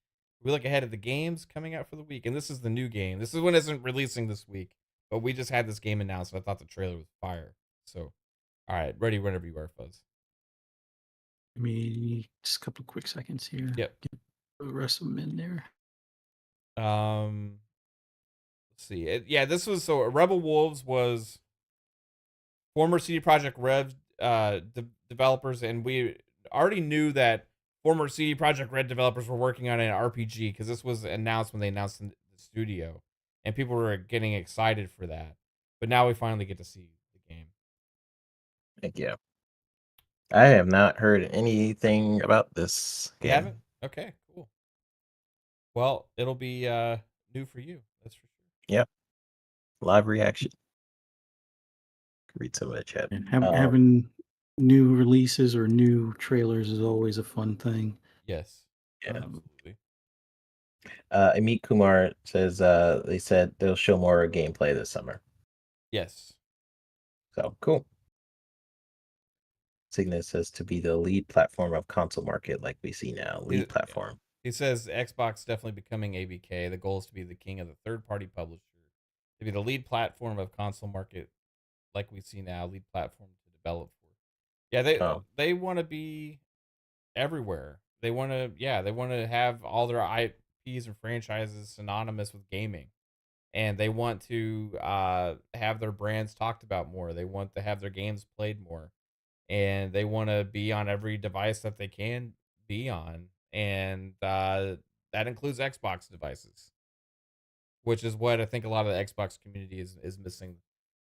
We look ahead at the games coming out for the week, and this is the new game. This is one isn't releasing this week, but we just had this game announced, so I thought the trailer was fire. So, all right, ready whenever you are, Fuzz. Give me just a couple of quick seconds here. Yep. Get the rest of them in there. Let's see. Yeah, this was so Rebel Wolves was former CD Projekt Red developers, and we already knew that former CD Projekt Red developers were working on an RPG because this was announced when they announced the studio, and people were getting excited for that. But now we finally get to see the game. Heck yeah. I have not heard anything about this You game. haven't? Okay, cool. Well, it'll be new for you. That's for sure. Yep. Live reaction. Read some of the chat. And having new releases or new trailers is always a fun thing. Yes. Yeah. Absolutely. Amit Kumar says they said they'll show more gameplay this summer. Yes. So cool. Cygnus says to be the lead platform of console market like we see now. Lead platform. He says Xbox definitely becoming ABK. The goal is to be the king of the third-party publisher, to be the lead platform of console market like we see now. Lead platform to develop for. Yeah, they want to be everywhere. They want to have all their IPs and franchises synonymous with gaming, and they want to have their brands talked about more. They want to have their games played more, and they want to be on every device that they can be on, and that includes Xbox devices, which is what I think a lot of the Xbox community is missing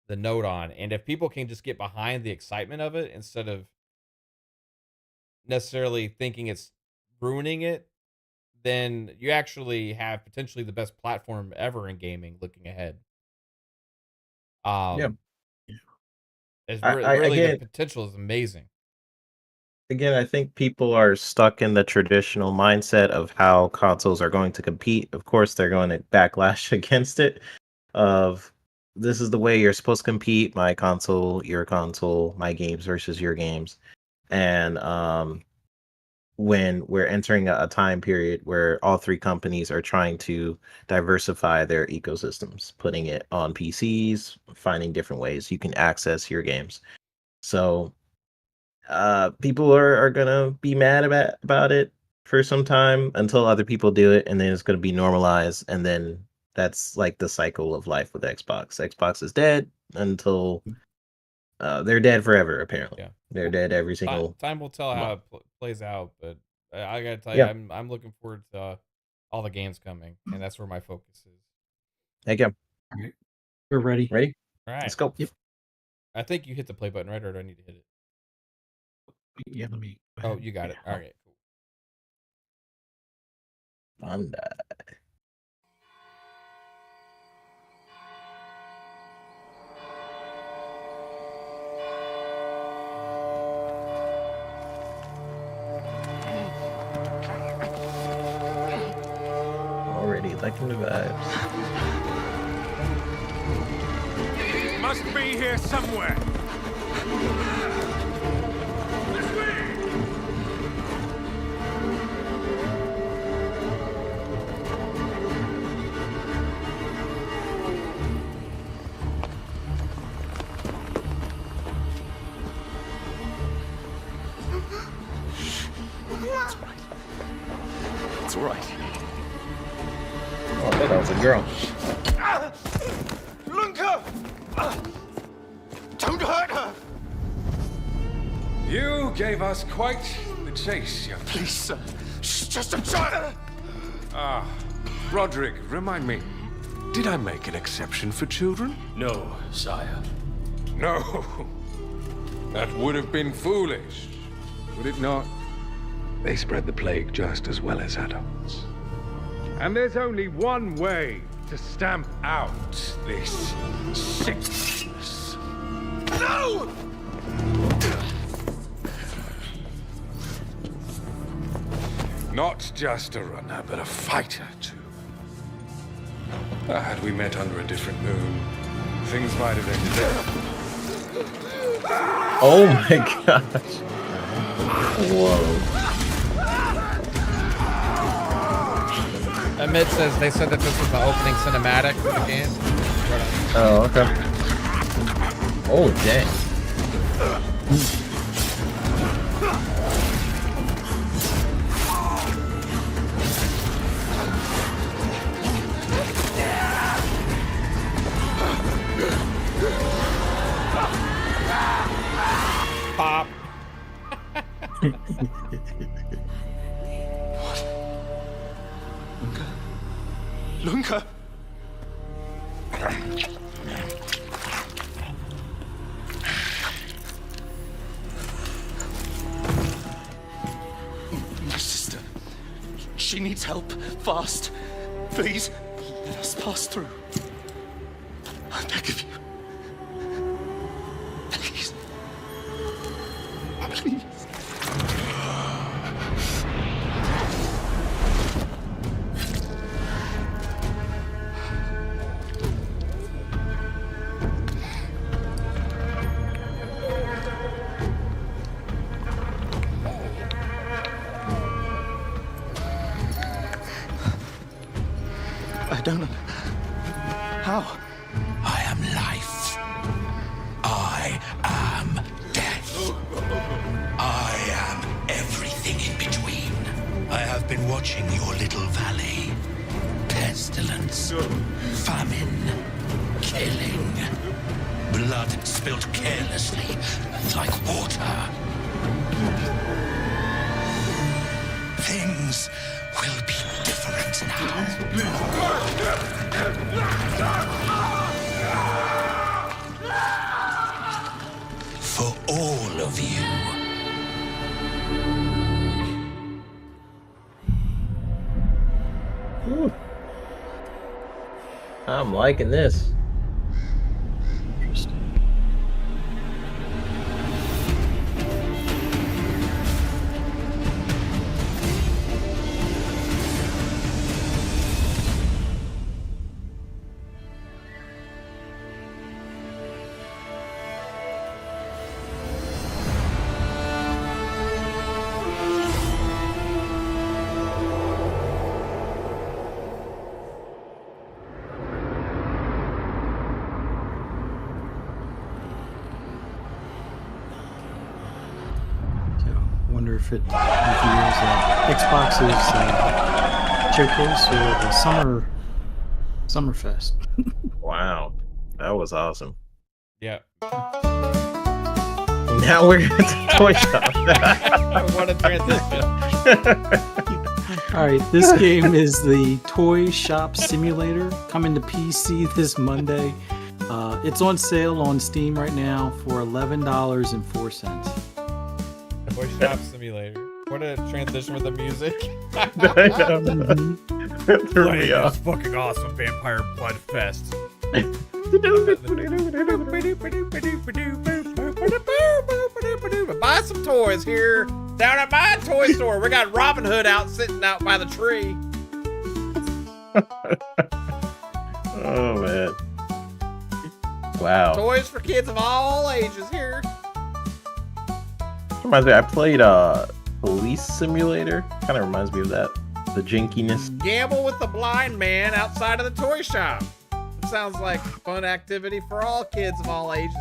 the note on. And if people can just get behind the excitement of it instead of necessarily thinking it's ruining it, then you actually have potentially the best platform ever in gaming looking ahead. Yeah. It's I really the again, potential is amazing. I think people are stuck in the traditional mindset of how consoles are going to compete. Of course, they're going to backlash against it. of this is the way you're supposed to compete: my console, your console, my games versus your games. And when we're entering a time period where all three companies are trying to diversify their ecosystems, putting it on PCs, finding different ways you can access your games. So people are gonna be mad about it for some time until other people do it, and then it's gonna be normalized, and then that's like the cycle of life with Xbox. Xbox is dead until they're dead forever. Apparently, Yeah. they're dead every single Time will tell how month. it plays out, but I gotta tell you, Yeah, I'm looking forward to all the games coming, and that's where my focus is. thank you. All right, we're ready. Ready? All Let's right. go. Yep. I think you hit the play button, right? Or do I need to hit it? Yeah, let me. Go Oh, ahead. you got it. All right, cool. Fun. Already liking the vibes. Must be here somewhere. This way! It's all right. Oh, I thought that was a girl. Lunka! Don't hurt her! You gave us quite the chase, young. Please, sir. She's just a child! Ah, Roderick, remind me. Did I make an exception for children? No, sire. No. That would have been foolish, would it not? They spread the plague just as well as adults. And there's only one way to stamp out this sickness. No! Not just a runner, but a fighter, too. Had we met under a different moon, things might have ended there. Oh my gosh. Whoa. Mid says they said that this was the opening cinematic for the game. Oh, okay. Oh, dang. Pop. Lunka! My sister. She needs help. Fast. Please, let us pass through. I beg of you. Please. Please. I don't know. How? I am life. I am death. I am everything in between. I have been watching your little valley. Pestilence, famine, killing. Blood spilt carelessly, like water. Things will be different now. For all of you. Whew. I'm liking this. Interesting. if it reveals Xbox's showcase or the Summerfest. Wow, that was awesome. Yeah. Now we're at the toy shop. What a transition. All right, this game is the Toy Shop Simulator, coming to PC this Monday. It's on sale on Steam right now for $11.04. Toy Shop Simulator. What a transition with the music. It threw me This off. fucking awesome Vampire Blood Fest. Buy some toys here down at my toy store. We got Robin Hood out sitting out by the tree. Oh man. Wow. Toys for kids of all ages here. Reminds me, I played Police Simulator. Kind of reminds me of that. The jinkiness. Gamble with the blind man outside of the toy shop. It sounds like a fun activity for all kids of all ages.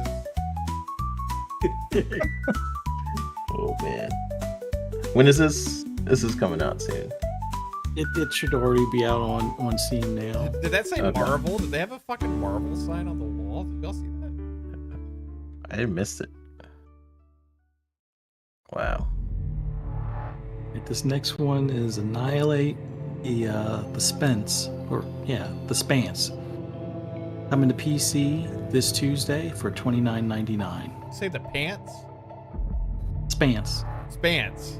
Oh man. When is this? This is coming out soon. It should already be out on Steam now. Did that say Okay. Marvel? Did they have a fucking Marvel sign on the wall? Did y'all see that? I missed it. Wow. Right, this next one is Annihilate the Spence, the Spance. Coming to PC this Tuesday for $29.99. Say the pants? Spance, Spans.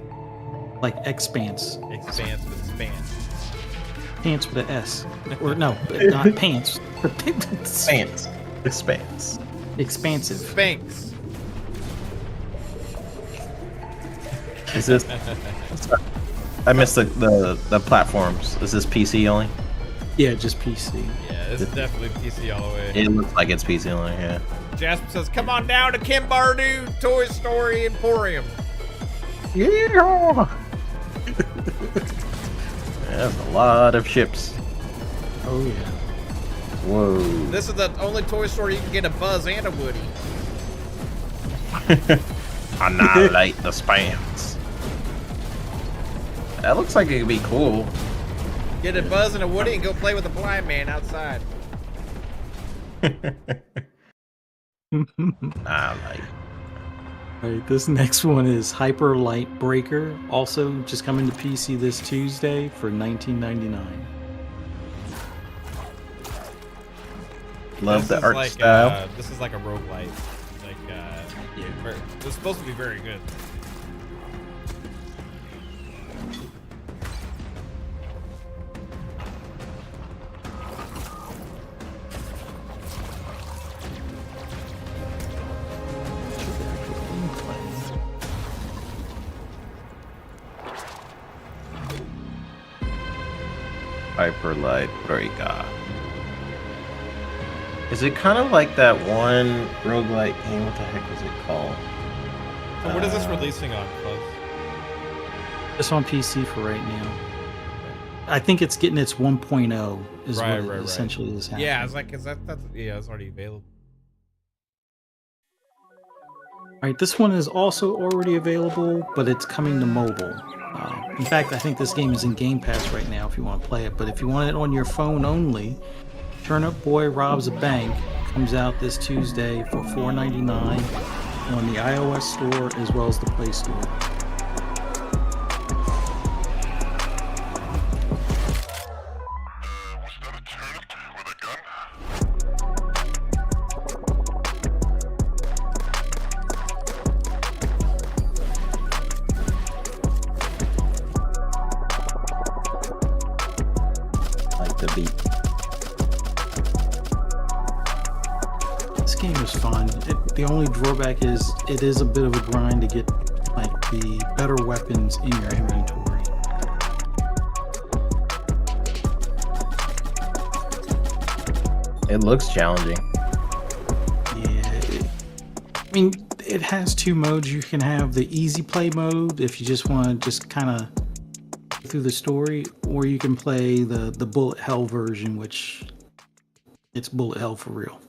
like Expanse, Expanse with spans. pants with an S, or no, not pants. Expanse. Expanse. Expansive. Spanx. Is this? I missed the platforms. Is this PC only? Yeah, just PC. Yeah, this is definitely PC all the way. It looks like it's PC only. Yeah. Jasper says, come on down to Kim Bardu Toy Story Emporium. Yeah. That's a lot of ships. Oh yeah. Whoa. This is the only toy store you can get a Buzz and a Woody. Annihilate the spans. That looks like it could be cool. Get a Buzz and a Woody and go play with the blind man outside. Annihilate. Alright, this next one is Hyper Light Breaker, also just coming to PC this Tuesday for $19.99. Love the is art like, style. this is like a roguelite. Like, it's supposed to be very good. Hyper Light Breaker. Is it kind of like that one roguelike game? What the heck was it called? So what is this releasing on, Buzz? It's on PC for right now. I think it's getting its 1.0 is Right, what it right. essentially is happening. Yeah, I was like, that's it's already available. Alright, this one is also already available, but it's coming to mobile. In fact, I think this game is in Game Pass right now if you want to play it. But if you want it on your phone only, Turnip Boy Robs a Bank comes out this Tuesday for $4.99 on the iOS store as well as the Play Store. Like the beat. This game is fun. The only drawback is it is a bit of a grind to get like the better weapons in your inventory. It looks challenging. Yeah. I mean, it has two modes. You can have the easy play mode if you just want to just kind of through the story, or you can play the bullet hell version, which it's bullet hell for real.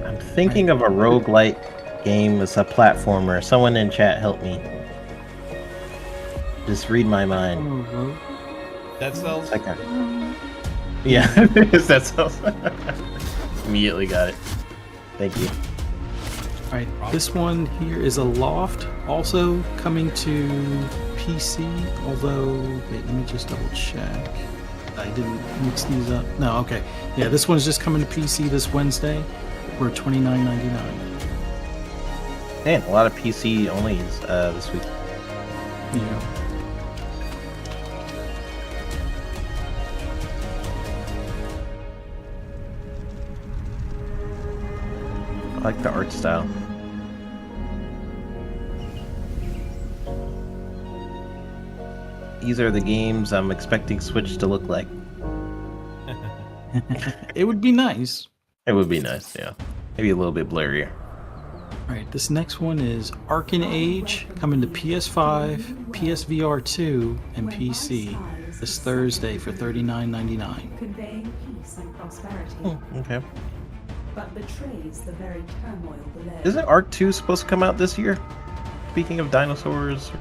I'm thinking of a roguelike game as a platformer. Someone in chat help me. Just read my mind. Oh, Dead Cells? Okay. Yeah, that sounds. Immediately got it. Thank you. all right, this one here is a Loft, also coming to PC. Although, wait, let me just double check. I didn't mix these up. No, okay. Yeah, this one's just coming to PC this Wednesday. We're $29.99. Man, a lot of PC onlys this week. Yeah. I like the art style. These are the games I'm expecting Switch to look like. It would be nice. It would be nice, yeah. Maybe a little bit blurrier. All right, this next one is Arcane Age, coming to PS5, PSVR 2, and PC this Thursday for $39.99. Conveying peace and prosperity, Okay. but betrays the very turmoil below. Isn't Arc 2 supposed to come out this year? Speaking of dinosaurs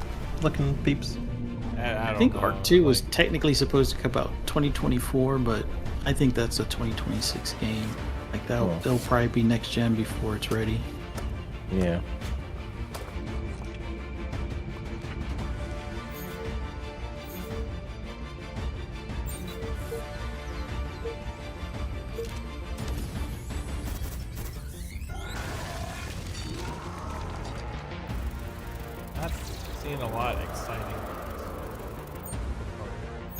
looking peeps. I think Arc 2 was technically supposed to come out 2024, but I think that's a 2026 game. Like that'll probably be next gen before it's ready. Yeah. Not seeing a lot exciting.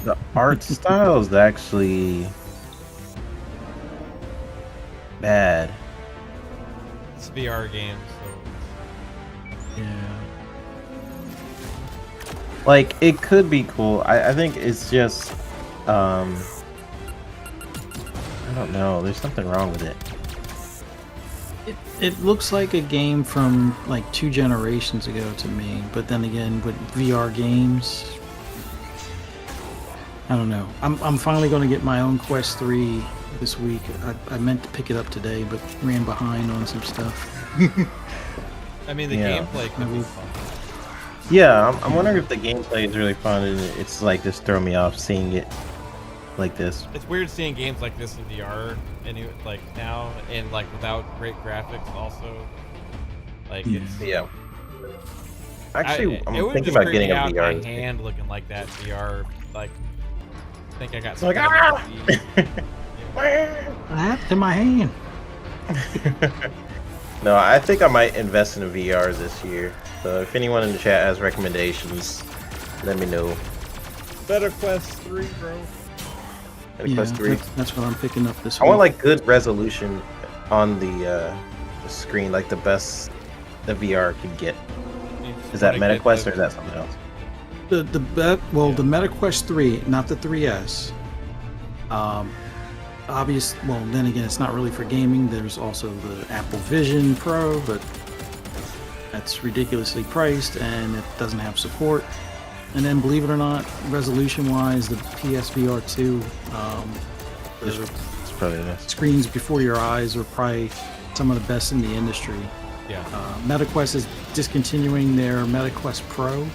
The art style is actually bad. It's VR games, so Yeah. Like, it could be cool. I think it's just, I don't know. There's something wrong with it. It looks like a game from like 2 generations ago to me, but then again, with VR games, I don't know. I'm finally going to get my own Quest 3 this week. I meant to pick it up today, but ran behind on some stuff. I mean the Yeah. gameplay could be fun. Yeah, I'm wondering if the gameplay is really fun and it's like just throw me off seeing it like this. It's weird seeing games like this in VR and like now and like without great graphics also. Like Yeah. it's Yeah. Actually, it I'm would thinking just about creep getting me a out VR. my hand looking like that in VR. Like I think I got Like, some kind of disease. What happened to my hand? No, I think I might invest in a VR this year. So if anyone in the chat has recommendations, let me know. Better Quest 3, bro. And Quest 3. That's what I'm picking up this I week. want like good resolution on the screen, like the best the VR can get. Is that MetaQuest or is that something else? the MetaQuest 3, not the 3S. Well, then again, it's not really for gaming. There's also the Apple Vision Pro, but that's ridiculously priced and it doesn't have support. And then, believe it or not, resolution-wise, the PSVR 2, It's probably this. screens before your eyes are probably some of the best in the industry. Yeah. MetaQuest is discontinuing their MetaQuest Pro.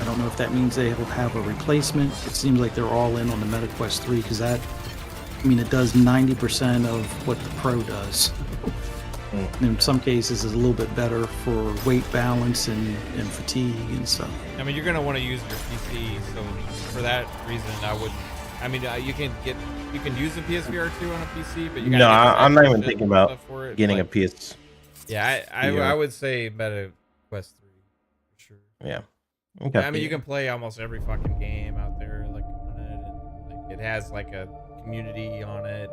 I don't know if that means they will have a replacement. It seems like they're all in on the MetaQuest 3 because it does 90% of what the Pro does. In some cases, it's a little bit better for weight balance and fatigue and stuff. I mean, you're gonna want to use your PC, so for that reason, I would. I mean, you can use the PSVR 2 on a PC, but you gotta No, get I'm not even extra thinking shit about stuff for it. getting Like, a PS. Yeah, I would say MetaQuest 3 for sure. Yeah. Okay. I mean, you can play almost every fucking game out there, like on it, and like, it has like a community on it.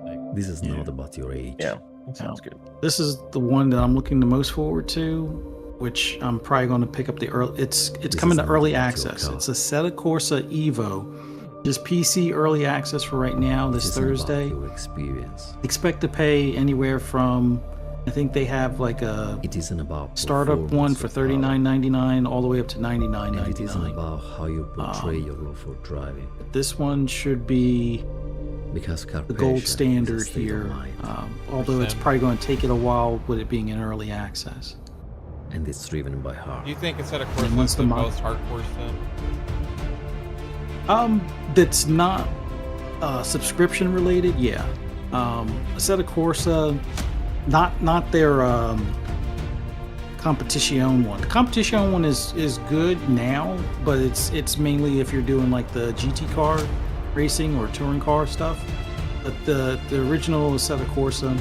Like, This is not about your age. Yeah. Sounds good. This is the one that I'm looking the most forward to, which I'm probably going to pick up the early. It's coming to is early not your access. car. It's a Seta Corsa Evo, just PC early access for right now. This This isn't about Thursday. your experience. Expect to pay anywhere from, I think they have like a It isn't about startup one for $39.99 all the way up to and it isn't $99.99. about how you portray your love for driving. This one should be Because car the gold passion is a standard state of here, mind. although it's probably going to take it a while with it being in early access. and it's driven by heart. Do you think instead of Corsa, And once it's the the mod- most hardcore stuff? That's not subscription related. Yeah. Assetto Corsa, not their competition one. The competition one is good now, but it's mainly if you're doing like the GT car racing or touring car stuff. But the original Assetto Corsa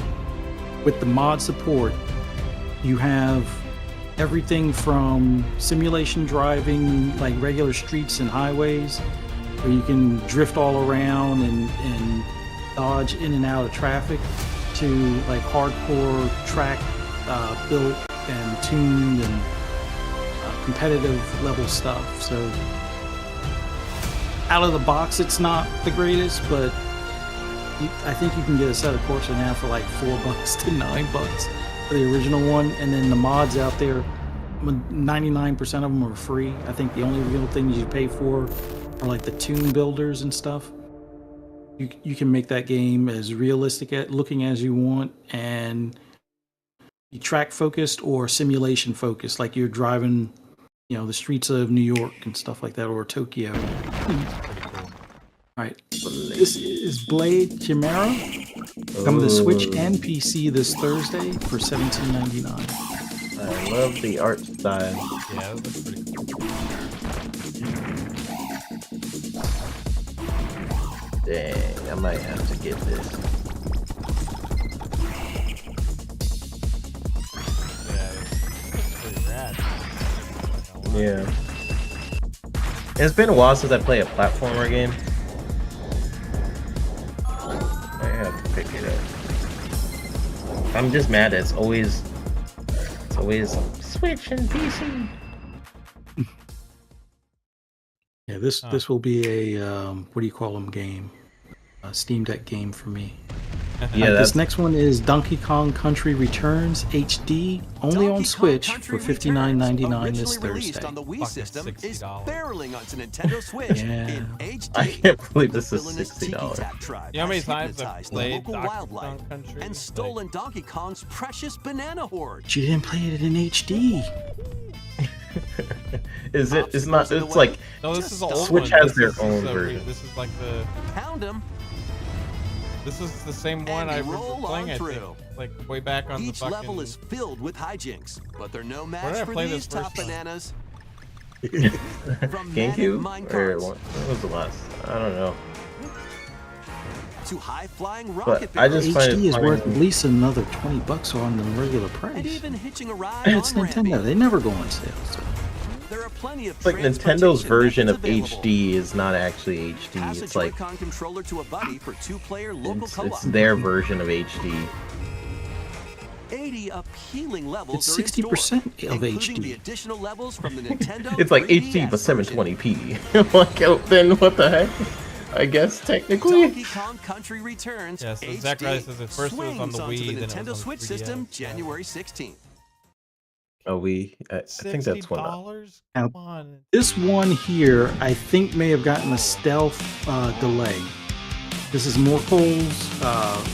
with the mod support, you have everything from simulation driving, like regular streets and highways, where you can drift all around and dodge in and out of traffic, to like hardcore track built and tuned and competitive level stuff. So out of the box, it's not the greatest, but I think you can get a set of Corsa now for like $4 to $9 for the original one, and then the mods out there, 99% of them are free. I think the only real things you pay for are like the tune builders and stuff. You can make that game as realistic at looking as you want, and you track focused or simulation focused, like you're driving, the streets of New York and stuff like that, or Tokyo. All right, this is Blade Chimera, coming to Switch and PC this Thursday for $17.99. I love the art style. Yeah, that looks pretty cool. Dang, I might have to get this. Yeah, it's pretty rad. Yeah. It's been a while since I played a platformer game. I have to pick it up. I'm just mad that it's always Switch and PC. Yeah, this will be a what do you call them game, a Steam Deck game for me. Yeah, this next one is Donkey Kong Country Returns HD, only on Donkey Switch Kong for Country $59.99 this originally released Thursday. on the Wii Fucking system, is $60. barreling onto Nintendo Switch Yeah. in HD. I can't believe this The is villainous $60. Tiki-Tac tribe You know how many has times I've hypnotized the played local Donkey wildlife Kong Country? and stolen Donkey Kong's precious banana horde. But you didn't play it in HD. Is it? It's not. It's like No, this is the old Switch one. has their This is own the version. This is like the. Pound him. This is the same one And I roll remember playing. on I think, through. like way back on Each the fucking. level is filled with hijinks, but they're no did match I for play these this top first time? bananas. From GameCube manic or minecarts what was the last? I don't know. to high-flying But rocket I just find HD it is worth funny. at least another $20 on the regular and price. even hitching a ride And on it's Nintendo; Rambi. they never go on sale. So. There are plenty of It's like Nintendo's transportation version of methods available. HD is not actually HD. Pass a It's like Joy-Con controller to a buddy for two-player local it's co-op. their version of HD. 80 appealing levels It's are in store, 60% of including HD. the additional levels from the Nintendo It's like 3DS HD but version. 720p. Like, oh, then what the heck? I guess technically. Donkey Kong Country Returns Yeah, so HD Zach Rice says at first it was on swings the onto Wii, the then it was Nintendo on Switch 3DS, system yeah. January 16th. Oh, I think that's one. $60? Now, Come on. This one here, I think, may have gotten a stealth delay. This is Morkel's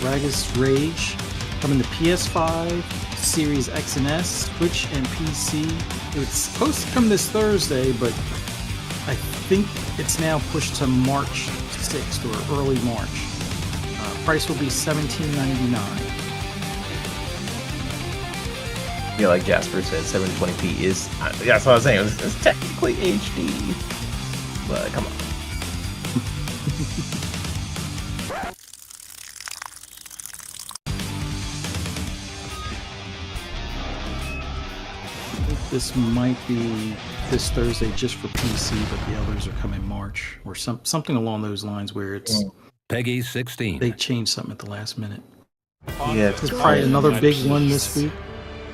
Ragus Rage, coming to PS5, Series X and S, Switch, and PC. It's supposed to come this Thursday, but I think it's now pushed to March 6th or early March. Price will be $17.99. Yeah, like Jasper said, 720p is. That's what I was saying. It's technically HD, but come on. This might be this Thursday just for PC, but the others are coming March or something along those lines where it's Peggy 16. they changed something at the last minute. Yeah, There's probably another big one this week.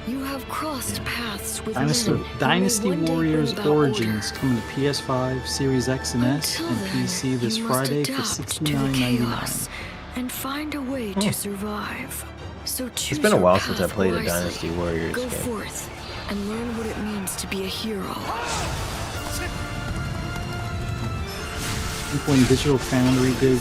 You have crossed paths with Dynasty, men who Dynasty will one day Warriors bring about Origins order. coming to PS5, Series X and S, Until and then, PC this you must Friday for adapt to the chaos $69.99. and find a way to survive. So choose It's been a your while since I path played a wisely. Dynasty Warriors Go game. forth and learn what it means to be a hero. when Digital Foundry did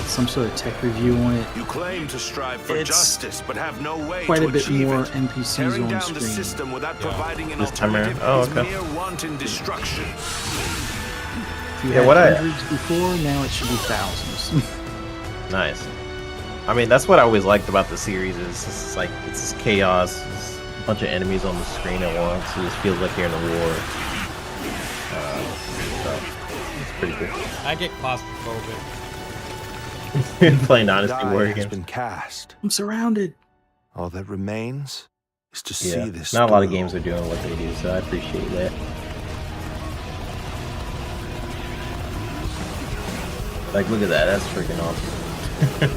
some sort of tech review on it, You claim to strive for It's justice, but have no way quite to a bit achieve more it. NPCs Tearing on down screen. the system without providing an This time around? alternative Oh, is okay. mere wanton destruction. If you Yeah, had what I- hundreds before, now it should be thousands. Nice. I mean, that's what I always liked about the series. Is it's like it's just chaos, it's a bunch of enemies on the screen at once. It just feels like you're in a war. So it's pretty cool. I get claustrophobic. Playing Dynasty Die Warrior has games. been cast. I'm surrounded. All that remains is to Yeah, see this. not a lot of through. games are doing what they do, so I appreciate that. Like, look at that. That's freaking awesome.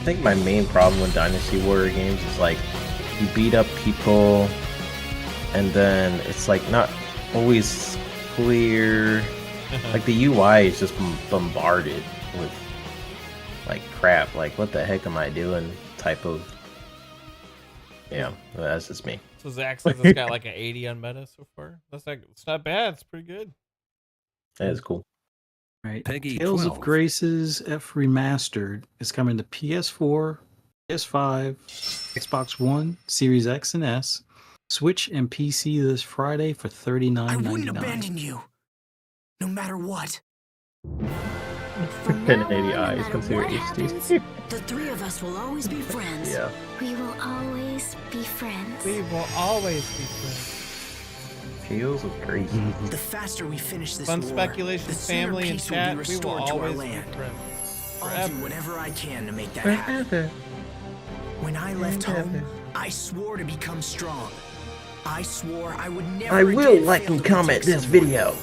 I think my main problem with Dynasty Warrior games is like you beat up people and then it's like not always clear. Like the UI is just bombarded with like crap. Like what the heck am I doing? Type of. Yeah, that's just me. So Zach says it's got like an 80 on meta so far. That's like it's not bad. It's pretty good. That is cool. Right. Peggy Tales 12. of Graces F Remastered is coming to PS4, PS5, Xbox One, Series X and S, Switch, and PC this Friday for $39.99. you, no matter what. From now on, 1080i no is matter considered what happens, HD. the three of us will always be friends. Yeah. We will always be friends. We will always be friends. Tales of Graces. The faster we finish this Fun war, speculation, the sooner family, and peace will chat. be We will restored to our always be land. friends. I'll Forever. do whatever I can to make that happen. When I left home, I swore to become strong. I swore I would never I will again like fail and to comment protect this someone. video.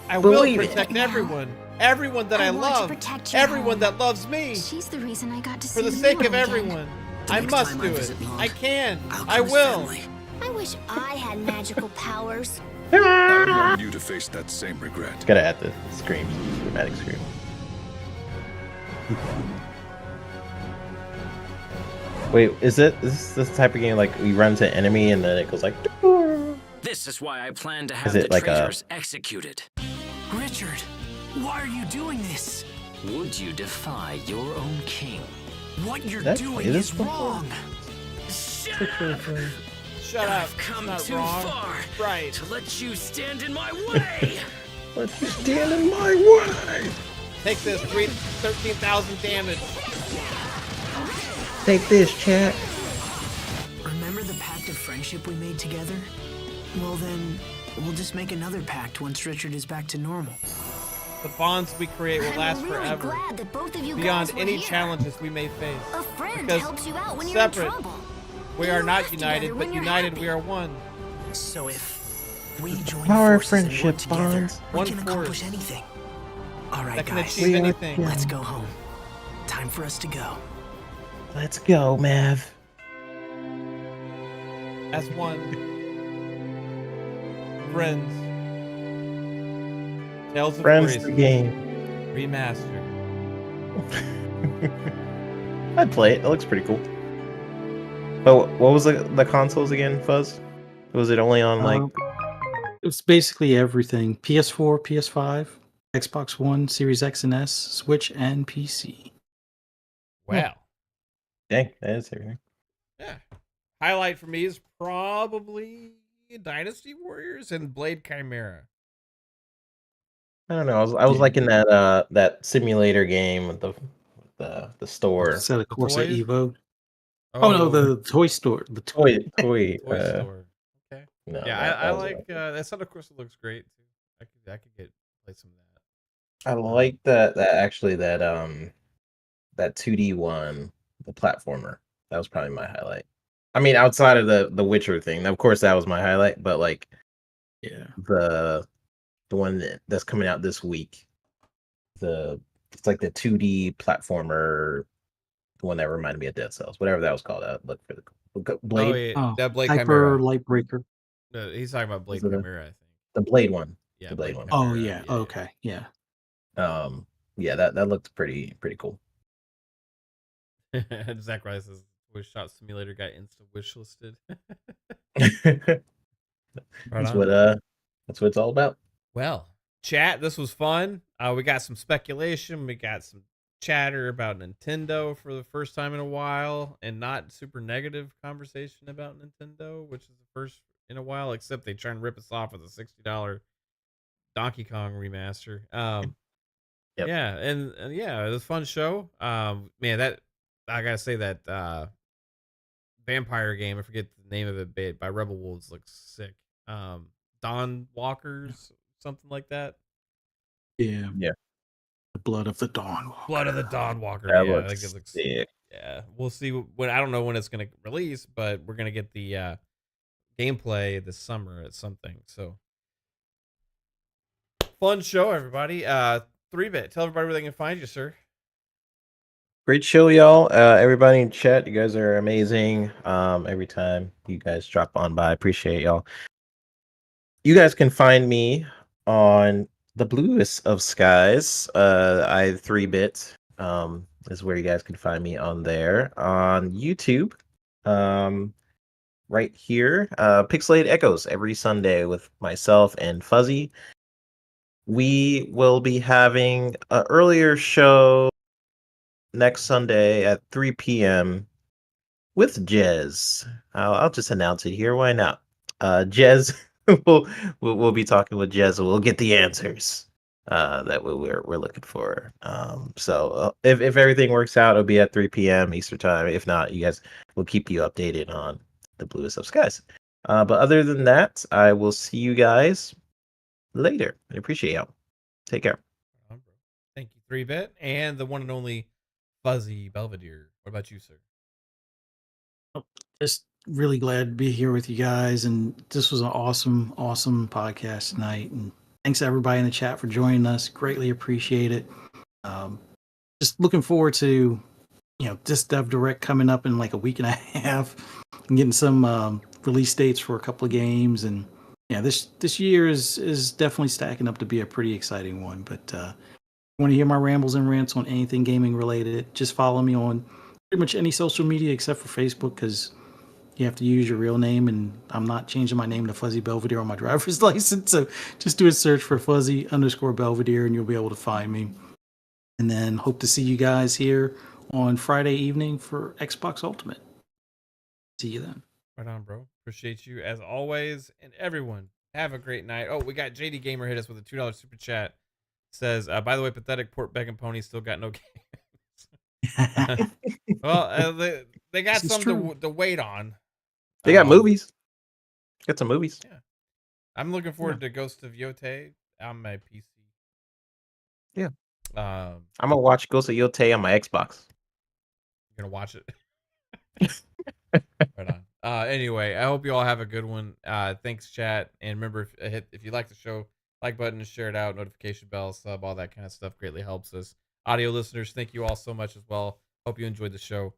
I will Believe it. protect Now, everyone. Everyone that I, I want to love. protect your Everyone home. that loves me. She's the reason I got to For see the you sake of again. everyone. The I next must time I do it. visit Mom, I can. I'll I come as will. family. I wish I had magical powers. I don't want you to face that same regret. Gotta add the screams, dramatic scream. Wait, is this the type of game like we run to enemy and then it goes like? This is why I plan to Is have it the like a- traitors executed. Richard, why are you doing this? Would you defy your own king? What you're Did I doing play this is before? wrong. Shut up! Shut up. I've come Not too wrong. far Right. to let you stand in my way. Let you stand in my way. Take this. 13,000 damage. Take this, chat. Remember the pact of friendship we made together? Well then, we'll just make another pact once Richard is back to normal. The bonds we create will last I'm really forever. glad that both of you Beyond guys were any here. challenges we may face. A friend Because helps you out when separate, you're in trouble. We You are not laugh united, together but when you're united happy. we are one. So if we join Power forces and work friendship together, bonds. we One can accomplish force. anything. All right, That can guys, achieve anything. let's go home. Time for us to go. Let's go, Mav. As one. Friends. Tales of Friends Grace the game. Remastered. I'd play it. It looks pretty cool. But what was the consoles again, Fuzz? Was it only on like? It's basically everything: PS4, PS5, Xbox One, Series X and S, Switch, and PC. Wow. Dang, that is everything. Yeah. Highlight for me is probably Dynasty Warriors and Blade Chimera. I don't know. I was like in that that simulator game with the store. Instead of course at toys? Evo. Oh no, the toy store. The toy Toy store. Okay. No, Yeah, that I was like that set. Of course, it looks great too. I could play some of that. I like that actually that 2D one, the platformer. That was probably my highlight. I mean, outside of the Witcher thing, of course, that was my highlight. But like, yeah, the one that's coming out this week, it's like the 2D platformer, the one that reminded me of Dead Cells, whatever that was called. Look for the Blade. Oh, yeah, Oh, that Blade Hyper Chimera. Light Breaker. No, he's talking about Blade Is it a- Chimera, I think. The Blade one. Yeah, the Blade one. Oh Chimera, yeah, okay, yeah. Yeah, that looked pretty cool. Zach Rice says Wish Shot Simulator got insta wish listed. That's what it's all about. Well, chat, this was fun. We got some speculation. We got some chatter about Nintendo for the first time in a while, and not super negative conversation about Nintendo, which is the first in a while, except they try and rip us off with a $60 Donkey Kong remaster. Yep. Yeah, and yeah, it was a fun show. Man, that I gotta say that vampire game, I forget the name of it, by Rebel Wolves looks sick. Dawnwalkers, something like that. Yeah. Yeah. The Blood of the Dawnwalker. Blood of the Dawnwalker. That Yeah, I looks think it looks sick. Yeah, we'll see when. I don't know when it's gonna release, but we're gonna get the gameplay this summer at something. So fun show, everybody. 3-bit. Tell everybody where they can find you, sir. Great show, y'all. Everybody in chat, you guys are amazing. Every time you guys drop on by, appreciate y'all. You guys can find me on the bluest of skies. I 3-bit is where you guys can find me on there. On YouTube, right here, Pixelated Echoes every Sunday with myself and Fuzzy. We will be having an earlier show next Sunday at 3 p.m. with Jez. I'll just announce it here. Why not? Jez, we'll be talking with Jez, and we'll get the answers that we're looking for. So if everything works out, it'll be at 3 p.m. Eastern time. If not, you guys will keep you updated on the bluest of skies. But other than that, I will see you guys later. I appreciate y'all. Take care. Thank you, 3-bit, and the one and only Fuzzy Belvedere. What about you, sir? Just really glad to be here with you guys, and this was an awesome podcast tonight. And thanks to everybody in the chat for joining us. Greatly appreciate it. Just looking forward to this Dev Direct coming up in like a week and a half, and getting some release dates for a couple of games. And yeah, this year is definitely stacking up to be a pretty exciting one. But if you want to hear my rambles and rants on anything gaming related, just follow me on pretty much any social media except for Facebook, because you have to use your real name, and I'm not changing my name to Fuzzy Belvedere on my driver's license. So just do a search for Fuzzy_Belvedere and you'll be able to find me. And then hope to see you guys here on Friday evening for Xbox Ultimate. See you then. Right on, bro. Appreciate you as always. And everyone, have a great night. Oh, we got JD Gamer hit us with a $2 super chat. Says, by the way, pathetic Port Beck and Pony still got no games. Well, they got something to wait on. They got movies. Got some movies. Yeah. I'm looking forward to Ghost of Yote on my PC. Yeah. I'm gonna watch Ghost of Yote on my Xbox. You're gonna watch it. Right on. Anyway, I hope you all have a good one. Thanks, chat. And remember, if you like the show, like button, share it out, notification bell, sub, all that kind of stuff greatly helps us. Audio listeners, thank you all so much as well. Hope you enjoyed the show.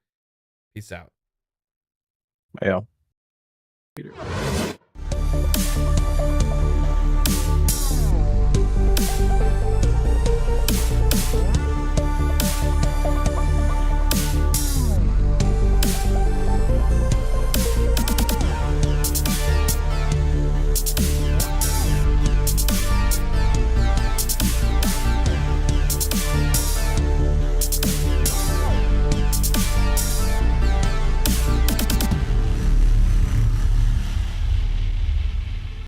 Peace out. Bye, y'all. Later.